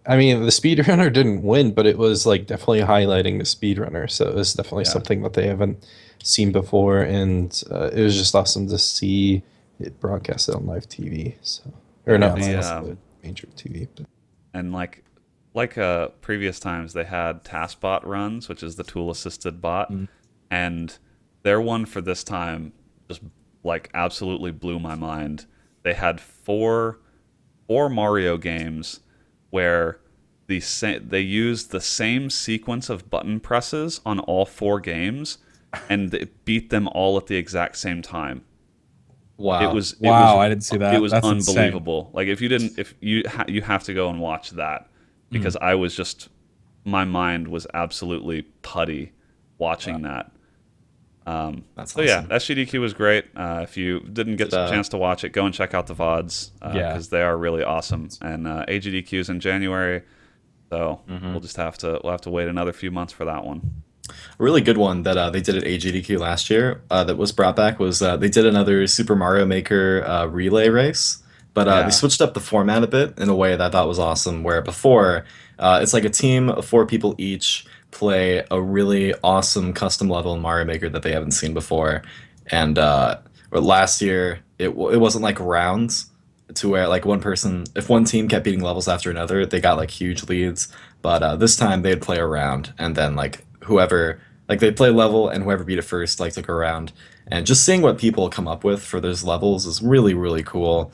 Speaker 4: I mean, the speedrunner didn't win, but it was like definitely highlighting the speedrunner. So it was definitely something that they haven't seen before, and it was just awesome to see it broadcasted on live TV. So, or not
Speaker 2: the,
Speaker 4: live, major TV. But.
Speaker 2: And like previous times, they had TaskBot runs, which is the tool-assisted bot, and their one for this time just like absolutely blew my mind. They had four Mario games where they used the same sequence of button presses on all 4 games, and they beat them all at the exact same time.
Speaker 3: Wow.
Speaker 1: I didn't see that.
Speaker 2: It was
Speaker 1: That's
Speaker 2: unbelievable. Like if you have to go and watch that, because I was just, my mind was absolutely putty watching that.
Speaker 3: That's
Speaker 2: So yeah,
Speaker 3: awesome.
Speaker 2: SGDQ was great. If you didn't get a chance to watch it, go and check out the VODs because they are really awesome. And AGDQ is in January, so we'll have to wait another few months for that one.
Speaker 3: A really good one that they did at AGDQ last year that was brought back was they did another Super Mario Maker relay race, but they
Speaker 2: Yeah.
Speaker 3: switched up the format a bit in a way that I thought was awesome. Where before, it's like a team of 4 people each play a really awesome custom level in Mario Maker that they haven't seen before, and or last year it wasn't like rounds to where like one person if one team kept beating levels after another they got like huge leads, but this time they'd play a round and then like whoever like they'd play level and whoever beat it first like took a round, and just seeing what people come up with for those levels is really cool.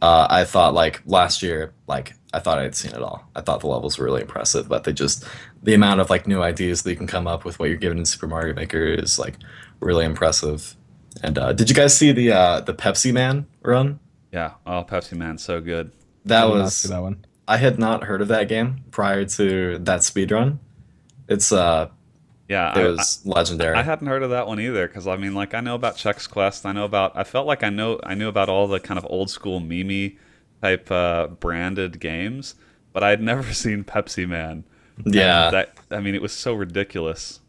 Speaker 3: I thought like last year like I thought I'd seen it all. I thought the levels were really impressive, but they just the amount of like new ideas that you can come up with what you're given in Super Mario Maker is like really impressive. And did you guys see the Pepsi Man run?
Speaker 2: Yeah. Oh, Pepsi Man, so good.
Speaker 3: That
Speaker 1: I did not
Speaker 3: was
Speaker 1: see that one.
Speaker 3: I had not heard of that game prior to that speed run. It's
Speaker 2: Yeah,
Speaker 3: it was legendary.
Speaker 2: I hadn't heard of that one either because I mean, like, I know about Chex Quest. I felt like I knew about all the kind of old school Mimi type branded games, but I'd never seen Pepsi Man.
Speaker 3: Yeah.
Speaker 2: And that I mean, it was so ridiculous.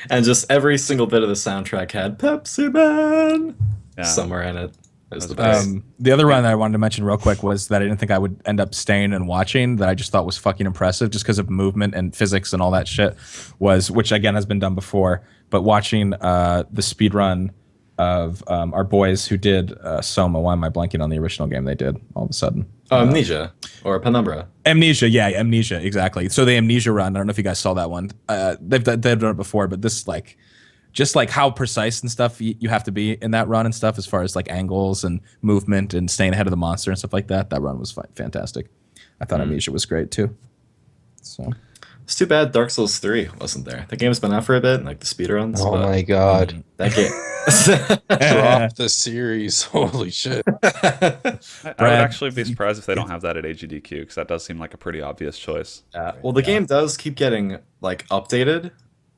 Speaker 3: And just every single bit of the soundtrack had Pepsi Man
Speaker 2: Yeah.
Speaker 3: somewhere in it. It was the
Speaker 2: That's
Speaker 3: best.
Speaker 1: The other run that I wanted to mention real quick was that I didn't think I would end up staying and watching, that I just thought was fucking impressive just because of movement and physics and all that shit, was, which again has been done before, but watching the speed run of our boys who did Soma. Why am I blanking on the original game they did all of a sudden?
Speaker 3: Amnesia or Penumbra.
Speaker 1: Amnesia, yeah, Amnesia, exactly. So the Amnesia run, I don't know if you guys saw that one. They've done it before, but this like just like how precise and stuff you have to be in that run and stuff as far as like angles and movement and staying ahead of the monster and stuff like that. That run was fantastic. I thought Amnesia was great too. So
Speaker 3: It's too bad Dark Souls 3 wasn't there. The game's been out for a bit, like the speedruns.
Speaker 5: Oh
Speaker 3: but
Speaker 5: my god.
Speaker 3: that game.
Speaker 5: Drop the series. Holy shit.
Speaker 2: I would
Speaker 1: Brad,
Speaker 2: actually be surprised if they don't have that at AGDQ because that does seem like a pretty obvious choice.
Speaker 3: Well, the game does keep getting like updated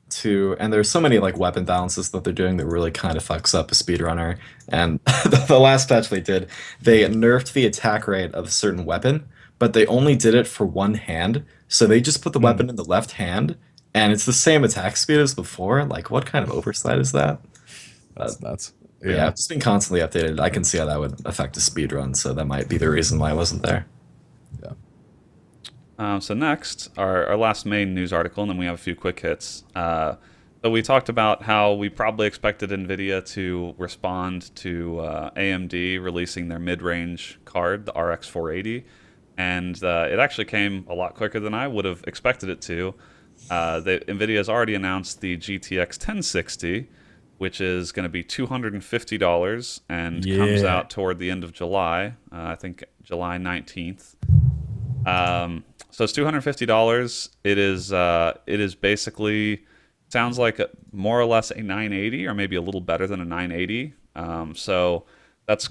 Speaker 3: to, and there's so many like weapon balances that they're doing that really kind of fucks up a speedrunner. And the last patch they did, they nerfed the attack rate of a certain weapon, but they only did it for one hand. So they just put the weapon in the left hand, and it's the same attack speed as before. Like, what kind of oversight is that?
Speaker 1: that's nuts.
Speaker 3: Yeah, it's been constantly updated. I can see how that would affect a speed run, so that might be the reason why I wasn't there.
Speaker 2: So next, our last main news article, and then we have a few quick hits. So we talked about how we probably expected Nvidia to respond to AMD releasing their mid-range card, the RX 480, and it actually came a lot quicker than I would have expected it to. Nvidia has already announced the GTX 1060, which is going to be $250 and comes out toward the end of July. I think July 19th. So it's $250. It is basically sounds like more or less a 980 or maybe a little better than a 980. So that's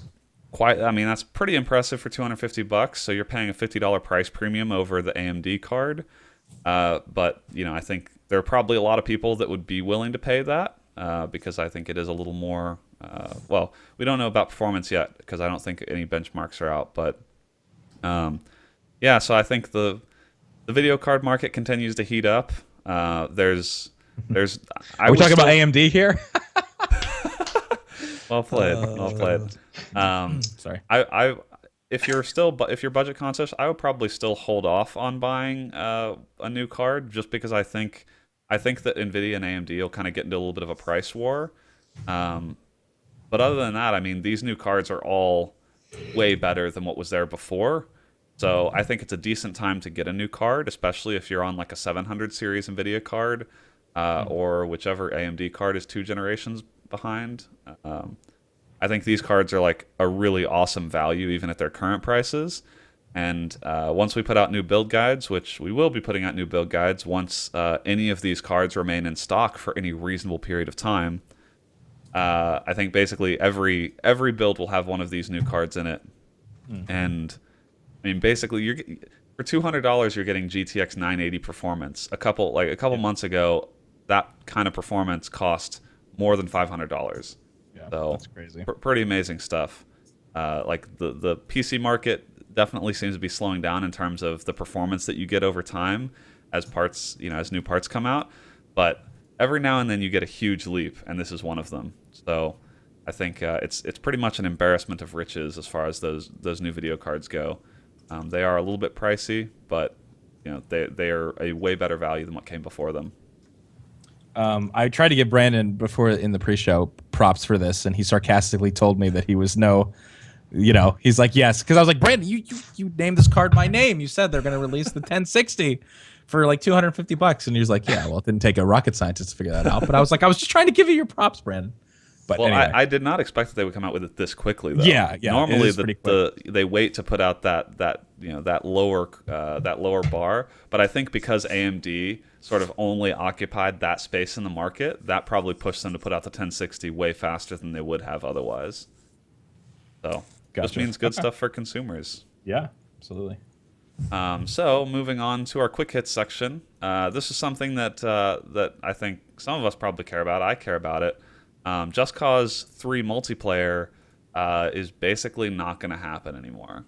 Speaker 2: that's pretty impressive for $250. So you're paying a $50 price premium over the AMD card. But I think there are probably a lot of people that would be willing to pay that because I think it is a little more. Well, we don't know about performance yet because I don't think any benchmarks are out. But so I think the video card market continues to heat up. Are we
Speaker 1: talking about AMD here?
Speaker 2: Well played. Well played.
Speaker 1: Sorry.
Speaker 2: If you're budget conscious, I would probably still hold off on buying a new card just because I think that Nvidia and AMD will kind of get into a little bit of a price war. But other than that, I mean, these new cards are all way better than what was there before. So I think it's a decent time to get a new card, especially if you're on like a 700 series Nvidia card or whichever AMD card is 2 generations behind. I think these cards are like a really awesome value even at their current prices. And once we put out new build guides, which we will be putting out new build guides once any of these cards remain in stock for any reasonable period of time, I think basically every build will have one of these new cards in it. And I mean, basically, for $200, you're getting GTX 980 performance. A couple months ago, that kind of performance cost more than $500.
Speaker 1: Yeah,
Speaker 2: So
Speaker 1: that's crazy.
Speaker 2: Pretty amazing stuff. Like the PC market definitely seems to be slowing down in terms of the performance that you get over time as parts, as new parts come out. But every now and then you get a huge leap, and this is one of them. So I think it's pretty much an embarrassment of riches as far as those new video cards go. They are a little bit pricey, but they are a way better value than what came before them.
Speaker 1: I tried to give Brandon before in the pre-show props for this, and he sarcastically told me that he was he's like, yes, because I was like, Brandon, you named this card my name. You said they're going to release the 1060 for like $250, and he was like, yeah, well, it didn't take a rocket scientist to figure that out. But I was just trying to give you your props, Brandon. But
Speaker 2: well,
Speaker 1: anyway.
Speaker 2: I did not expect that they would come out with it this quickly, though.
Speaker 1: Yeah.
Speaker 2: Normally, they wait to put out that lower bar. But I think because AMD sort of only occupied that space in the market, that probably pushed them to put out the 1060 way faster than they would have otherwise. So this means good stuff for consumers.
Speaker 1: Yeah, absolutely.
Speaker 2: So moving on to our quick hits section. This is something that I think some of us probably care about. I care about it. Just Cause 3 multiplayer is basically not going to happen anymore.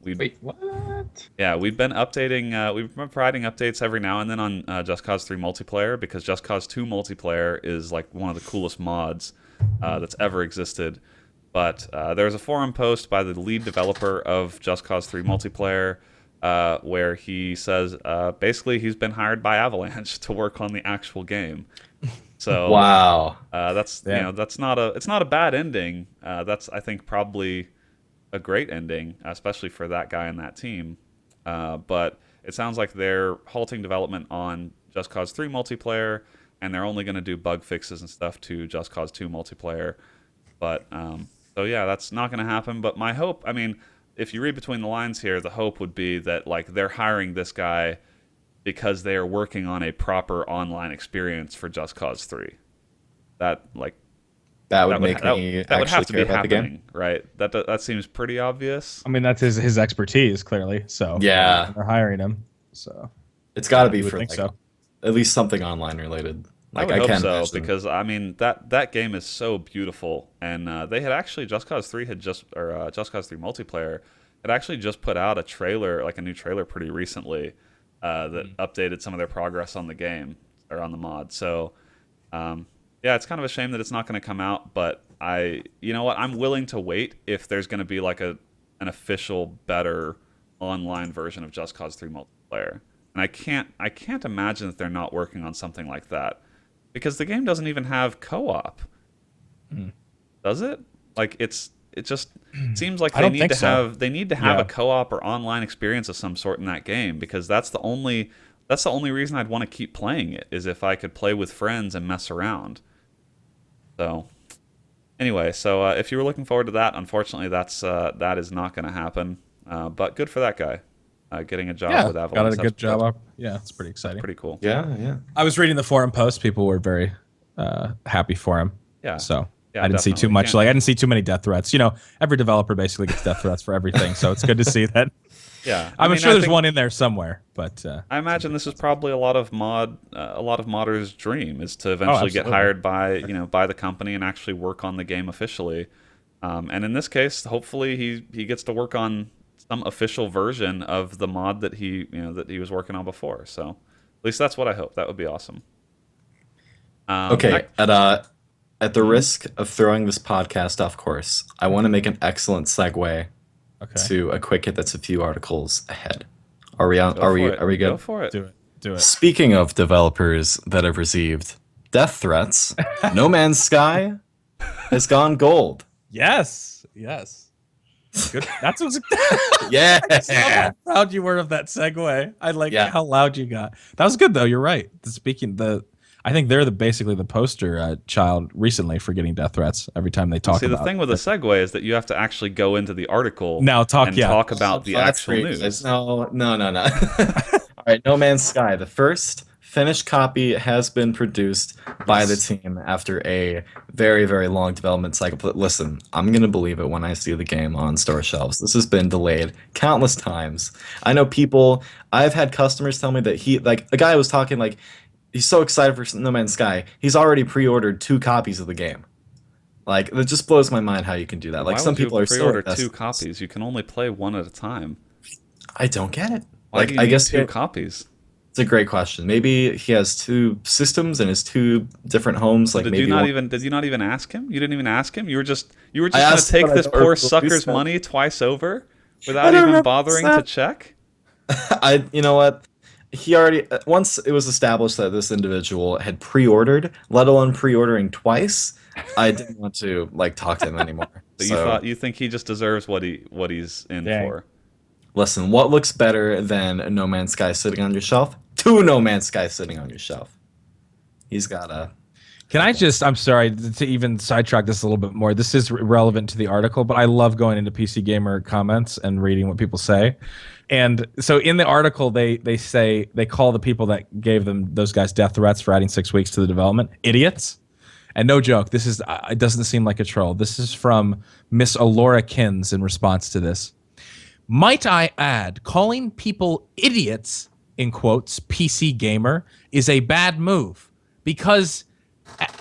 Speaker 5: Wait, what?
Speaker 2: Yeah, we've been updating. We've been providing updates every now and then on Just Cause 3 multiplayer, because Just Cause 2 multiplayer is like one of the coolest mods that's ever existed. But there's a forum post by the lead developer of Just Cause 3 multiplayer where he says basically he's been hired by Avalanche to work on the actual game. So
Speaker 3: wow,
Speaker 2: that's it's not a bad ending. That's, I think, probably a great ending, especially for that guy and that team. But it sounds like they're halting development on Just Cause 3 multiplayer, and they're only going to do bug fixes and stuff to Just Cause 2 multiplayer. But so yeah, that's not going to happen. But my hope, I mean, if you read between the lines here, the hope would be that like they're hiring this guy because they are working on a proper online experience for Just Cause 3. That would have to be happening, right? That seems pretty obvious.
Speaker 1: I mean, that's his expertise, clearly. So
Speaker 3: yeah,
Speaker 1: they're hiring him. So
Speaker 3: it's got to be for
Speaker 1: at
Speaker 3: least something online related.
Speaker 2: Like, I would hope so, because I mean that game is so beautiful, and they had actually Just Cause 3 Just Cause 3 multiplayer had actually just put out a trailer, like a new trailer, pretty recently that updated some of their progress on the game or on the mod. So yeah, it's kind of a shame that it's not going to come out, but you know what, I'm willing to wait if there's going to be like an official better online version of Just Cause 3 multiplayer. And I can't imagine that they're not working on something like that, because the game doesn't even have co-op. Does it? Like it just seems like they need to have a co-op or online experience of some sort in that game, because that's the only reason I'd want to keep playing it, is if I could play with friends and mess around. So anyway, if you were looking forward to that, unfortunately that is not going to happen. But good for that guy. Getting a job with Avalanche.
Speaker 1: Got a good job up. Yeah, it's pretty exciting.
Speaker 2: Pretty cool.
Speaker 3: Yeah.
Speaker 1: I was reading the forum post. People were very happy for him.
Speaker 2: Yeah.
Speaker 1: So I didn't see too much. I didn't see too many death threats. Every developer basically gets death threats for everything. So it's good to see that.
Speaker 2: Yeah.
Speaker 1: I'm sure there's one in there somewhere, but
Speaker 2: I imagine this is probably a lot of modders' dream, is to eventually get hired by by the company and actually work on the game officially. And in this case, hopefully he gets to work on some official version of the mod that he was working on before. So at least that's what I hope. That would be awesome.
Speaker 3: Okay, at the risk of throwing this podcast off course, I want to make an excellent segue to a quick hit that's a few articles ahead. Are we on? Are we good?
Speaker 2: Go for it.
Speaker 1: Do it.
Speaker 3: Speaking of developers that have received death threats, No Man's Sky has gone gold.
Speaker 1: Yes. Good. That's what's.
Speaker 3: Yeah.
Speaker 1: I saw how proud you were of that segue. I like how loud you got. That was good though. You're right. I think they're basically the poster child recently for getting death threats every time they talk about it.
Speaker 2: See, the thing with a segue is that you have to actually go into the article
Speaker 1: talk
Speaker 2: about the actual news.
Speaker 3: No. All right, No Man's Sky. The first finished copy has been produced by the team after a very, very long development cycle. But listen, I'm going to believe it when I see the game on store shelves. This has been delayed countless times. I know I've had customers tell me that a guy was talking like, he's so excited for No Man's Sky. He's already pre-ordered 2 copies of the game. Like, it just blows my mind how you can do that. Like,
Speaker 2: Why
Speaker 3: some
Speaker 2: would you
Speaker 3: people are so
Speaker 2: pre-order
Speaker 3: invested
Speaker 2: 2
Speaker 3: in this.
Speaker 2: copies? You can only play one at a time.
Speaker 3: I don't get it.
Speaker 2: Why
Speaker 3: Like,
Speaker 2: do you
Speaker 3: I
Speaker 2: need
Speaker 3: guess
Speaker 2: 2 copies?
Speaker 3: it's a great question. Maybe he has 2 systems in his 2 different homes. Like,
Speaker 2: Did
Speaker 3: maybe
Speaker 2: you not
Speaker 3: one.
Speaker 2: even ask him? You didn't even ask him. You were just
Speaker 3: I
Speaker 2: gonna
Speaker 3: asked him,
Speaker 2: take
Speaker 3: but I
Speaker 2: this
Speaker 3: don't
Speaker 2: poor
Speaker 3: remember what we
Speaker 2: sucker's
Speaker 3: said.
Speaker 2: money twice over
Speaker 3: I
Speaker 2: without
Speaker 3: don't
Speaker 2: even
Speaker 3: remember
Speaker 2: bothering
Speaker 3: what we
Speaker 2: to
Speaker 3: said.
Speaker 2: check.
Speaker 3: You know what? He already once it was established that this individual had pre-ordered, let alone pre-ordering twice. I didn't want to like talk to him anymore.
Speaker 2: So
Speaker 3: So
Speaker 2: you think he just deserves what he's in
Speaker 1: Dang.
Speaker 2: for?
Speaker 3: listen, what looks better than a No Man's Sky sitting on your shelf? 2 No Man's Sky sitting on your shelf. He's got a.
Speaker 1: Can I just, I'm sorry to even sidetrack this a little bit more. This is relevant to the article, but I love going into PC Gamer comments and reading what people say. And so in the article, they say, they call the people that gave them those guys death threats for adding 6 weeks to the development idiots. And no joke, this is, it doesn't seem like a troll. This is from Miss Alora Kins in response to this. Might I add, calling people idiots, in quotes, PC Gamer, is a bad move. Because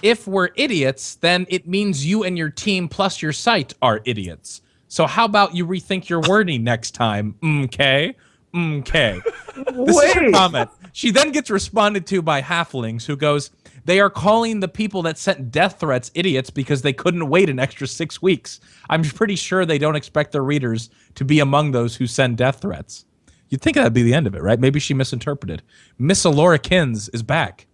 Speaker 1: if we're idiots, then it means you and your team plus your site are idiots. So how about you rethink your wording next time? Okay? Okay. This is her comment. She then gets responded to by Halflings, who goes, they are calling the people that sent death threats idiots because they couldn't wait an extra 6 weeks. I'm pretty sure they don't expect their readers to be among those who send death threats. You'd think that'd be the end of it, right? Maybe she misinterpreted. Miss Alora Kins is back.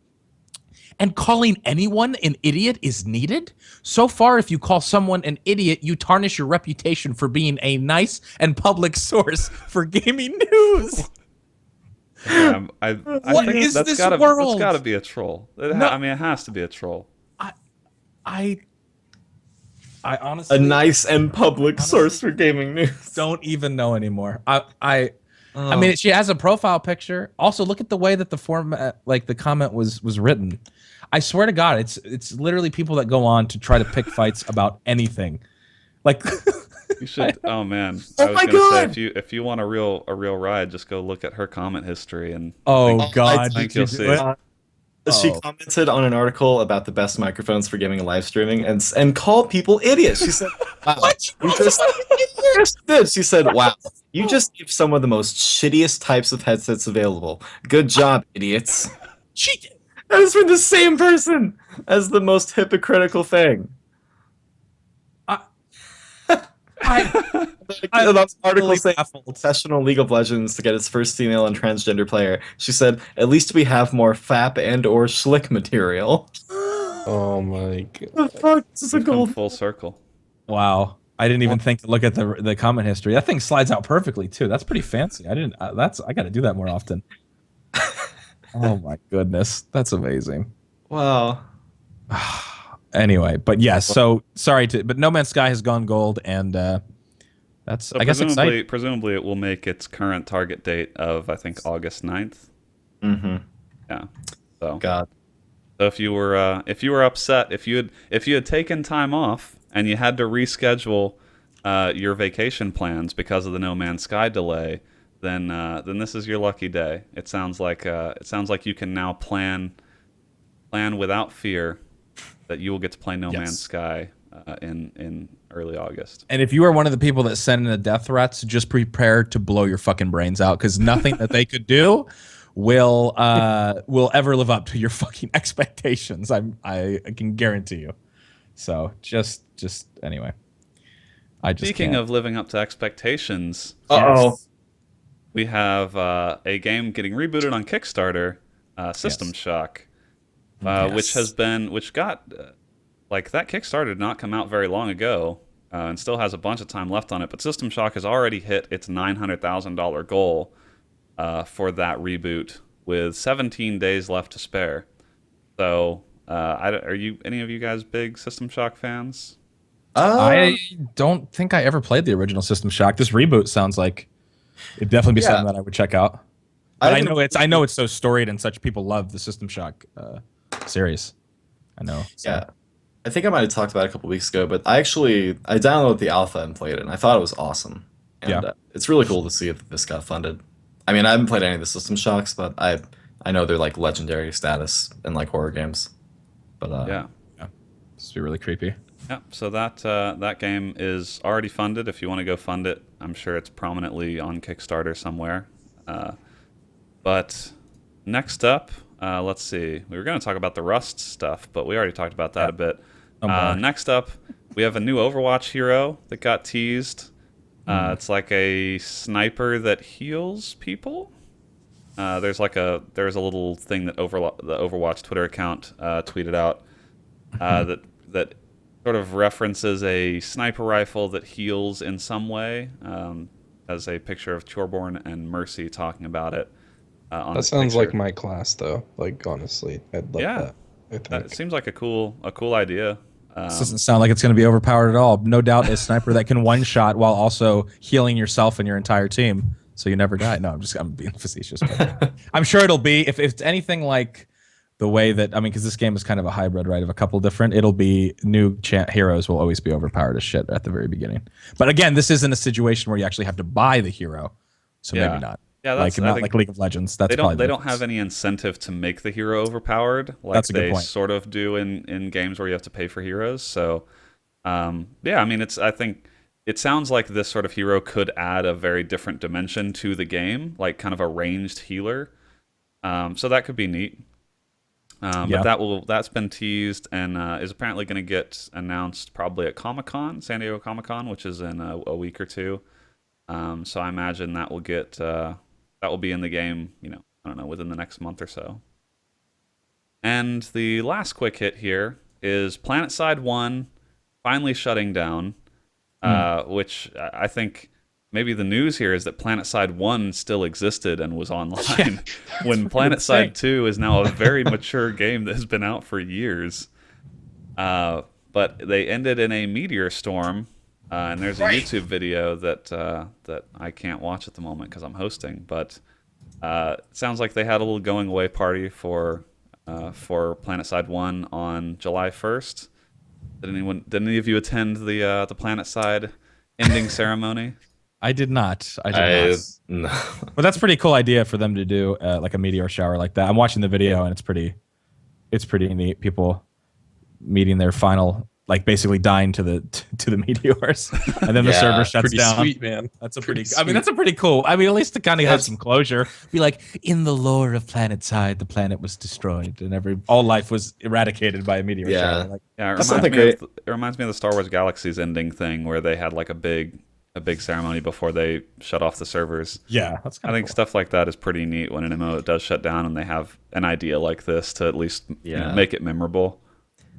Speaker 1: And calling anyone an idiot is needed? So far, if you call someone an idiot, you tarnish your reputation for being a nice and public source for gaming news.
Speaker 2: Yeah, I
Speaker 1: What
Speaker 2: think
Speaker 1: is
Speaker 2: that's
Speaker 1: this
Speaker 2: gotta,
Speaker 1: world?
Speaker 2: That's gotta be a troll.
Speaker 1: No.
Speaker 2: I mean, it has to be a troll.
Speaker 1: I honestly
Speaker 3: A nice and public source for gaming news.
Speaker 1: don't even know anymore. I mean, she has a profile picture. Also, look at the way that the format, like the comment was written. I swear to God, it's literally people that go on to try to pick fights about anything. Like,
Speaker 2: You should. Oh man,
Speaker 3: Oh
Speaker 2: I was
Speaker 3: my
Speaker 2: gonna say
Speaker 3: God!
Speaker 2: if you want a real ride, just go look at her comment history and
Speaker 1: oh God,
Speaker 2: I think
Speaker 1: did you
Speaker 2: you'll
Speaker 1: do
Speaker 2: see.
Speaker 1: it?
Speaker 3: She
Speaker 1: Oh.
Speaker 3: commented on an article about the best microphones for gaming and live streaming, and called people idiots. She said, "Wow, you just yes, did." She said, "Wow, you just give some of the most shittiest types of headsets available. Good job, idiots."
Speaker 1: She
Speaker 3: That is from the same person as the most hypocritical thing.
Speaker 1: I'm
Speaker 3: That article
Speaker 1: really
Speaker 3: saying
Speaker 1: baffled.
Speaker 3: professional League of Legends to get its first female and transgender player. She said, "At least we have more FAP and or schlick material."
Speaker 5: Oh my god.
Speaker 3: The fuck? This is a
Speaker 2: We've come
Speaker 3: gold.
Speaker 2: full circle.
Speaker 1: Wow. I didn't even think to look at the comment history. That thing slides out perfectly too. That's pretty fancy. I didn't. I got to do that more often. Oh my goodness, that's amazing.
Speaker 3: Wow.
Speaker 1: Anyway, but yes. So sorry but No Man's Sky has gone gold, and that's
Speaker 2: So
Speaker 1: I guess exciting.
Speaker 2: presumably it will make its current target date of I think August 9th.
Speaker 3: Mm-hmm.
Speaker 2: Yeah. So
Speaker 3: God.
Speaker 2: So if you were upset, if you had taken time off and you had to reschedule your vacation plans because of the No Man's Sky delay, then this is your lucky day. It sounds like you can now plan without fear that you will get to play No Man's Sky in early August.
Speaker 1: And if you are one of the people that send in the death threats, just prepare to blow your fucking brains out, because nothing that they could do will ever live up to your fucking expectations. I can guarantee you. So just anyway.
Speaker 2: Speaking
Speaker 1: can't.
Speaker 2: of living up to expectations,
Speaker 3: Uh-oh.
Speaker 2: we have a game getting rebooted on Kickstarter, System Shock, which got like that Kickstarter did not come out very long ago, and still has a bunch of time left on it. But System Shock has already hit its $900,000 goal for that reboot, with 17 days left to spare. So, are any of you guys big System Shock fans?
Speaker 1: I don't think I ever played the original System Shock. This reboot sounds like it'd definitely be something that I would check out. But I know it's so storied and such. People love the System Shock series. I know. So.
Speaker 3: Yeah. I think I might have talked about it a couple weeks ago, but I downloaded the alpha and played it, and I thought it was awesome. And it's really cool to see that this got funded. I mean, I haven't played any of the System Shocks, but I'm I know they're like legendary status in like horror games, but
Speaker 2: Yeah.
Speaker 1: This would be really creepy.
Speaker 2: Yeah, so that game is already funded. If you want to go fund it, I'm sure it's prominently on Kickstarter somewhere. But next up, let's see. We were going to talk about the Rust stuff, but we already talked about that a bit. Next up, we have a new Overwatch hero that got teased. It's like a sniper that heals people. There's a little thing that the Overwatch Twitter account tweeted out that sort of references a sniper rifle that heals in some way. As a picture of Choreborn and Mercy talking about it.
Speaker 5: That sounds like my class, though. Like, honestly, I'd love that. I think
Speaker 2: It seems like a cool idea.
Speaker 1: This doesn't sound like it's going to be overpowered at all. No doubt a sniper that can one shot while also healing yourself and your entire team, so you never die. No, I'm being facetious. But I'm sure it'll be if it's anything like the way that because this game is kind of a hybrid, right? Of a couple different. It'll be new heroes will always be overpowered as shit at the very beginning. But again, this isn't a situation where you actually have to buy the hero, so maybe not.
Speaker 2: Yeah,
Speaker 1: like not like League of Legends. That's
Speaker 2: they don't have any incentive to make the hero overpowered like
Speaker 1: that's a good
Speaker 2: they
Speaker 1: point.
Speaker 2: sort of do in games where you have to pay for heroes. So I think it sounds like this sort of hero could add a very different dimension to the game, like kind of a ranged healer. So that could be neat. But that's been teased and is apparently going to get announced probably at Comic-Con, San Diego Comic-Con, which is in a week or two. So I imagine that will be in the game, I don't know, within the next month or so. And the last quick hit here is PlanetSide 1 finally shutting down, which I think maybe the news here is that PlanetSide 1 still existed and was online when PlanetSide 2 is now a very mature game that has been out for years. But they ended in a meteor storm, and there's a YouTube video that I can't watch at the moment because I'm hosting, but it sounds like they had a little going away party for PlanetSide 1 on July 1st. Did any of you attend the PlanetSide ending ceremony?
Speaker 1: I did not. I did not.
Speaker 3: No.
Speaker 1: But that's a pretty cool idea for them to do, like a meteor shower like that. I'm watching the video and it's pretty neat. People meeting their final, like basically dying to the meteors, and then the server shuts
Speaker 5: pretty
Speaker 1: down.
Speaker 5: sweet, man.
Speaker 1: That's that's a pretty cool. At least to kind of have some closure. Be like, in the lore of PlanetSide, the planet was destroyed and all life was eradicated by a meteor shower. Like,
Speaker 2: it reminds me of the Star Wars Galaxies ending thing where they had like a big ceremony before they shut off the servers.
Speaker 1: Yeah, that's kind of
Speaker 2: I think stuff like that is pretty neat when an MMO does shut down and they have an idea like this to at least make it memorable.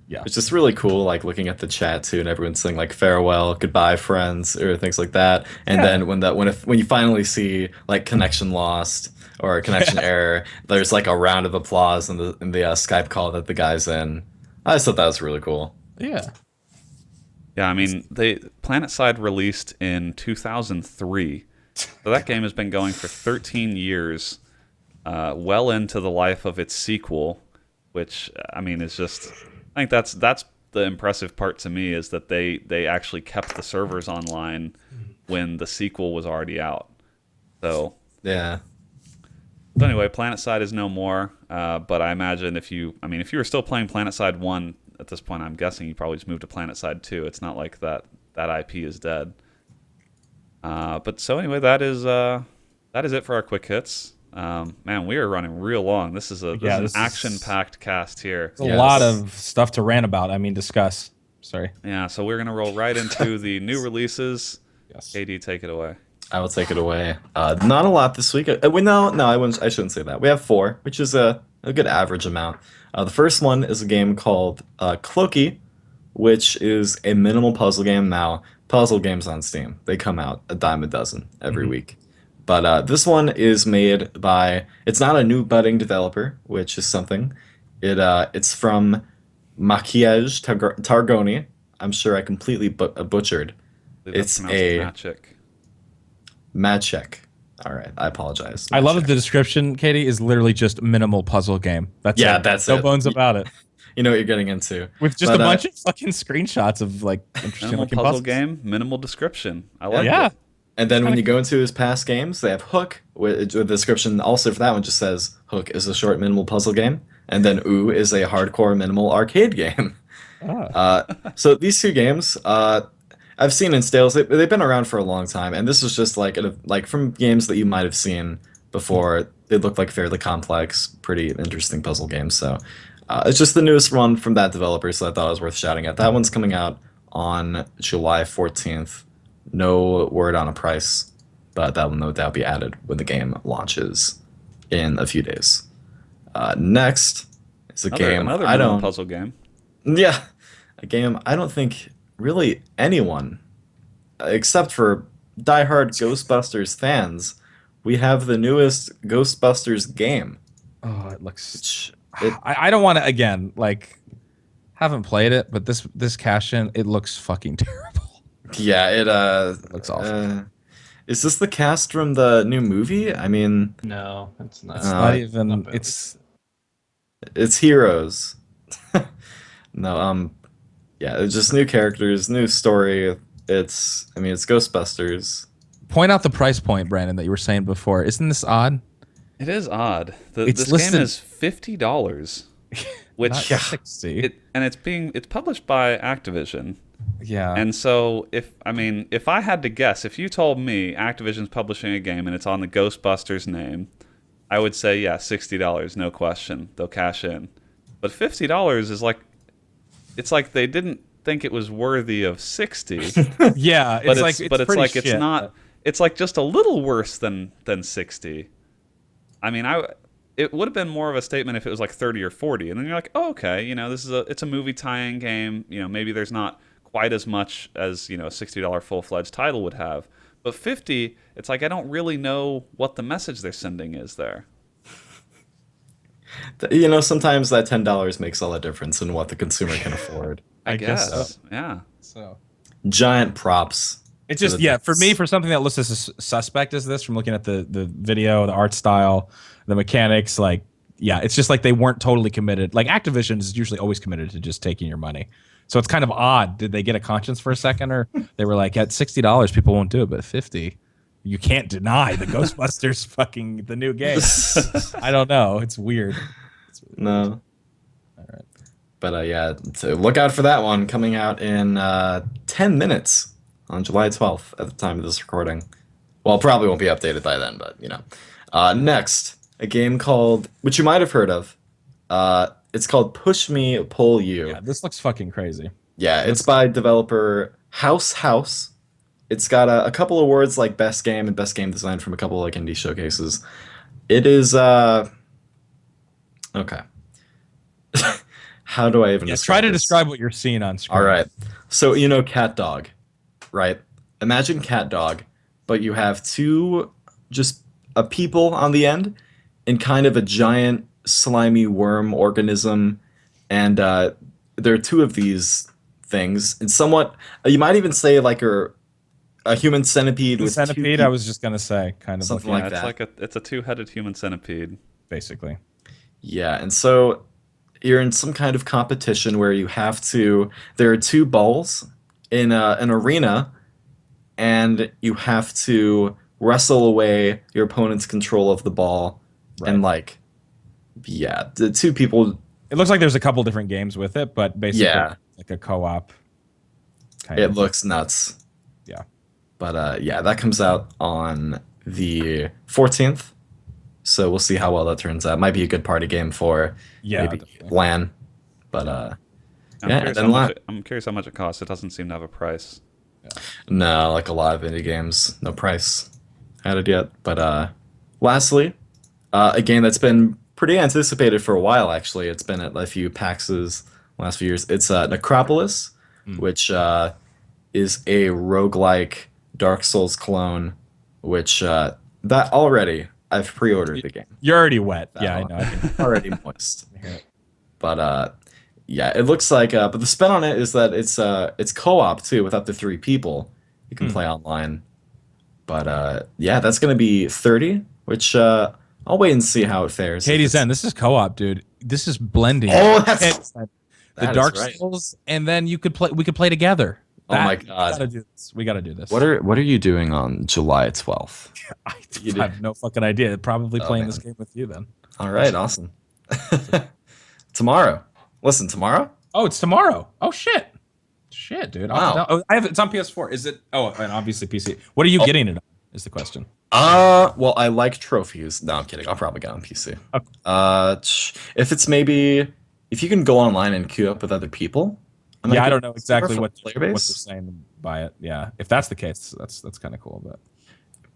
Speaker 1: Yeah,
Speaker 3: it's just really cool, like looking at the chat too, and everyone's saying like farewell, goodbye, friends, or things like that. And then when you finally see like connection lost or a connection error, there's like a round of applause in the Skype call that the guy's in. I just thought that was really cool.
Speaker 1: Yeah.
Speaker 2: Yeah, I mean, PlanetSide released in 2003, so that game has been going for 13 years, well into the life of its sequel, which I mean is just. I think that's the impressive part to me is that they actually kept the servers online when the sequel was already out. So
Speaker 3: yeah.
Speaker 2: So anyway, PlanetSide is no more. But I imagine if you were still playing PlanetSide 1 at this point, I'm guessing you probably just moved to PlanetSide 2. It's not like that IP is dead. But so anyway, that is it for our quick hits. Man, we are running real long. This is an action-packed cast here.
Speaker 1: There's a lot of stuff to rant about. discuss. Sorry.
Speaker 2: Yeah, so we're gonna roll right into the new releases.
Speaker 1: Yes.
Speaker 2: KD, take it away.
Speaker 3: I will take it away. Not a lot this week. I shouldn't say that. We have 4, which is a good average amount. The first one is a game called Cloaky, which is a minimal puzzle game. Now, puzzle games on Steam, they come out a dime a dozen every week. But this one is made by, it's not a new budding developer, which is something. It's from Maquillage Targoni. I'm sure I completely butchered.
Speaker 2: It's
Speaker 3: Matchek. All right, I apologize.
Speaker 1: I love that the description, Katie, is literally just minimal puzzle game. That's it.
Speaker 3: That's
Speaker 1: no
Speaker 3: it.
Speaker 1: bones about it.
Speaker 3: You know what you're getting into.
Speaker 1: With just a bunch of fucking screenshots of like interesting
Speaker 2: minimal
Speaker 1: looking
Speaker 2: puzzle
Speaker 1: puzzles.
Speaker 2: game, minimal description. I like it.
Speaker 3: And then when you go into his past games, they have Hook, with the description also for that one just says Hook is a short minimal puzzle game, and then Ooh is a hardcore minimal arcade game. So these two games, I've seen in stales. They've been around for a long time, and this is just like from games that you might have seen before. They look like fairly complex, pretty interesting puzzle games. So it's just the newest one from that developer, so I thought it was worth shouting at. That one's coming out on July 14th. No word on a price, but that will no doubt be added when the game launches in a few days. Next is
Speaker 2: another
Speaker 3: I don't
Speaker 2: puzzle game.
Speaker 3: yeah, a game I don't think really anyone, except for diehard Ghostbusters fans, we have the newest Ghostbusters game.
Speaker 1: Oh, it looks.
Speaker 3: It,
Speaker 1: I don't want to again like. Haven't played it, but this cash in it looks fucking terrible.
Speaker 3: yeah, it
Speaker 1: Looks awful.
Speaker 3: Is this the cast from the new movie? I mean,
Speaker 4: No, it's not.
Speaker 1: It's not even.
Speaker 4: Not bad.
Speaker 3: it's Heroes. No, yeah, it's just new characters, new story. It's Ghostbusters.
Speaker 1: Point out the price point, Brandon, that you were saying before. Isn't this odd?
Speaker 2: It is odd.
Speaker 1: It's
Speaker 2: This
Speaker 1: listed-
Speaker 2: game is $50, which
Speaker 1: Not
Speaker 3: Yeah.
Speaker 1: 60.
Speaker 2: it's published by Activision.
Speaker 1: Yeah.
Speaker 2: And so if I had to guess, if you told me Activision's publishing a game and it's on the Ghostbusters name, I would say yeah, $60, no question. They'll cash in. But $50 is like, it's like they didn't think it was worthy of 60.
Speaker 1: yeah.
Speaker 2: But
Speaker 1: It's pretty
Speaker 2: it's
Speaker 1: shit,
Speaker 2: not. It's like just a little worse than 60. I mean, it would have been more of a statement if it was like 30 or 40, and then you're like, oh, okay, it's a movie tie-in game. Maybe there's not quite as much as a $60 full-fledged title would have. But 50, it's like I don't really know what the message they're sending is there.
Speaker 3: Sometimes that $10 makes all the difference in what the consumer can afford.
Speaker 2: I
Speaker 1: guess
Speaker 2: guess. Yeah.
Speaker 1: So
Speaker 3: Giant props.
Speaker 1: it's just for me, for something that looks as suspect as this, from looking at the video, the art style, the mechanics, it's just like they weren't totally committed. Like Activision is usually always committed to just taking your money. So it's kind of odd. Did they get a conscience for a second, or they were like, at $60 people won't do it, but at 50, you can't deny the Ghostbusters fucking the new game. I don't know. It's weird.
Speaker 3: No.
Speaker 1: All right.
Speaker 3: But yeah, so look out for that one coming out in 10 minutes on July 12th at the time of this recording. Well, probably won't be updated by then, but Next, a game which you might have heard of. It's called Push Me, Pull You.
Speaker 1: Yeah, this looks fucking crazy.
Speaker 3: Yeah, it's by developer House. It's got a couple awards like Best Game and Best Game Design from a couple like indie showcases. It is okay. How do I even
Speaker 1: Try to
Speaker 3: this?
Speaker 1: describe what you're seeing on screen.
Speaker 3: All right. So Cat Dog, right? Imagine Cat Dog, but you have two just a people on the end and kind of a giant slimy worm organism, and there are two of these things, and somewhat you might even say like a human centipede with
Speaker 1: Centipede,
Speaker 3: two
Speaker 1: I was just gonna say, kind of
Speaker 3: Something
Speaker 1: looking
Speaker 3: like
Speaker 1: at,
Speaker 3: that.
Speaker 2: It's a two-headed human centipede.
Speaker 1: basically.
Speaker 3: Yeah, and so you're in some kind of competition where there are two balls in an arena, and you have to wrestle away your opponent's control of the ball,
Speaker 1: Right.
Speaker 3: and the two people.
Speaker 1: It looks like there's a couple different games with it, but basically like a co-op kind
Speaker 3: It
Speaker 1: of.
Speaker 3: looks nuts.
Speaker 1: Yeah.
Speaker 3: But that comes out on the 14th. So we'll see how well that turns out. Might be a good party game for maybe
Speaker 1: definitely.
Speaker 3: LAN. But
Speaker 2: I'm
Speaker 3: yeah,
Speaker 2: curious
Speaker 3: and
Speaker 2: how
Speaker 3: then
Speaker 2: I'm curious how much it costs. It doesn't seem to have a price.
Speaker 3: no, like a lot of indie games, no price added yet. But lastly, a game that's been pretty anticipated for a while. Actually, it's been at a few PAXs last few years. It's Necropolis, which is a roguelike Dark Souls clone. Which that already I've pre-ordered the game.
Speaker 1: You're already wet.
Speaker 3: That
Speaker 1: Yeah, I
Speaker 3: one.
Speaker 1: know. I can
Speaker 3: Already moist.
Speaker 1: hear it.
Speaker 3: But yeah, it looks like but the spin on it is that it's co-op too with up to 3 people. You can play online. But yeah, that's gonna be 30, which I'll wait and see how it fares.
Speaker 1: Katie Zen, this is co-op, dude. This is blending.
Speaker 3: Oh, that's
Speaker 1: the
Speaker 3: that is
Speaker 1: Dark
Speaker 3: right.
Speaker 1: Souls, and then we could play together.
Speaker 3: Oh my
Speaker 1: We gotta
Speaker 3: god.
Speaker 1: do this. We gotta do this.
Speaker 3: What are you doing on July 12th?
Speaker 1: I have no fucking idea. Probably
Speaker 3: Oh,
Speaker 1: playing
Speaker 3: man.
Speaker 1: this game with you then.
Speaker 3: All right, awesome. Tomorrow. Listen, tomorrow?
Speaker 1: Oh, it's tomorrow. Oh shit. Shit, dude.
Speaker 3: Wow.
Speaker 1: Oh, it's on PS4. Is it? Oh, and obviously PC. What are you getting it on? Is the question.
Speaker 3: Well, I like trophies. No, I'm kidding. I'll probably get on PC.
Speaker 1: Okay.
Speaker 3: If it's maybe if you can go online and queue up with other people.
Speaker 1: Yeah, I don't know exactly what
Speaker 3: player
Speaker 1: they're
Speaker 3: base.
Speaker 1: saying by it. Yeah, if that's the case, that's kind of cool.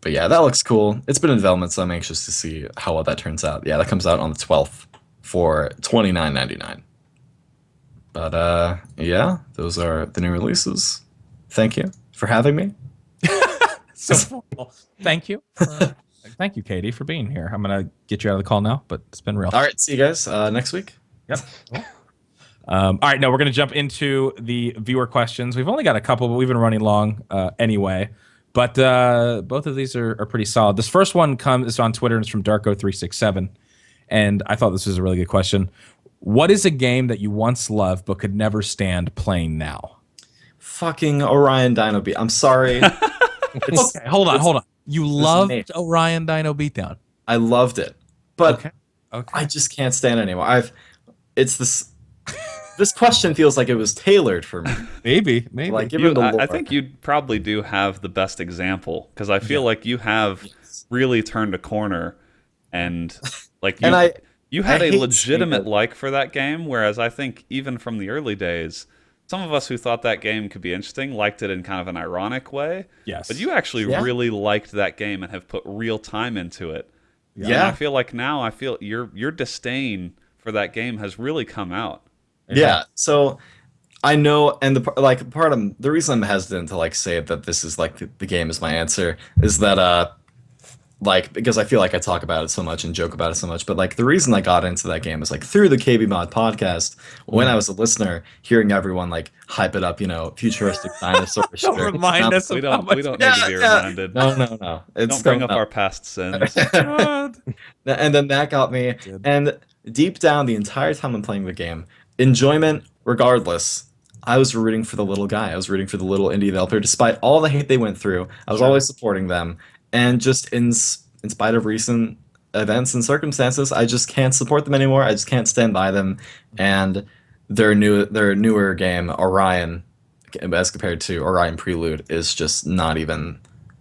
Speaker 3: But yeah, that looks cool. It's been in development, so I'm anxious to see how well that turns out. Yeah, that comes out on the 12th for $29.99. But yeah, those are the new releases. Thank you for having me.
Speaker 1: So formal. Thank you. Thank you, Katie, for being here. I'm gonna get you out of the call now, but it's been real.
Speaker 3: All right, see you guys next week.
Speaker 1: Yep. All right, now we're going to jump into the viewer questions. We've only got a couple, but we've been running long anyway. But both of these are pretty solid. This first one is on Twitter, and it's from Darko367. And I thought this was a really good question. What is a game that you once loved but could never stand playing now?
Speaker 3: Fucking Orion Dino Beat. I'm sorry.
Speaker 1: Okay, hold on. You loved Orion Dino Beatdown.
Speaker 3: I loved it, but
Speaker 1: Okay.
Speaker 3: I just can't stand it anymore. This question feels like it was tailored for me.
Speaker 1: Maybe.
Speaker 3: Like, given the lore.
Speaker 2: I think you probably do have the best example because I feel like you have really turned a corner, and like you had a legitimate like for that game, whereas I think even from the early days, some of us who thought that game could be interesting liked it in kind of an ironic way.
Speaker 1: Yes.
Speaker 2: But you actually really liked that game and have put real time into it.
Speaker 3: Yeah.
Speaker 2: And I feel like now your disdain for that game has really come out.
Speaker 3: Yeah, so I know, and the reason I'm hesitant to say that this is the game is my answer is that because I feel like I talk about it so much and joke about it so much, but the reason I got into that game is through the KBMOD podcast when I was a listener, hearing everyone hype it up, futuristic dinosaurs.
Speaker 1: Don't remind us
Speaker 2: We
Speaker 1: of how
Speaker 2: don't
Speaker 1: much.
Speaker 2: need to be reminded.
Speaker 3: No.
Speaker 2: Don't bring up our past sins.
Speaker 1: God.
Speaker 3: And then that got me, and deep down the entire time I'm playing the game, enjoyment regardless, I was rooting for the little guy. I was rooting for the little indie developer. Despite all the hate they went through, I was always supporting them. And just in spite of recent events and circumstances, I just can't support them anymore. I just can't stand by them. And their newer game, Orion, as compared to Orion Prelude, is just not even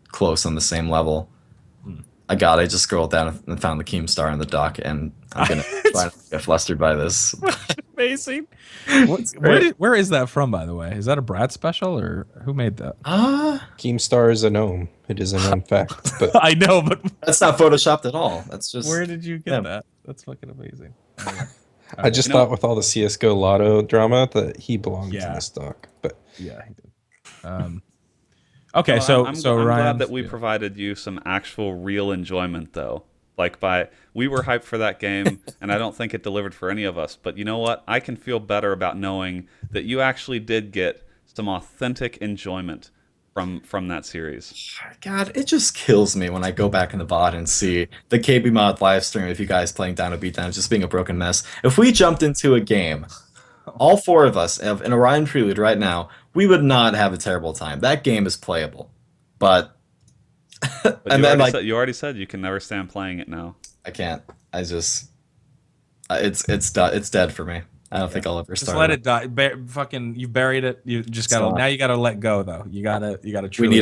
Speaker 3: close on the same level. I just scrolled down and found the Keemstar in the dock, and I'm gonna try not to get flustered by this.
Speaker 1: Amazing. Where is that from, by the way? Is that a Brad special, or who made that?
Speaker 5: Keemstar is a gnome. It is a known fact. But
Speaker 1: I know, but
Speaker 3: That's not photoshopped at all. That's just
Speaker 1: where did you get that? That's fucking amazing.
Speaker 5: I just thought with all the CSGO Lotto drama that he belonged in
Speaker 1: Yeah.
Speaker 5: this doc. But
Speaker 1: Yeah, he did. Okay,
Speaker 2: Well,
Speaker 1: I'm
Speaker 2: glad
Speaker 1: Ryan's-
Speaker 2: that we provided you some actual real enjoyment, though. We were hyped for that game, and I don't think it delivered for any of us. But you know what? I can feel better about knowing that you actually did get some authentic enjoyment from that series.
Speaker 3: God, it just kills me when I go back in the VOD and see the KBMOD live stream of you guys playing Dino Beatdown just being a broken mess. If we jumped into a game, all four of us, in Orion Prelude right now, we would not have a terrible time. That game is playable. But
Speaker 2: You already said you can never stand playing it now.
Speaker 3: I can't. I just it's dead for me. I don't think I'll ever
Speaker 1: Just
Speaker 3: start.
Speaker 1: let it die. Fucking, you buried it. You just gotta. Now you gotta let go, though. You gotta.
Speaker 3: We
Speaker 1: Truly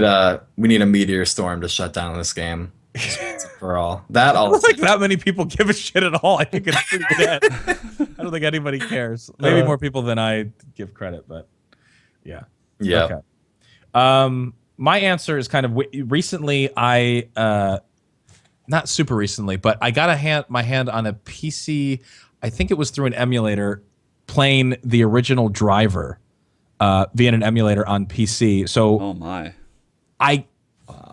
Speaker 3: need a meteor storm to shut down this game. Once and for all. That
Speaker 1: I
Speaker 3: all.
Speaker 1: don't think that many people give a shit at all. I think it's pretty dead. I don't think anybody cares. Maybe more people than I give credit, but yeah.
Speaker 3: Yeah.
Speaker 1: Okay. My answer is kind of recently. Not super recently, but I got my hand on a PC. I think it was through an emulator, playing the original Driver via an emulator on PC. So
Speaker 2: Oh my!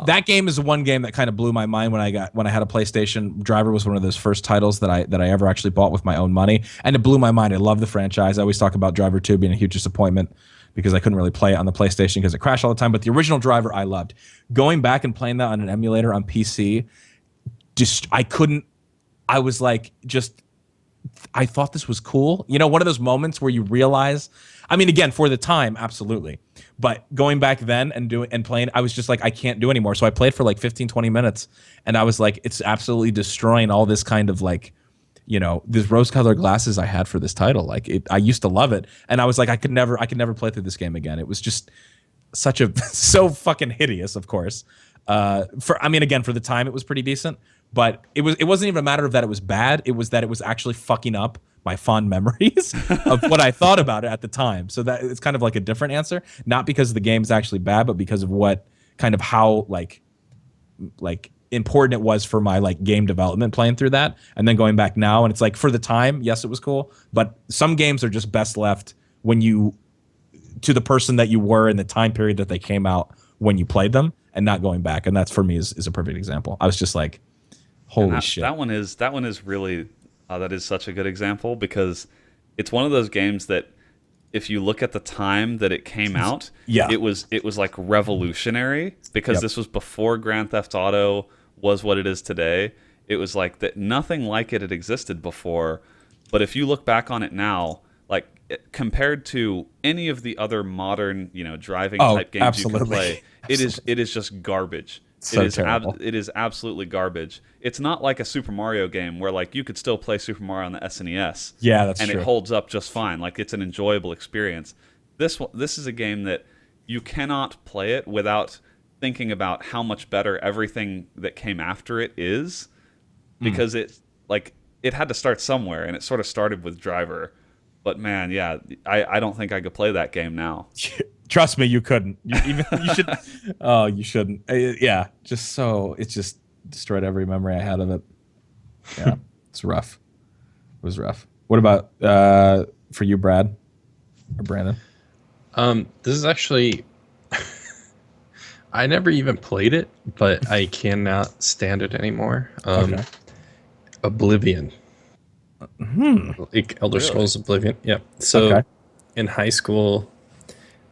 Speaker 1: that game is the one game that kind of blew my mind when I had a PlayStation. Driver was one of those first titles that I ever actually bought with my own money, and it blew my mind. I love the franchise. I always talk about Driver 2 being a huge disappointment because I couldn't really play it on the PlayStation because it crashed all the time. But the original Driver I loved. Going back and playing that on an emulator on PC, I was just I thought this was cool. You know, one of those moments where you realize, I mean, again, for the time, absolutely. But going back then and playing, I was just like, I can't do anymore. So I played for like 15, 20 minutes and I was like, it's absolutely destroying all this kind of like, you know, these rose-colored glasses I had for this title. Like I used to love it. And I was like, I could never play through this game again. It was just so fucking hideous, of course. I mean, again, for the time, it was pretty decent. But it wasn't even a matter of that it was bad. It was that it was actually fucking up my fond memories of what I thought about it at the time. So that it's kind of like a different answer, not because the game's actually bad, but because of what kind of how like important it was for my like game development playing through that. And then going back now, and it's like for the time, yes, it was cool, but some games are just best left to the person that you were in the time period that they came out when you played them, and not going back. And that's for me is a perfect example. I was just like, holy shit.
Speaker 2: That one is really that is such a good example, because it's one of those games that if you look at the time that it came out, it was like revolutionary, because this was before Grand Theft Auto was what it is today. It was like that nothing like it had existed before. But if you look back on it now, like compared to any of the other modern, you know, driving type games you can play, it is just garbage. It is absolutely garbage. It's not like a Super Mario game where like you could still play Super Mario on the SNES.
Speaker 1: Yeah, that's
Speaker 2: true.
Speaker 1: And
Speaker 2: it holds up just fine. Like it's an enjoyable experience. This is a game that you cannot play it without thinking about how much better everything that came after it is, because it had to start somewhere, and it sort of started with Driver. But man, yeah, I don't think I could play that game now.
Speaker 1: Trust me, you couldn't. You should. Oh, you shouldn't. Yeah, it just destroyed every memory I had of it. Yeah, it's rough. It was rough. What about for you, Brad or Brandon?
Speaker 4: This is actually, I never even played it, but I cannot stand it anymore.
Speaker 1: Okay.
Speaker 4: Oblivion. Like Elder Scrolls Oblivion. Yeah. So in high school,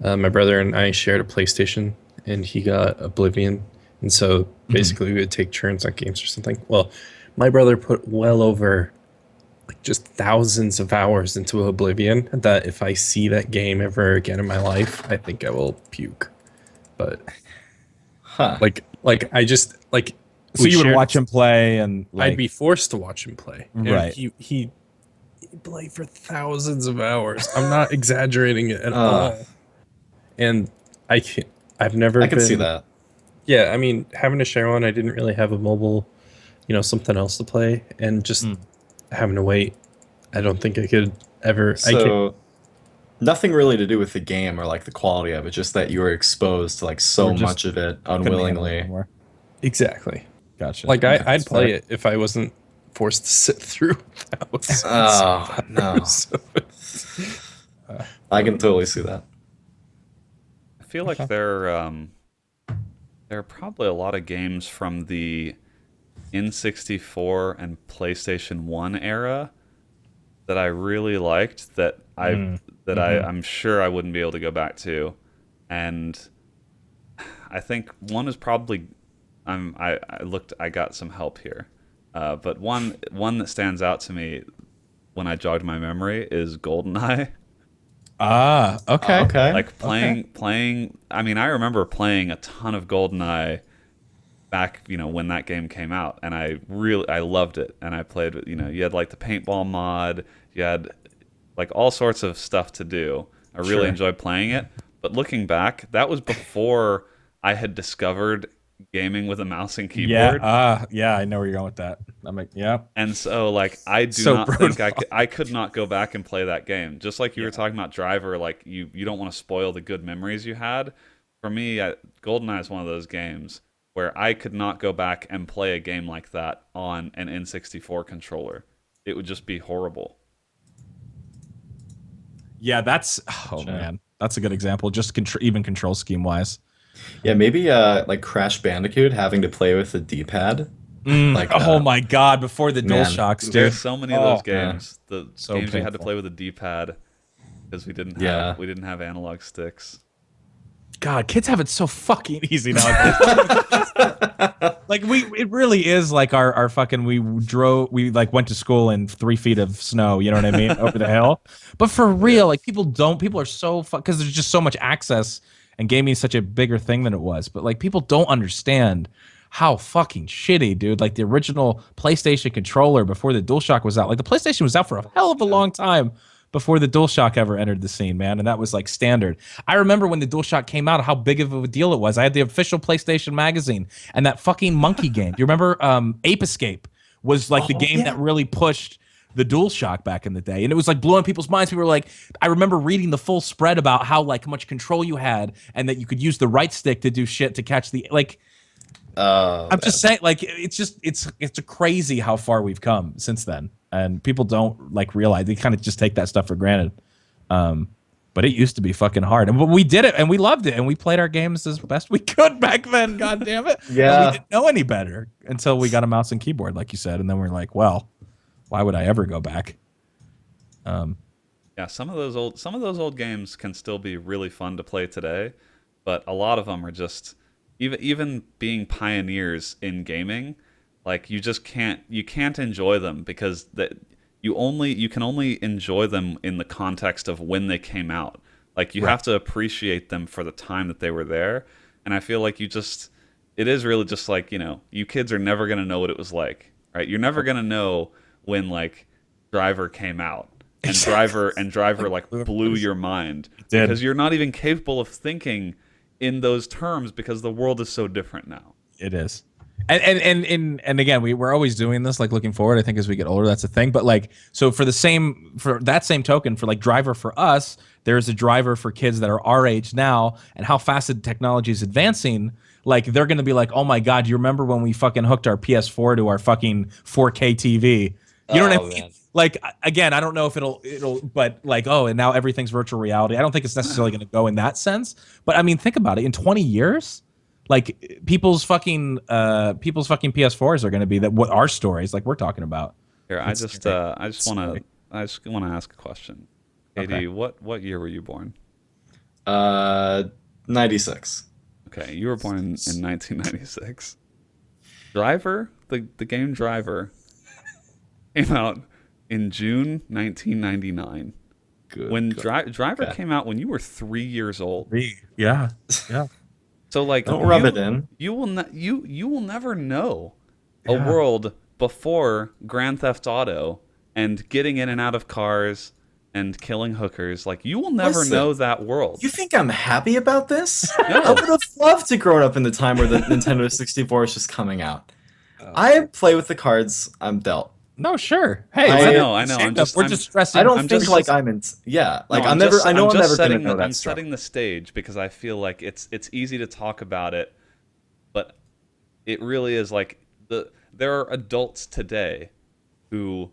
Speaker 4: my brother and I shared a PlayStation, and he got Oblivion. And so basically we would take turns on games or something. Well, my brother put well over like just thousands of hours into Oblivion, that if I see that game ever again in my life, I think I will puke. But like I just like,
Speaker 1: so you would watch him play, and
Speaker 4: I'd be forced to watch him play.
Speaker 1: Right.
Speaker 4: And he played for thousands of hours. I'm not exaggerating it at all. And I've never
Speaker 3: I can see that.
Speaker 4: Yeah, I mean, having to share one, I didn't really have a mobile, you know, something else to play, and just having to wait. I don't think I could ever.
Speaker 3: So nothing really to do with the game or like the quality of it, just that you were exposed to like so much of it unwillingly.
Speaker 4: Exactly.
Speaker 1: Gotcha.
Speaker 4: Like I'd play it if I wasn't forced to sit through thousands.
Speaker 3: Oh no! I can totally see that.
Speaker 2: I feel like there are probably a lot of games from the N64 and PlayStation 1 era that I really liked that I'm sure I wouldn't be able to go back to. And I think one is probably I got some help here. But one that stands out to me when I jogged my memory is GoldenEye.
Speaker 1: Okay.
Speaker 3: Okay.
Speaker 2: Like playing. I mean, I remember playing a ton of GoldenEye back, you know, when that game came out, and I loved it. And I played, you know, you had like the paintball mod, you had like all sorts of stuff to do. I really enjoyed playing it. But looking back, that was before I had discovered gaming with a mouse and keyboard.
Speaker 1: Yeah, I know where you're going with that. I'm like, yeah.
Speaker 2: And so, like, I do not think I could not go back and play that game. Just like you were talking about Driver, like, you don't want to spoil the good memories you had. For me, GoldenEye is one of those games where I could not go back and play a game like that on an N64 controller. It would just be horrible.
Speaker 1: Yeah, man, that's a good example. Just even control scheme wise.
Speaker 3: Yeah, maybe like Crash Bandicoot, having to play with the D-pad.
Speaker 1: Like, oh my god! Before the DualShocks, dude.
Speaker 2: There's so many of those games.
Speaker 1: Yeah.
Speaker 2: The games we had to play with a D-pad because we didn't have analog sticks.
Speaker 1: God, kids have it so fucking easy nowadays. Like it really is like our fucking, we like went to school in 3 feet of snow, you know what I mean, over the hill. But for real, like people are so because there's just so much access, and gaming is such a bigger thing than it was. But like people don't understand how fucking shitty, dude. Like the original PlayStation controller before the DualShock was out. Like the PlayStation was out for a hell of a long time before the DualShock ever entered the scene, man. And that was like standard. I remember when the DualShock came out, how big of a deal it was. I had the official PlayStation magazine and that fucking monkey game. Do you remember Ape Escape was like the game that really pushed the DualShock back in the day. And it was like blowing people's minds. People were like, I remember reading the full spread about how like much control you had and that you could use the right stick to do shit to catch the, like, I'm just saying, like, it's crazy how far we've come since then, and people don't like realize. They kind of just take that stuff for granted. But it used to be fucking hard, and we did it, and we loved it, and we played our games as best we could back then. God damn it!
Speaker 3: Yeah,
Speaker 1: and we didn't know any better until we got a mouse and keyboard, like you said, and then we're like, well, why would I ever go back?
Speaker 2: Yeah, some of those old games can still be really fun to play today, but a lot of them are just. Even being pioneers in gaming, like you can't enjoy them because you can only enjoy them in the context of when they came out. Like you have to appreciate them for the time that they were there. And I feel like it is really just like, you kids are never gonna know what it was like, right? You're never gonna know when like Driver came out and Driver like blew your mind because you're not even capable of thinking in those terms because the world is so different now.
Speaker 1: It is. And again, we're always doing this, like looking forward. I think as we get older, that's a thing. But like, so for that same token, for like Driver for us, there's a Driver for kids that are our age now, and how fast the technology is advancing. Like they're gonna be like, oh my god, you remember when we fucking hooked our PS4 to our fucking 4K TV? You know what I mean? Man. Like again, I don't know if it'll, but like, oh, and now everything's virtual reality. I don't think it's necessarily going to go in that sense. But I mean, think about it. In 20 years, like people's fucking PS4s are going to be what our stories like we're talking about.
Speaker 2: Here, I just want to ask a question. KD, okay. What year were you born?
Speaker 3: 96.
Speaker 2: Okay, you were born in 1996. Driver, the game Driver, came out in June 1999. When Driver came out when you were 3 years old.
Speaker 1: Yeah.
Speaker 2: So like,
Speaker 3: don't rub it in.
Speaker 2: You will never know a world before Grand Theft Auto and getting in and out of cars and killing hookers. Like you will never know that world.
Speaker 3: You think I'm happy about this?
Speaker 2: No.
Speaker 3: I would have loved to grow up in the time where the Nintendo 64 is just coming out. I play with the cards I'm dealt.
Speaker 1: No, sure. Hey,
Speaker 2: I know.
Speaker 1: We're just stressing.
Speaker 3: I don't think like I'm in. Yeah, like I'm never gonna know that.
Speaker 2: I'm setting the stage because I feel like it's easy to talk about it, but it really is like there are adults today who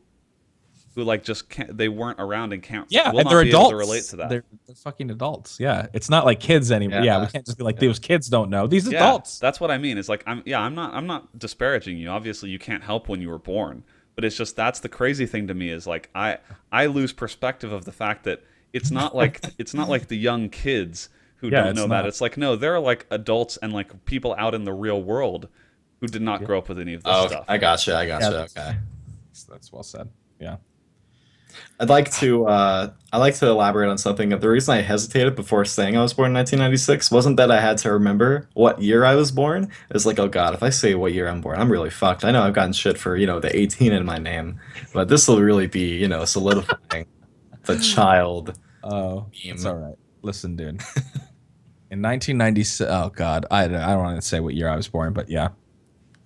Speaker 2: like just can't. They weren't around and can't.
Speaker 1: Yeah,
Speaker 2: will
Speaker 1: and
Speaker 2: not
Speaker 1: they're
Speaker 2: be
Speaker 1: adults.
Speaker 2: Able to relate to that.
Speaker 1: They're fucking adults. Yeah, it's not like kids anymore. Yeah, we can't just be like those kids don't know. These adults.
Speaker 2: That's what I mean. It's like I'm not disparaging you. Obviously, you can't help when you were born. But it's just that's the crazy thing to me is like I lose perspective of the fact that it's not like the young kids who don't know that. It's like no, there are like adults and like people out in the real world who did not grow up with any of this stuff.
Speaker 3: I gotcha. Okay,
Speaker 1: that's well said. Yeah.
Speaker 3: I'd like to elaborate on something. The reason I hesitated before saying I was born in 1996 wasn't that I had to remember what year I was born. It was like, oh god, if I say what year I'm born, I'm really fucked. I know I've gotten shit for, the 18 in my name, but this will really be, solidifying the child.
Speaker 1: Oh, it's all right. Listen, dude. In 1996, oh god, I don't want to say what year I was born, but yeah,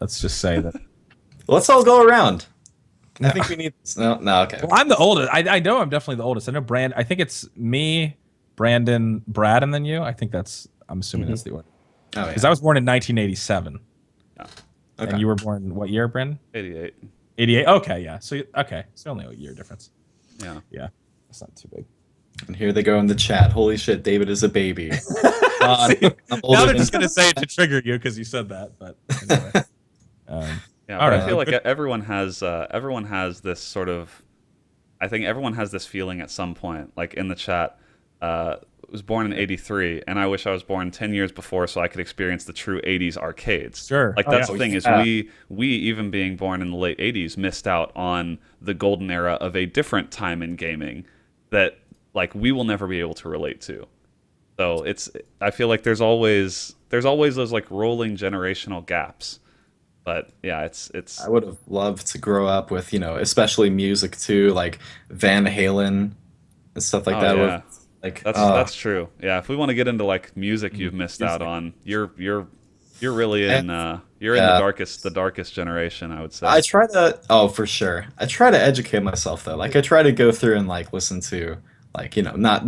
Speaker 1: let's just say that.
Speaker 3: Let's all go around. I think we need this. No, okay.
Speaker 1: Well, I'm the oldest. I know I'm definitely the oldest. I know I think it's me, Brandon, Brad, and then you. I'm assuming that's the order. Oh, yeah. Because I was born in 1987. Yeah. Okay. And you were born what year, Brandon?
Speaker 2: 88.
Speaker 1: 88. Okay, yeah. So it's only a year difference.
Speaker 2: Yeah.
Speaker 1: Yeah. That's not too big.
Speaker 3: And here they go in the chat. Holy shit, David is a baby.
Speaker 1: See, now they're just gonna say it to trigger you because you said that, but anyway.
Speaker 2: Yeah, but I feel like everyone has this sort of. I think everyone has this feeling at some point, like in the chat. was born in '83, and I wish I was born 10 years before so I could experience the true '80s arcades.
Speaker 1: Sure.
Speaker 2: Like
Speaker 1: Oh,
Speaker 2: that's
Speaker 1: yeah.
Speaker 2: the thing is we even being born in the late '80s missed out on the golden era of a different time in gaming that like we will never be able to relate to. So I feel like there's always those like rolling generational gaps. But yeah, it's
Speaker 3: I would have loved to grow up with, especially music too, like Van Halen and stuff like
Speaker 2: oh
Speaker 3: that.
Speaker 2: yeah.
Speaker 3: Like
Speaker 2: That's true. Yeah, if we want to get into like music you've missed out on, you're really in you're in the darkest generation, I would say.
Speaker 3: I try to for sure. I try to educate myself though. Like I try to go through and like listen to like, not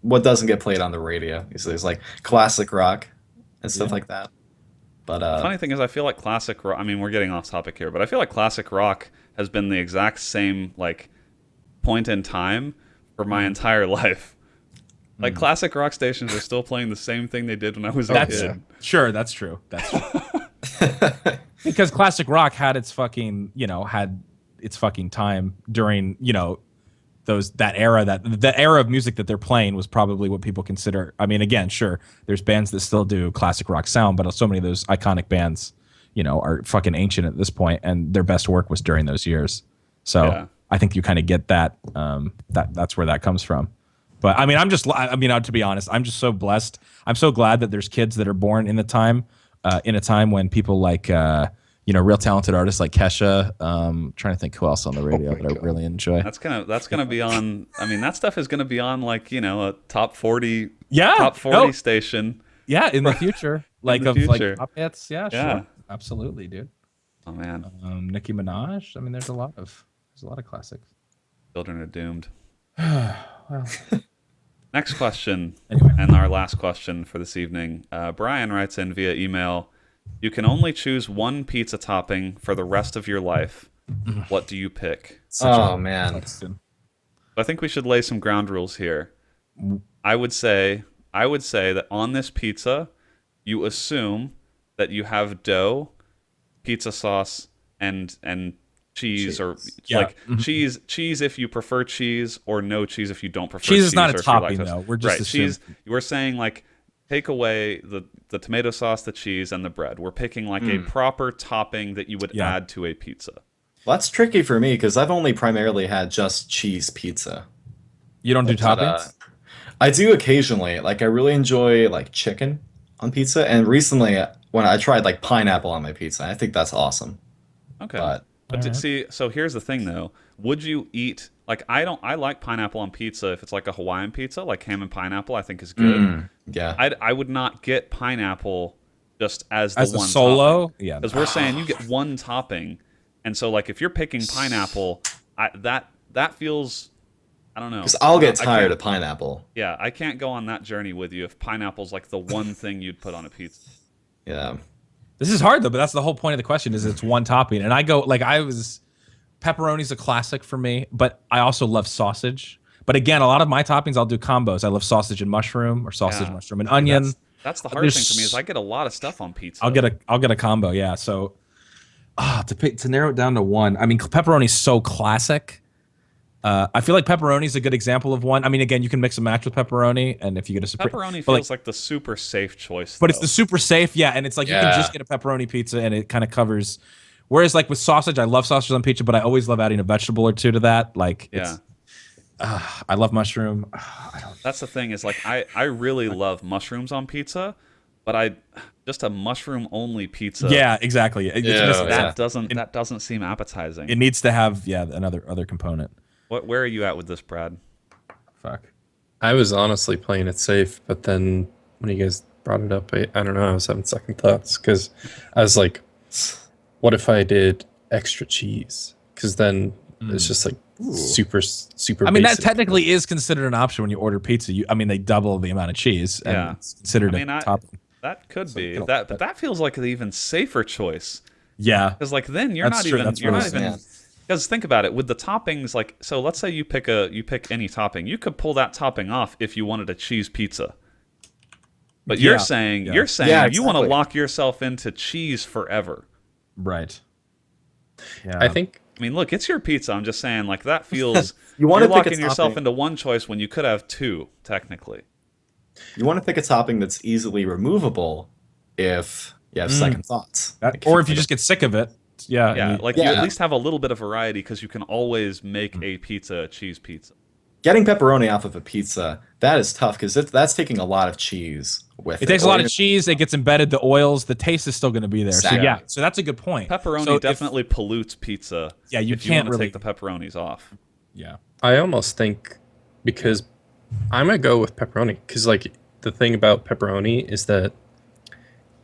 Speaker 3: what doesn't get played on the radio. There's like classic rock and stuff like that. But
Speaker 2: the funny thing is I feel like classic rock, I mean, we're getting off topic here, but I feel like classic rock has been the exact same like point in time for my entire life. Like classic rock stations are still playing the same thing they did when I was a kid.
Speaker 1: Sure, that's true. That's true. Because classic rock had its fucking, time during, that era, the era of music that they're playing was probably what people consider. I mean, again, sure, there's bands that still do classic rock sound, but so many of those iconic bands, are fucking ancient at this point, and their best work was during those years. So
Speaker 2: Yeah.
Speaker 1: I think you kind of get that, that's where that comes from. But I mean, to be honest, I'm just so blessed. I'm so glad that there's kids that are born in a time when people like, real talented artists like Kesha. Trying to think who else on the radio that I really enjoy.
Speaker 2: That's gonna be on. I mean, that stuff is gonna be on like a top 40 station.
Speaker 1: Yeah, in the future, like pop hits. Yeah,
Speaker 2: Yeah.
Speaker 1: sure, absolutely, dude.
Speaker 2: Oh man,
Speaker 1: Nicki Minaj. I mean, there's a lot of classics.
Speaker 2: children are doomed.
Speaker 1: Well,
Speaker 2: Next question,
Speaker 1: Anyway.
Speaker 2: and our last question for this evening. Brian writes in via email, you can only choose one pizza topping for the rest of your life. What do you pick?
Speaker 3: Man.
Speaker 2: I think we should lay some ground rules here. I would say that on this pizza, you assume that you have dough, pizza sauce, and cheese, or like cheese if you prefer cheese, or no cheese if you don't prefer cheese.
Speaker 1: Cheese is not a
Speaker 2: or if you're
Speaker 1: topping,
Speaker 2: lactose.
Speaker 1: though. We're just
Speaker 2: right. Cheese. We're saying like take away the tomato sauce, the cheese, and the bread. We're picking like a proper topping that you would add to a pizza.
Speaker 3: Well, that's tricky for me because I've only primarily had just cheese pizza.
Speaker 1: You don't do toppings?
Speaker 3: I do occasionally. Like I really enjoy like chicken on pizza, and recently when I tried like pineapple on my pizza, I think that's awesome.
Speaker 2: Okay.
Speaker 3: But
Speaker 2: See, so here's the thing though. Would you eat like I like pineapple on pizza if it's like a Hawaiian pizza, like ham and pineapple, I think is good.
Speaker 3: yeah.
Speaker 2: I would not get pineapple just as the
Speaker 1: As a
Speaker 2: one
Speaker 1: solo?
Speaker 2: topping.
Speaker 1: Yeah.
Speaker 2: Because we're saying you get one topping, and so like if you're picking pineapple, that feels, I don't know.
Speaker 3: Because I'll get
Speaker 2: I
Speaker 3: tired
Speaker 2: can't-
Speaker 3: of pineapple.
Speaker 2: Yeah, I can't go on that journey with you if pineapple's like the one thing you'd put on a pizza.
Speaker 3: Yeah.
Speaker 1: This is hard though, but that's the whole point of the question. Is it's one topping, and I go like pepperoni's a classic for me, but I also love sausage. But again, a lot of my toppings I'll do combos. I love sausage and mushroom, or sausage, mushroom and onion.
Speaker 2: That's the hard thing for me is I get a lot of stuff on pizza.
Speaker 1: I'll get a combo, yeah. So to narrow it down to one, I mean, pepperoni's so classic. I feel like pepperoni is a good example of one. I mean, again, you can mix and match with pepperoni, and if you get a
Speaker 2: pepperoni feels like the super safe choice.
Speaker 1: But it's the super safe, yeah. And it's like you can just get a pepperoni pizza, and it kind of covers. Whereas like with sausage, I love sausage on pizza, but I always love adding a vegetable or two to that. Like, I love mushroom.
Speaker 2: That's the thing is like I really love mushrooms on pizza, but just a mushroom only pizza.
Speaker 1: Yeah, exactly.
Speaker 2: That doesn't seem appetizing.
Speaker 1: It needs to have another component.
Speaker 2: Where are you at with this, Brad?
Speaker 1: Fuck.
Speaker 4: I was honestly playing it safe, but then when you guys brought it up, I don't know, I was having second thoughts because I was like, what if I did extra cheese? Because then it's just like super.
Speaker 1: I mean,
Speaker 4: basic.
Speaker 1: that technically is considered an option when you order pizza. They double the amount of cheese, and it's considered a topping.
Speaker 2: That could be that, but that feels like an even safer choice.
Speaker 1: Yeah,
Speaker 2: because like then you're not even. Because think about it, with the toppings, like so, let's say you pick any topping, you could pull that topping off if you wanted a cheese pizza. But you're saying you want to lock yourself into cheese forever,
Speaker 1: right? Yeah,
Speaker 4: I
Speaker 2: mean, look, it's your pizza. I'm just saying, like that feels
Speaker 3: you're
Speaker 2: locking yourself into one choice when you could have two, technically.
Speaker 3: You want to pick a topping that's easily removable if you have second thoughts.
Speaker 1: Or if you just get sick of it. Yeah.
Speaker 2: Yeah,
Speaker 1: and
Speaker 2: like you at least have a little bit of variety because you can always make a pizza a cheese pizza.
Speaker 3: Getting pepperoni off of a pizza, that is tough because that's taking a lot of cheese with it.
Speaker 1: It takes a lot of cheese. It gets embedded. The oils. The taste is still going to be there.
Speaker 3: Exactly.
Speaker 1: So yeah. So that's a good point.
Speaker 2: Pepperoni
Speaker 1: So
Speaker 2: definitely pollutes pizza.
Speaker 1: Yeah, you
Speaker 2: if
Speaker 1: can't
Speaker 2: you want to
Speaker 1: really
Speaker 2: take the pepperonis off.
Speaker 1: Yeah.
Speaker 4: I almost think because I'm gonna go with pepperoni because like the thing about pepperoni is that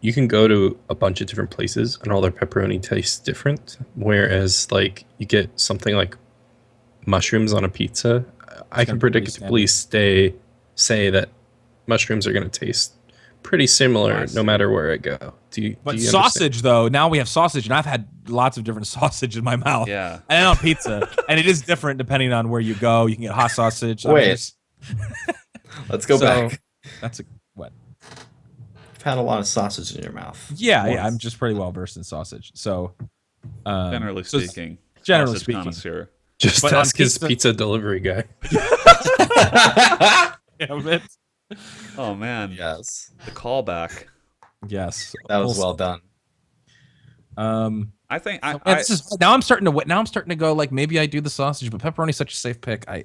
Speaker 4: you can go to a bunch of different places and all their pepperoni tastes different. Whereas like you get something like mushrooms on a pizza, I can predictably say that mushrooms are going to taste pretty similar no matter where I go. Do you
Speaker 1: sausage though, now we have sausage, and I've had lots of different sausage in my mouth.
Speaker 2: Yeah.
Speaker 1: And on pizza, and it is different depending on where you go. You can get hot sausage.
Speaker 3: Wait. Let's go back.
Speaker 1: That's what.
Speaker 3: You've had a lot of sausage in your mouth.
Speaker 1: Yeah, I'm just pretty well versed in sausage. So,
Speaker 2: Generally speaking,
Speaker 1: generally
Speaker 2: sausage
Speaker 1: speaking,
Speaker 2: connoisseur.
Speaker 4: Just
Speaker 1: But
Speaker 4: ask
Speaker 1: on
Speaker 4: his pizza delivery guy.
Speaker 1: damn it.
Speaker 2: Oh man,
Speaker 3: Yes.
Speaker 2: the callback.
Speaker 1: Yes,
Speaker 3: That was well done.
Speaker 2: I think
Speaker 1: now I'm starting to go like maybe I do the sausage, but pepperoni's such a safe pick.
Speaker 2: I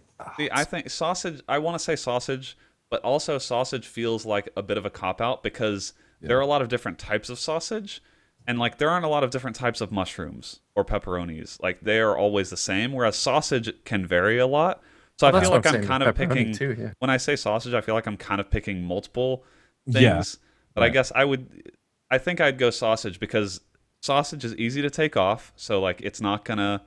Speaker 2: think sausage. I want to say sausage, but also sausage feels like a bit of a cop out because there are a lot of different types of sausage, and like there aren't a lot of different types of mushrooms or pepperonis. Like they are always the same, whereas sausage can vary a lot. So I feel like I'm kind of picking.
Speaker 4: Too, yeah.
Speaker 2: When I say sausage, I feel like I'm kind of picking multiple things. But I guess I think I'd go sausage because sausage is easy to take off. So like it's not gonna.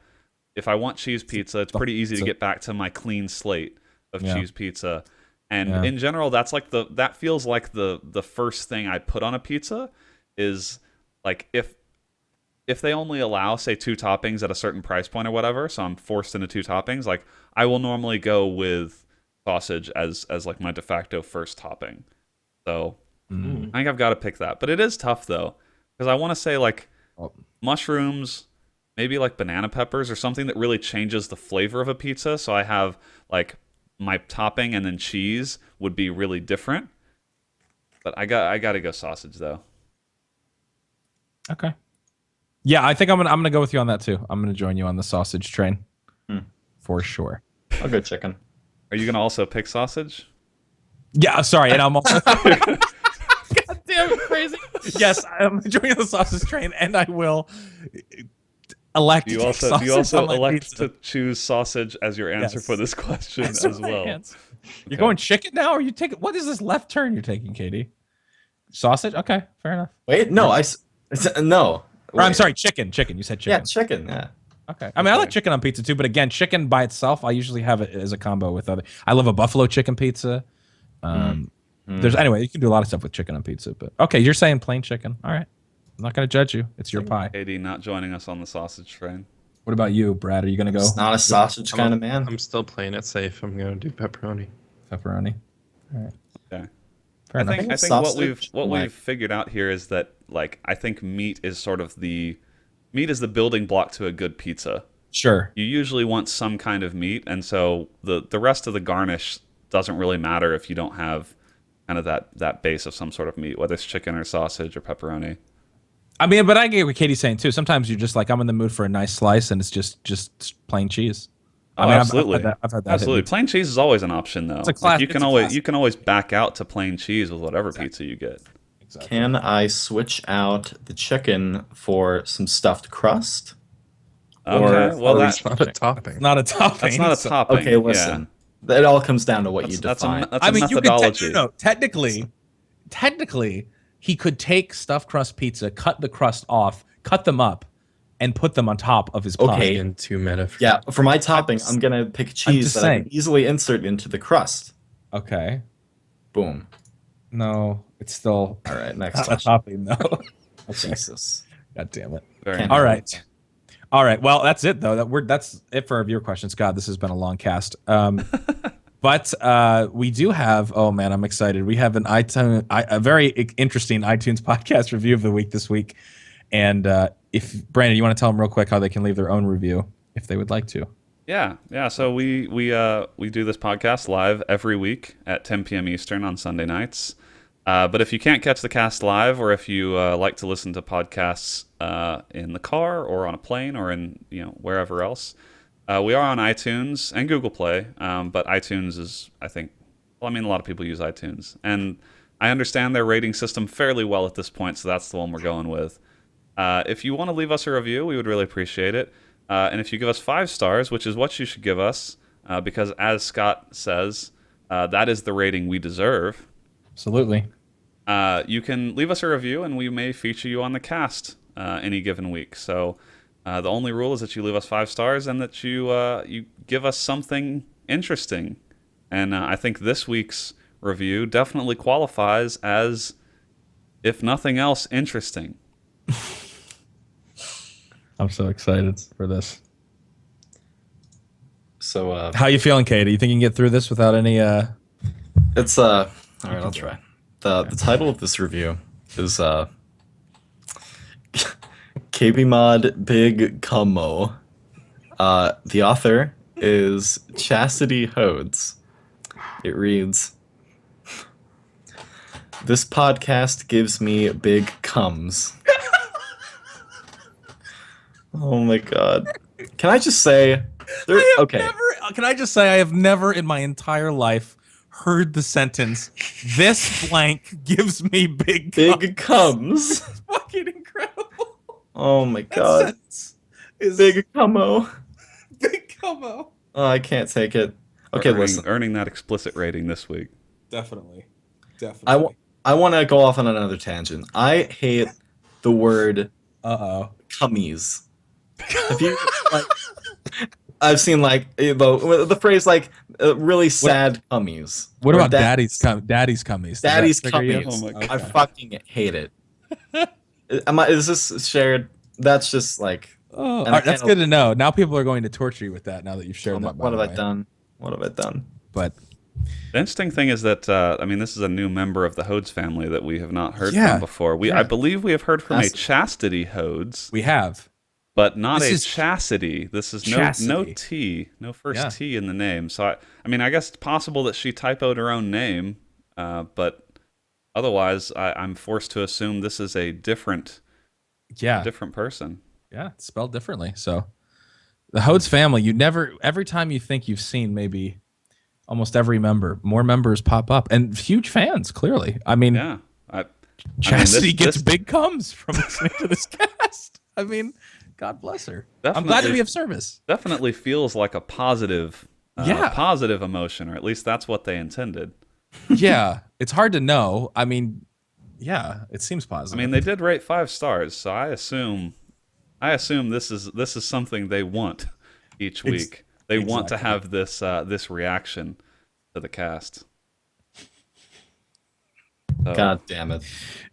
Speaker 2: If I want cheese pizza, it's pretty easy to get back to my clean slate of cheese pizza. And in general, that's like that feels like the first thing I put on a pizza is like if they only allow say 2 toppings at a certain price point or whatever, so I'm forced into 2 toppings, like I will normally go with sausage as like my de facto first topping. So I think I've got to pick that. But it is tough though, because I want to say like mushrooms, maybe like banana peppers or something that really changes the flavor of a pizza. So I have like my topping and then cheese would be really different. But I got to go sausage though.
Speaker 1: Okay. Yeah, I think I'm gonna go with you on that too. I'm gonna join you on the sausage train for sure.
Speaker 3: I'll go chicken.
Speaker 2: Are you gonna also pick sausage?
Speaker 1: Yeah, sorry, and I'm also God damn it, crazy. Yes, I'm joining the sausage train, and I will elect.
Speaker 2: Do you also elect to choose sausage as your answer for this question as well?
Speaker 1: You're going chicken now, or you take what is this left turn you're taking, Katie? Sausage? Okay, fair enough.
Speaker 3: Wait, no, no.
Speaker 1: Or, I'm sorry, chicken. You said chicken.
Speaker 3: Yeah, chicken. Yeah.
Speaker 1: Okay. I mean, I like chicken on pizza too, but again, chicken by itself, I usually have it as a combo with other. I love a buffalo chicken pizza. There's anyway, you can do a lot of stuff with chicken on pizza, but okay, you're saying plain chicken. All right. I'm not gonna judge you. It's your pie.
Speaker 2: Katie not joining us on the sausage train.
Speaker 1: What about you, Brad? Are you gonna go?
Speaker 3: It's not a sausage kind of man.
Speaker 4: I'm still playing it safe. I'm gonna do pepperoni.
Speaker 1: Pepperoni. All right.
Speaker 2: Okay.
Speaker 1: Fair enough.
Speaker 2: I think what we've figured out here is that like I think meat is the building block to a good pizza.
Speaker 1: Sure.
Speaker 2: You usually want some kind of meat, and so the rest of the garnish doesn't really matter if you don't have kind of that base of some sort of meat, whether it's chicken or sausage or pepperoni.
Speaker 1: I mean, but I get what Katie's saying too. Sometimes you're just like, I'm in the mood for a nice slice, and it's just plain cheese.
Speaker 2: Oh,
Speaker 1: I mean,
Speaker 2: absolutely.
Speaker 1: I've had that.
Speaker 2: Absolutely. Plain cheese is always an option, though.
Speaker 1: It's a class,
Speaker 2: you can always back out to plain cheese with whatever pizza you get.
Speaker 1: Exactly.
Speaker 3: Can I switch out the chicken for some stuffed crust?
Speaker 2: Okay. Well,
Speaker 4: that's not a topping.
Speaker 1: Not a topping.
Speaker 2: That's not a topping.
Speaker 3: Okay, listen. It all comes down to what you define.
Speaker 2: That's a methodology.
Speaker 1: Technically, he could take stuffed crust pizza, cut the crust off, cut them up, and put them on top of his pie.
Speaker 3: Okay.
Speaker 4: In 2 minutes.
Speaker 3: Yeah, for my topping, I'm gonna pick cheese that I can easily insert into the crust.
Speaker 1: Okay.
Speaker 3: Boom.
Speaker 1: No, it's still
Speaker 3: All right, next
Speaker 1: not a
Speaker 3: question.
Speaker 1: topping, though. Okay.
Speaker 3: Jesus.
Speaker 1: God damn it.
Speaker 2: Very
Speaker 3: Can't
Speaker 2: nice.
Speaker 1: All right. All right. Well, that's it though. That's it for our viewer questions. God, this has been a long cast. But we do have. Oh man, I'm excited. We have a very interesting iTunes podcast review of the week this week. And if Brandon, you want to tell them real quick how they can leave their own review if they would like to.
Speaker 2: Yeah. So we do this podcast live every week at 10 p.m. Eastern on Sunday nights. But if you can't catch the cast live, or if you like to listen to podcasts in the car or on a plane or in wherever else, we are on iTunes and Google Play. But iTunes is, I think, well, I mean, a lot of people use iTunes, and I understand their rating system fairly well at this point, so that's the one we're going with. If you want to leave us a review, we would really appreciate it. And if you give us 5 stars, which is what you should give us, because as Scott says, that is the rating we deserve.
Speaker 1: Absolutely.
Speaker 2: You can leave us a review, and we may feature you on the cast any given week. So the only rule is that you leave us 5 stars and that you give us something interesting. And I think this week's review definitely qualifies as, if nothing else, interesting.
Speaker 1: I'm so excited for this.
Speaker 3: So
Speaker 1: How you feeling, Katie? You think you can get through this without any
Speaker 3: it's all right, I'll try. The title of this review is KBMOD Big Cummo. The author is Chastity Hodes. It reads, "This podcast gives me big cums." Oh my god. Can I just say okay.
Speaker 1: Can I just say I have never in my entire life heard the sentence, "This blank gives me big
Speaker 3: Big cums.
Speaker 1: It's fucking incredible.
Speaker 3: Oh my
Speaker 1: That
Speaker 3: god.
Speaker 1: sentence is
Speaker 3: Big cummo.
Speaker 1: big combo.
Speaker 3: Oh, I can't take it. Okay, listen.
Speaker 2: Earning that explicit rating this week.
Speaker 1: Definitely.
Speaker 3: I want to go off on another tangent. I hate the word cummies. Have you I've seen the phrase really sad cummies.
Speaker 1: What
Speaker 3: Or
Speaker 1: about daddy's cummies? Does that
Speaker 3: Daddy's
Speaker 1: trigger you?
Speaker 3: cummies.
Speaker 2: Oh my
Speaker 3: I fucking hate it. Is this shared? That's just like.
Speaker 1: Oh,
Speaker 3: And I
Speaker 1: that's
Speaker 3: can't-
Speaker 1: good to know. Now people are going to torture you with that. Now that you've shared that.
Speaker 3: What have I done? What have I done?
Speaker 1: But
Speaker 2: The interesting thing is that this is a new member of the Hodes family that we have not heard
Speaker 1: Yeah.
Speaker 2: from before. I believe we have heard from a Chastity Hodes,
Speaker 1: we have.
Speaker 2: but not
Speaker 1: This
Speaker 2: a
Speaker 1: is
Speaker 2: Chastity. This is no
Speaker 1: Chastity.
Speaker 2: T, no first
Speaker 1: Yeah.
Speaker 2: T in the name. So I guess it's possible that she typoed her own name, but otherwise I'm forced to assume this is a different person.
Speaker 1: Yeah, it's spelled differently. So the Hodes family, every time you think you've seen maybe almost every member, more members pop up, and huge fans, clearly. I mean,
Speaker 2: Yeah.
Speaker 1: Chastity
Speaker 2: this
Speaker 1: gets big comes from listening to this cast. I mean, God bless her. I'm glad to be of service.
Speaker 2: Definitely feels like a positive positive emotion, or at least that's what they intended.
Speaker 1: Yeah, it's hard to know. I mean, yeah, it seems positive.
Speaker 2: I mean, they did rate 5 stars, so I assume this is something they want each week. They want to have this reaction to the cast. So,
Speaker 3: God damn it.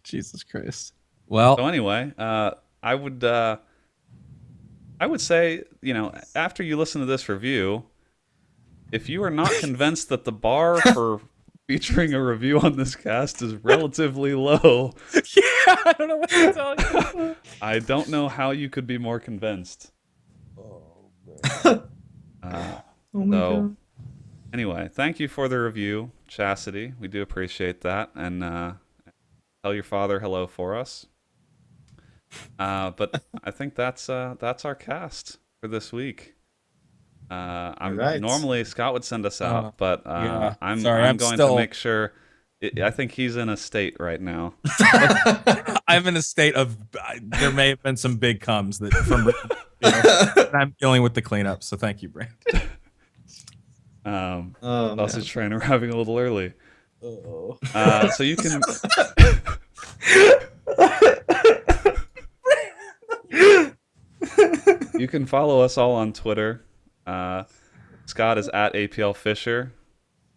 Speaker 1: Jesus Christ. Well,
Speaker 2: so anyway, I would say, after you listen to this review, if you are not convinced that the bar for featuring a review on this cast is relatively low,
Speaker 1: yeah, I don't know what to tell you.
Speaker 2: I don't know how you could be more convinced.
Speaker 1: Oh, man.
Speaker 3: Oh my god.
Speaker 2: Anyway, thank you for the review, Chastity. We do appreciate that, and tell your father hello for us. But I think that's our cast for this week.
Speaker 3: Right.
Speaker 2: Normally Scott would send us out, but
Speaker 1: yeah.
Speaker 2: I'm
Speaker 1: Sorry, I'm
Speaker 2: going
Speaker 1: still-
Speaker 2: to make sure. I think he's in a state right now.
Speaker 1: I'm in a state of there may have been some big comes that I'm dealing with the cleanup. So thank you, Brandon.
Speaker 2: Also trying to arriving a little early.
Speaker 1: Oh.
Speaker 2: So you can you can follow us all on Twitter. Scott is at APL Fisher.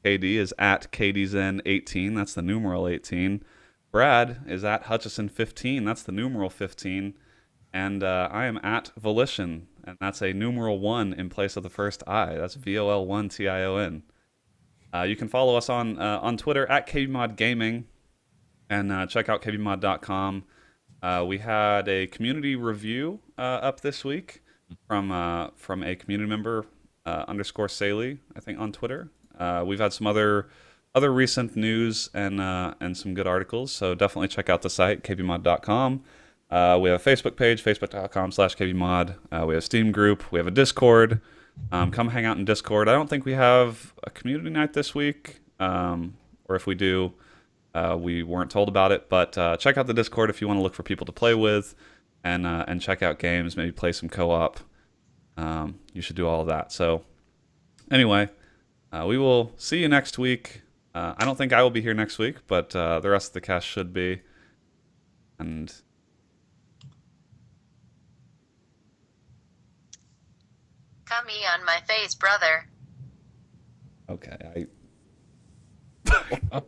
Speaker 2: KD is at KDZen18. That's the numeral 18. Brad is at Hutchison15. That's the numeral 15. And I am at Volition, and that's a numeral 1 in place of the first I. That's VOL1TION. You can follow us on Twitter at KBMOD Gaming, and check out KBMOD.com. We had a community review up this week from a community member underscore Saley, I think, on Twitter. We've had some other recent news and some good articles, so definitely check out the site, kbmod.com. We have a Facebook page, facebook.com/kbmod. We have a Steam group. We have a Discord. Come hang out in Discord. I don't think we have a community night this week, or if we do, we weren't told about it. But check out the Discord if you want to look for people to play with, and check out games. Maybe play some co-op. You should do all of that. So anyway, we will see you next week. I don't think I will be here next week, but the rest of the cast should be. And
Speaker 6: Come on my face, brother.
Speaker 2: okay,
Speaker 5: Oh.